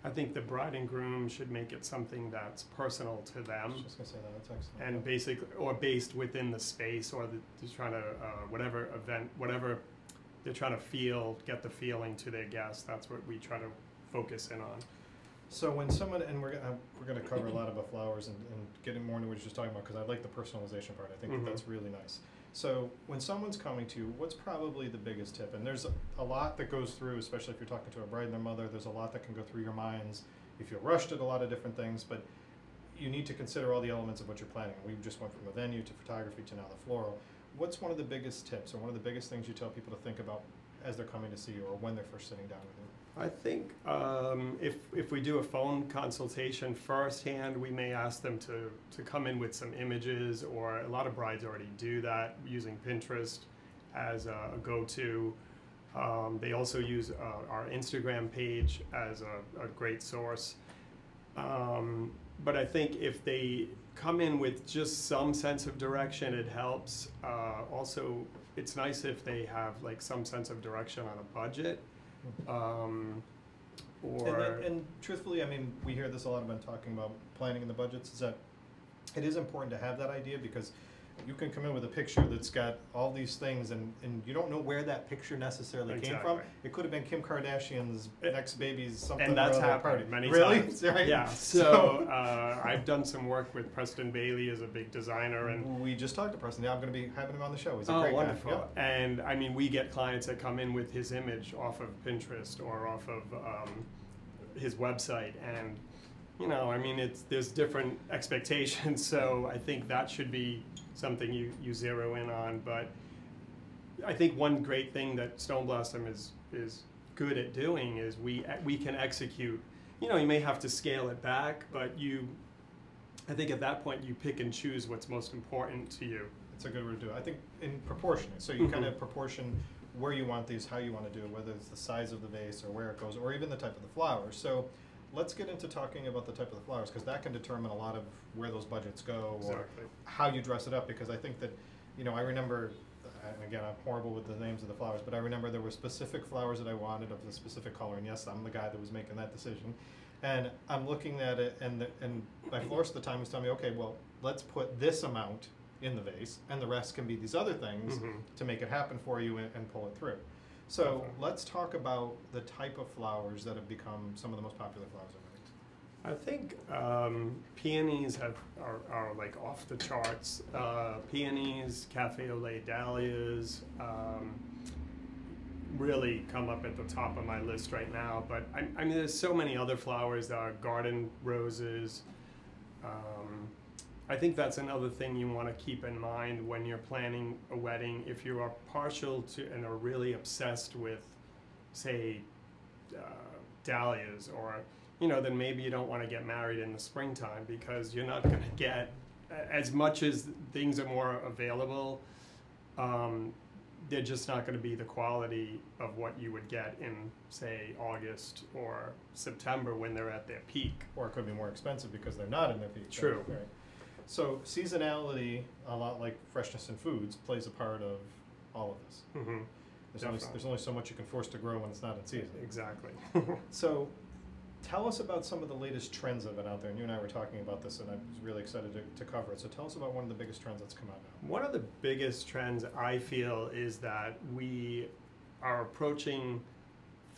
[SPEAKER 11] I think the bride and groom should make it something that's personal to them.
[SPEAKER 8] I was just gonna say that, that's excellent.
[SPEAKER 11] And basically, or based within the space, or just trying to, whatever event, whatever they're trying to get the feeling to their guests. That's what we try to focus in on.
[SPEAKER 8] So when someone, and we're gonna cover a lot about flowers and getting more into what you're just talking about, because I like the personalization part. I think that that's really nice. So when someone's coming to you, what's probably the biggest tip? And there's a lot that goes through, especially if you're talking to a bride and their mother, there's a lot that can go through your minds. You feel rushed at a lot of different things, but you need to consider all the elements of what you're planning. We just went from a venue to photography to now the floral. What's one of the biggest tips or one of the biggest things you tell people to think about as they're coming to see you or when they're first sitting down with you?
[SPEAKER 11] I think if we do a phone consultation firsthand, we may ask them to come in with some images, or a lot of brides already do that using Pinterest as a go-to. They also use our Instagram page as a great source. But I think if they come in with just some sense of direction, it helps. Also, it's nice if they have like some sense of direction on a budget.
[SPEAKER 8] And truthfully, I mean, we hear this a lot about talking about planning in the budgets, is that it is important to have that idea, because you can come in with a picture that's got all these things and you don't know where that picture necessarily came from. It could have been Kim Kardashian's next baby's something.
[SPEAKER 11] And that's
[SPEAKER 8] or other
[SPEAKER 11] happened
[SPEAKER 8] party.
[SPEAKER 11] many
[SPEAKER 8] really?
[SPEAKER 11] times.
[SPEAKER 8] Right?
[SPEAKER 11] Yeah. So I've done some work with Preston Bailey as a big designer, and
[SPEAKER 8] we just talked to Preston. Yeah, I'm going to be having him on the show. He's a
[SPEAKER 11] oh,
[SPEAKER 8] great
[SPEAKER 11] wonderful.
[SPEAKER 8] guy. Yeah.
[SPEAKER 11] And I mean, we get clients that come in with his image off of Pinterest or off of his website, and you know, I mean, there's different expectations. So I think that should be something you zero in on. But I think one great thing that Stone Blossom is good at doing is we can execute. You know, you may have to scale it back, but I think at that point you pick and choose what's most important to you.
[SPEAKER 8] It's a good way to do it. I think in proportionate. So you kind of proportion where you want these, how you want to do it, whether it's the size of the vase or where it goes, or even the type of the flowers. So let's get into talking about the type of the flowers, because that can determine a lot of where those budgets go or how you dress it up. Because I think that, you know, I remember, again, I'm horrible with the names of the flowers, but I remember there were specific flowers that I wanted of the specific color, and yes, I'm the guy that was making that decision. And I'm looking at it, and my florist at the time was telling me, okay, well, let's put this amount in the vase, and the rest can be these other things to make it happen for you and pull it through. So let's talk about the type of flowers that have become some of the most popular flowers
[SPEAKER 11] I think peonies are like off the charts. Peonies, cafe au lait dahlias really come up at the top of my list right now. But I mean, there's so many other flowers. Garden roses. I think that's another thing you want to keep in mind when you're planning a wedding. If you are partial to and are really obsessed with, say, dahlias, or you know, then maybe you don't want to get married in the springtime, because you're not going to get as much as things are more available. They're just not going to be the quality of what you would get in, say, August or September when they're at their peak.
[SPEAKER 8] or it could be more expensive because they're not in their peak.
[SPEAKER 11] True.
[SPEAKER 8] Right? So seasonality, a lot like freshness in foods, plays a part of all of this.
[SPEAKER 11] Mm-hmm.
[SPEAKER 8] There's only so much you can force to grow when it's not in season.
[SPEAKER 11] Exactly.
[SPEAKER 8] So tell us about some of the latest trends that have been out there. And you and I were talking about this, and I was really excited to cover it. So tell us about one of the biggest trends that's come out now.
[SPEAKER 11] One of the biggest trends I feel is that we are approaching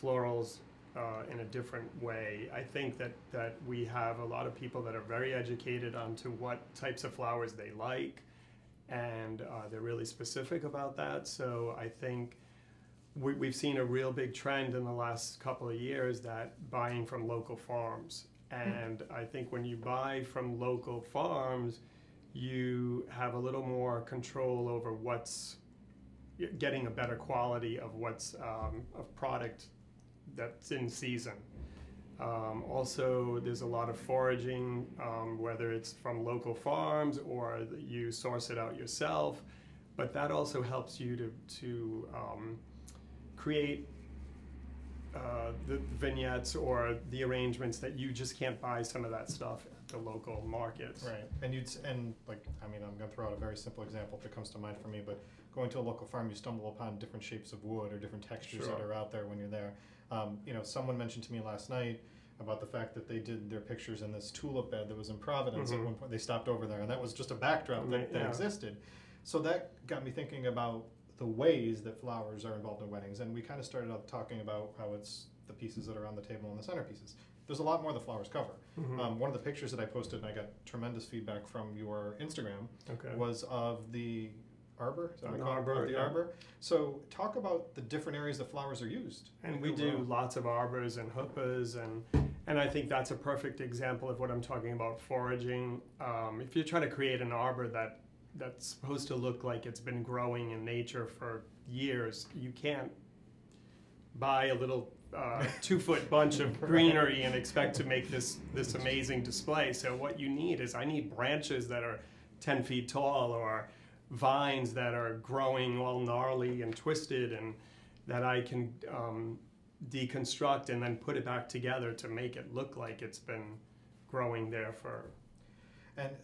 [SPEAKER 11] florals in a different way. I think that we have a lot of people that are very educated onto what types of flowers they like, and they're really specific about that. So I think we've seen a real big trend in the last couple of years that buying from local farms. And I think when you buy from local farms, you have a little more control over getting a better quality of what's a product that's in season. Also, there's a lot of foraging, whether it's from local farms or you source it out yourself, but that also helps you to create the vignettes or the arrangements that you just can't buy some of that stuff at the local markets.
[SPEAKER 8] Right, and I'm going to throw out a very simple example that comes to mind for me, but going to a local farm, you stumble upon different shapes of wood or different textures
[SPEAKER 11] Sure.
[SPEAKER 8] that are out there when you're there. Someone mentioned to me last night about the fact that they did their pictures in this tulip bed that was in Providence. At one point, they stopped over there, and that was just a backdrop that existed. So that got me thinking about the ways that flowers are involved in weddings, and we kind of started out talking about how it's the pieces that are on the table and the centerpieces. There's a lot more the flowers cover.
[SPEAKER 11] Mm-hmm.
[SPEAKER 8] One of the pictures that I posted, and I got tremendous feedback from your Instagram, was of the arbor. Is that what you call it? The arbor. So talk about the different areas that flowers are used.
[SPEAKER 11] And we do lots of arbors and huppas, and I think that's a perfect example of what I'm talking about, foraging. If you're trying to create an arbor that's supposed to look like it's been growing in nature for years, you can't buy a little 2-foot bunch of greenery and expect to make this amazing display. So what you need is, I need branches that are 10 feet tall, or vines that are growing all gnarly and twisted, and that I can deconstruct and then put it back together to make it look like it's been growing there for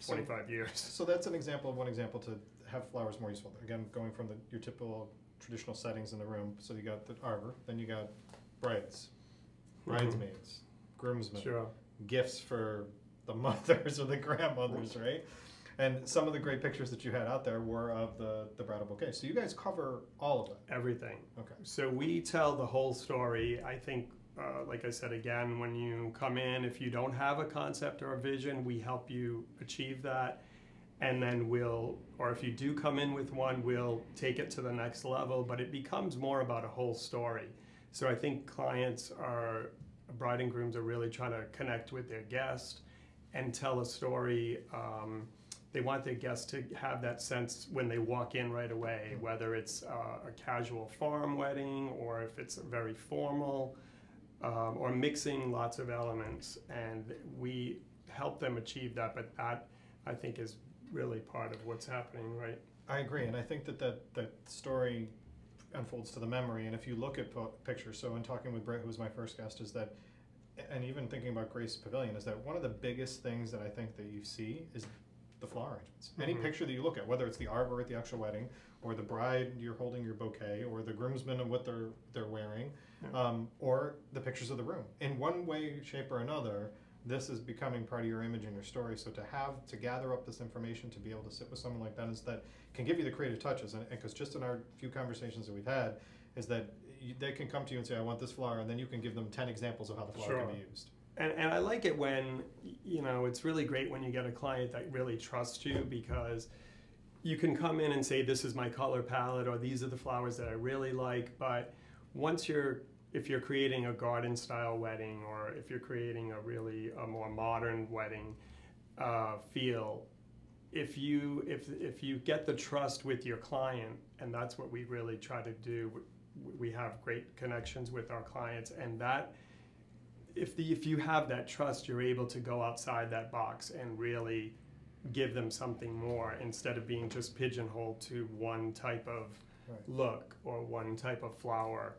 [SPEAKER 11] 25 years.
[SPEAKER 8] So that's one example to have flowers more useful. Again, going from your typical traditional settings in the room. So you got the arbor, then you got bridesmaids, groomsmen,
[SPEAKER 11] Sure.
[SPEAKER 8] gifts for the mothers or the grandmothers, right? And some of the great pictures that you had out there were of the bridal bouquet. So you guys cover all of it.
[SPEAKER 11] Everything.
[SPEAKER 8] Okay.
[SPEAKER 11] So we tell the whole story. I think, like I said again, when you come in, if you don't have a concept or a vision, we help you achieve that. And then or if you do come in with one, we'll take it to the next level, but it becomes more about a whole story. So I think bride and grooms are really trying to connect with their guest and tell a story. They want their guests to have that sense when they walk in right away, whether it's a casual farm wedding or if it's very formal, or mixing lots of elements. And we help them achieve that, but that, I think, is really part of what's happening, right?
[SPEAKER 8] I agree, and I think that story unfolds to the memory. And if you look at pictures, so in talking with Britt, who was my first guest, is that, and even thinking about Grace Pavilion, is that one of the biggest things that I think that you see is the flower arrangements. Any picture that you look at, whether it's the arbor at the actual wedding, or the bride, you're holding your bouquet, or the groomsmen and what they're wearing, or the pictures of the room. In one way, shape, or another, this is becoming part of your image and your story. So to gather up this information, to be able to sit with someone like that can give you the creative touches. And because just in our few conversations that we've had, is that they can come to you and say, I want this flower, and then you can give them 10 examples of how the flower can be used.
[SPEAKER 11] And I like it when, it's really great when you get a client that really trusts you, because you can come in and say, this is my color palette, or these are the flowers that I really like. But if you're creating a garden style wedding, or if you're creating a more modern wedding feel, if you get the trust with your client, and that's what we really try to do, we have great connections with our clients, and that if you have that trust, you're able to go outside that box and really give them something more, instead of being just pigeonholed to one type of look or one type of flower.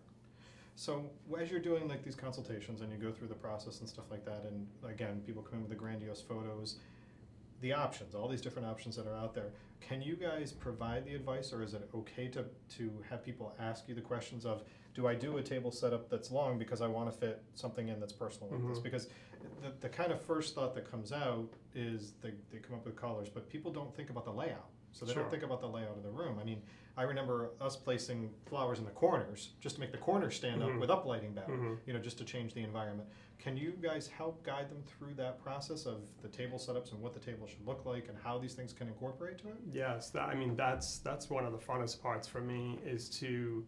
[SPEAKER 8] So as you're doing like these consultations and you go through the process and stuff like that, and again, people come in with the grandiose photos, the options, all these different options that are out there. Can you guys provide the advice, or is it okay to have people ask you the questions of, do I do a table setup that's long because I want to fit something in that's personal like this? Because the kind of first thought that comes out is they come up with collars, but people don't think about the layout. So they don't think about the layout of the room. I mean, I remember us placing flowers in the corners just to make the corners stand up with uplighting better, you know, just to change the environment. Can you guys help guide them through that process of the table setups and what the table should look like and how these things can incorporate to it?
[SPEAKER 11] Yes, I mean, that's one of the funnest parts for me, is to,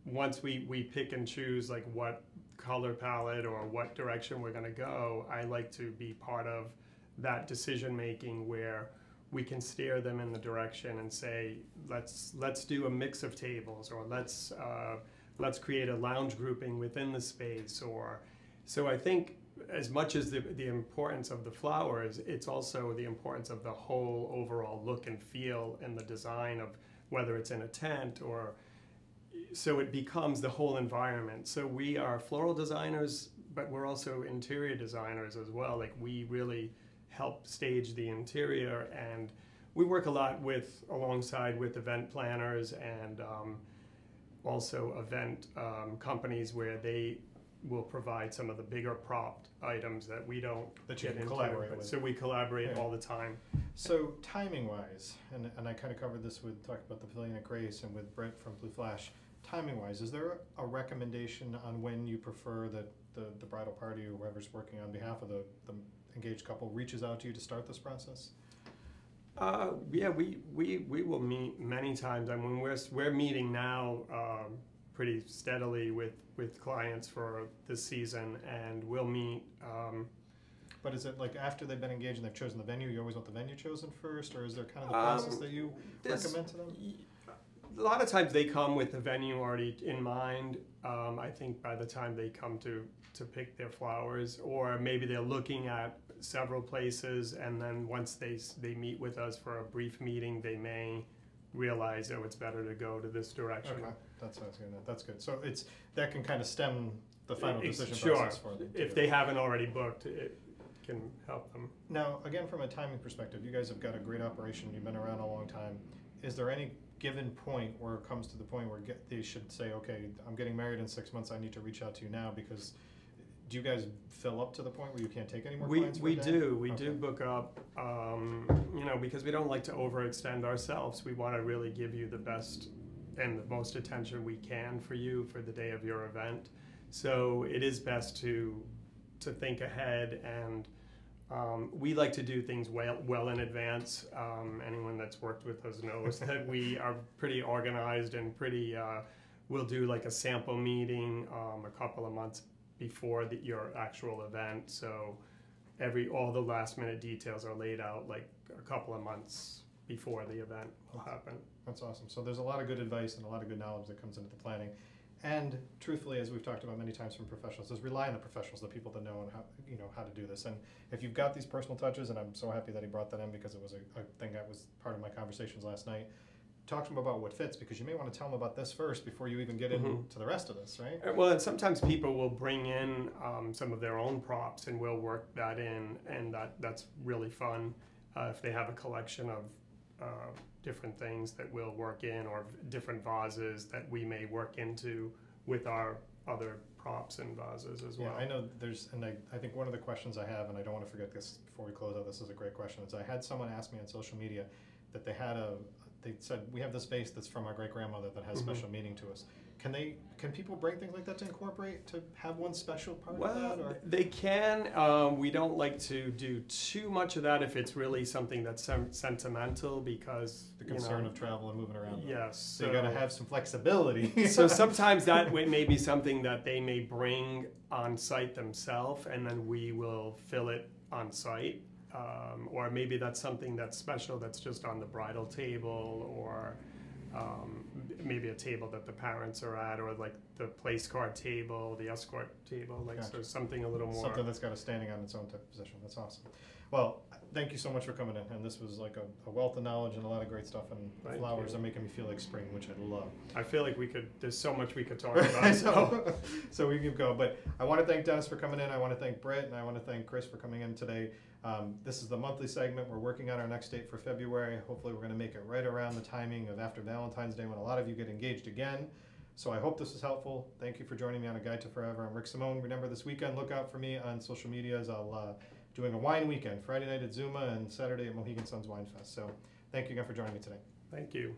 [SPEAKER 11] once we pick and choose like what color palette or what direction we're going to go, I like to be part of that decision making where we can steer them in the direction and say, let's do a mix of tables, or let's create a lounge grouping within the space. Or so I think as much as the importance of the flowers, it's also the importance of the whole overall look and feel and the design of whether it's in a tent or, so it becomes the whole environment. So we are floral designers, but we're also interior designers as well. Like, we really help stage the interior, and we work a lot alongside with event planners and also event companies where they will provide some of the bigger prop items that we don't get into.
[SPEAKER 8] Collaborate with.
[SPEAKER 11] So we collaborate all the time.
[SPEAKER 8] So timing wise, and I kind of covered this with talking about the Pavilion at Grace and with Brett from Blue Flash, timing wise, is there a recommendation on when you prefer that the bridal party or whoever's working on behalf of the engaged couple reaches out to you to start this process?
[SPEAKER 11] Yeah, we will meet many times. I mean, we're meeting now pretty steadily with clients for this season, and we'll meet.
[SPEAKER 8] But is it like after they've been engaged and they've chosen the venue, you always want the venue chosen first, or is there kind of the process that you recommend to them?
[SPEAKER 11] A lot of times they come with the venue already in mind. I think by the time they come to pick their flowers, or maybe they're looking at several places, and then once they meet with us for a brief meeting, they may realize, oh, it's better to go to this direction.
[SPEAKER 8] Okay, that's good. So that can kind of stem the final decision
[SPEAKER 11] sure.
[SPEAKER 8] process for them.
[SPEAKER 11] If they haven't already booked, it can help them.
[SPEAKER 8] Now, again, from a timing perspective, you guys have got a great operation. You've been around a long time. Is there any given point where it comes to the point where they should say, okay, I'm getting married in 6 months, I need to reach out to you now? Because do you guys fill up to the point where you can't take any more clients?
[SPEAKER 11] We do book up, you know, because we don't like to overextend ourselves. We want to really give you the best and the most attention we can for you for the day of your event. So it is best to think ahead, and we like to do things well in advance. Anyone that's worked with us knows that we are pretty organized and pretty, we'll do like a sample meeting a couple of months before your actual event. So all the last minute details are laid out like a couple of months before the event will happen.
[SPEAKER 8] That's awesome. So there's a lot of good advice and a lot of good knowledge that comes into the planning. And truthfully, as we've talked about many times from professionals, is rely on the professionals, the people that know and how to do this. And if you've got these personal touches, and I'm so happy that he brought that in because it was a thing that was part of my conversations last night. Talk to them about what fits, because you may want to tell them about this first before you even get into the rest of this, right?
[SPEAKER 11] Well, and sometimes people will bring in some of their own props, and we'll work that in, and that's really fun. If they have a collection of different things that we'll work in, or different vases that we may work into with our other props and vases as well.
[SPEAKER 8] Yeah, I know and I think one of the questions I have, and I don't want to forget this before we close out, this is a great question, is I had someone ask me on social media that they said, we have this vase that's from our great-grandmother that has special meaning to us. Can people bring things like that to incorporate, to have one special part of that? Or?
[SPEAKER 11] They can. We don't like to do too much of that if it's really something that's sentimental, because
[SPEAKER 8] the concern of travel and moving around.
[SPEAKER 11] Yes.
[SPEAKER 8] So you got to have some flexibility.
[SPEAKER 11] So sometimes that may be something that they may bring on site themselves, and then we will fill it on site. Or maybe that's something that's special that's just on the bridal table, or maybe a table that the parents are at, or like the place card table, the escort table, like
[SPEAKER 8] Gotcha.
[SPEAKER 11] So something a little more.
[SPEAKER 8] Something that's got a standing on its own type of position. That's awesome. Well, thank you so much for coming in, and this was like a wealth of knowledge and a lot of great stuff, and the flowers are making me feel like spring, which I love.
[SPEAKER 11] I feel like there's so much we could talk about.
[SPEAKER 8] So we can go, but I want to thank Dennis for coming in, I want to thank Brett, and I want to thank Chris for coming in today. This is the monthly segment. We're working on our next date for February. Hopefully we're going to make it right around the timing of after Valentine's Day when a lot of you get engaged again. So I hope this was helpful. Thank you for joining me on A Guide to Forever. I'm Rick Simone. Remember, this weekend, look out for me on social media as I'll doing a wine weekend, Friday night at Zuma and Saturday at Mohegan Sun's Wine Fest. So thank you again for joining me today.
[SPEAKER 11] Thank you.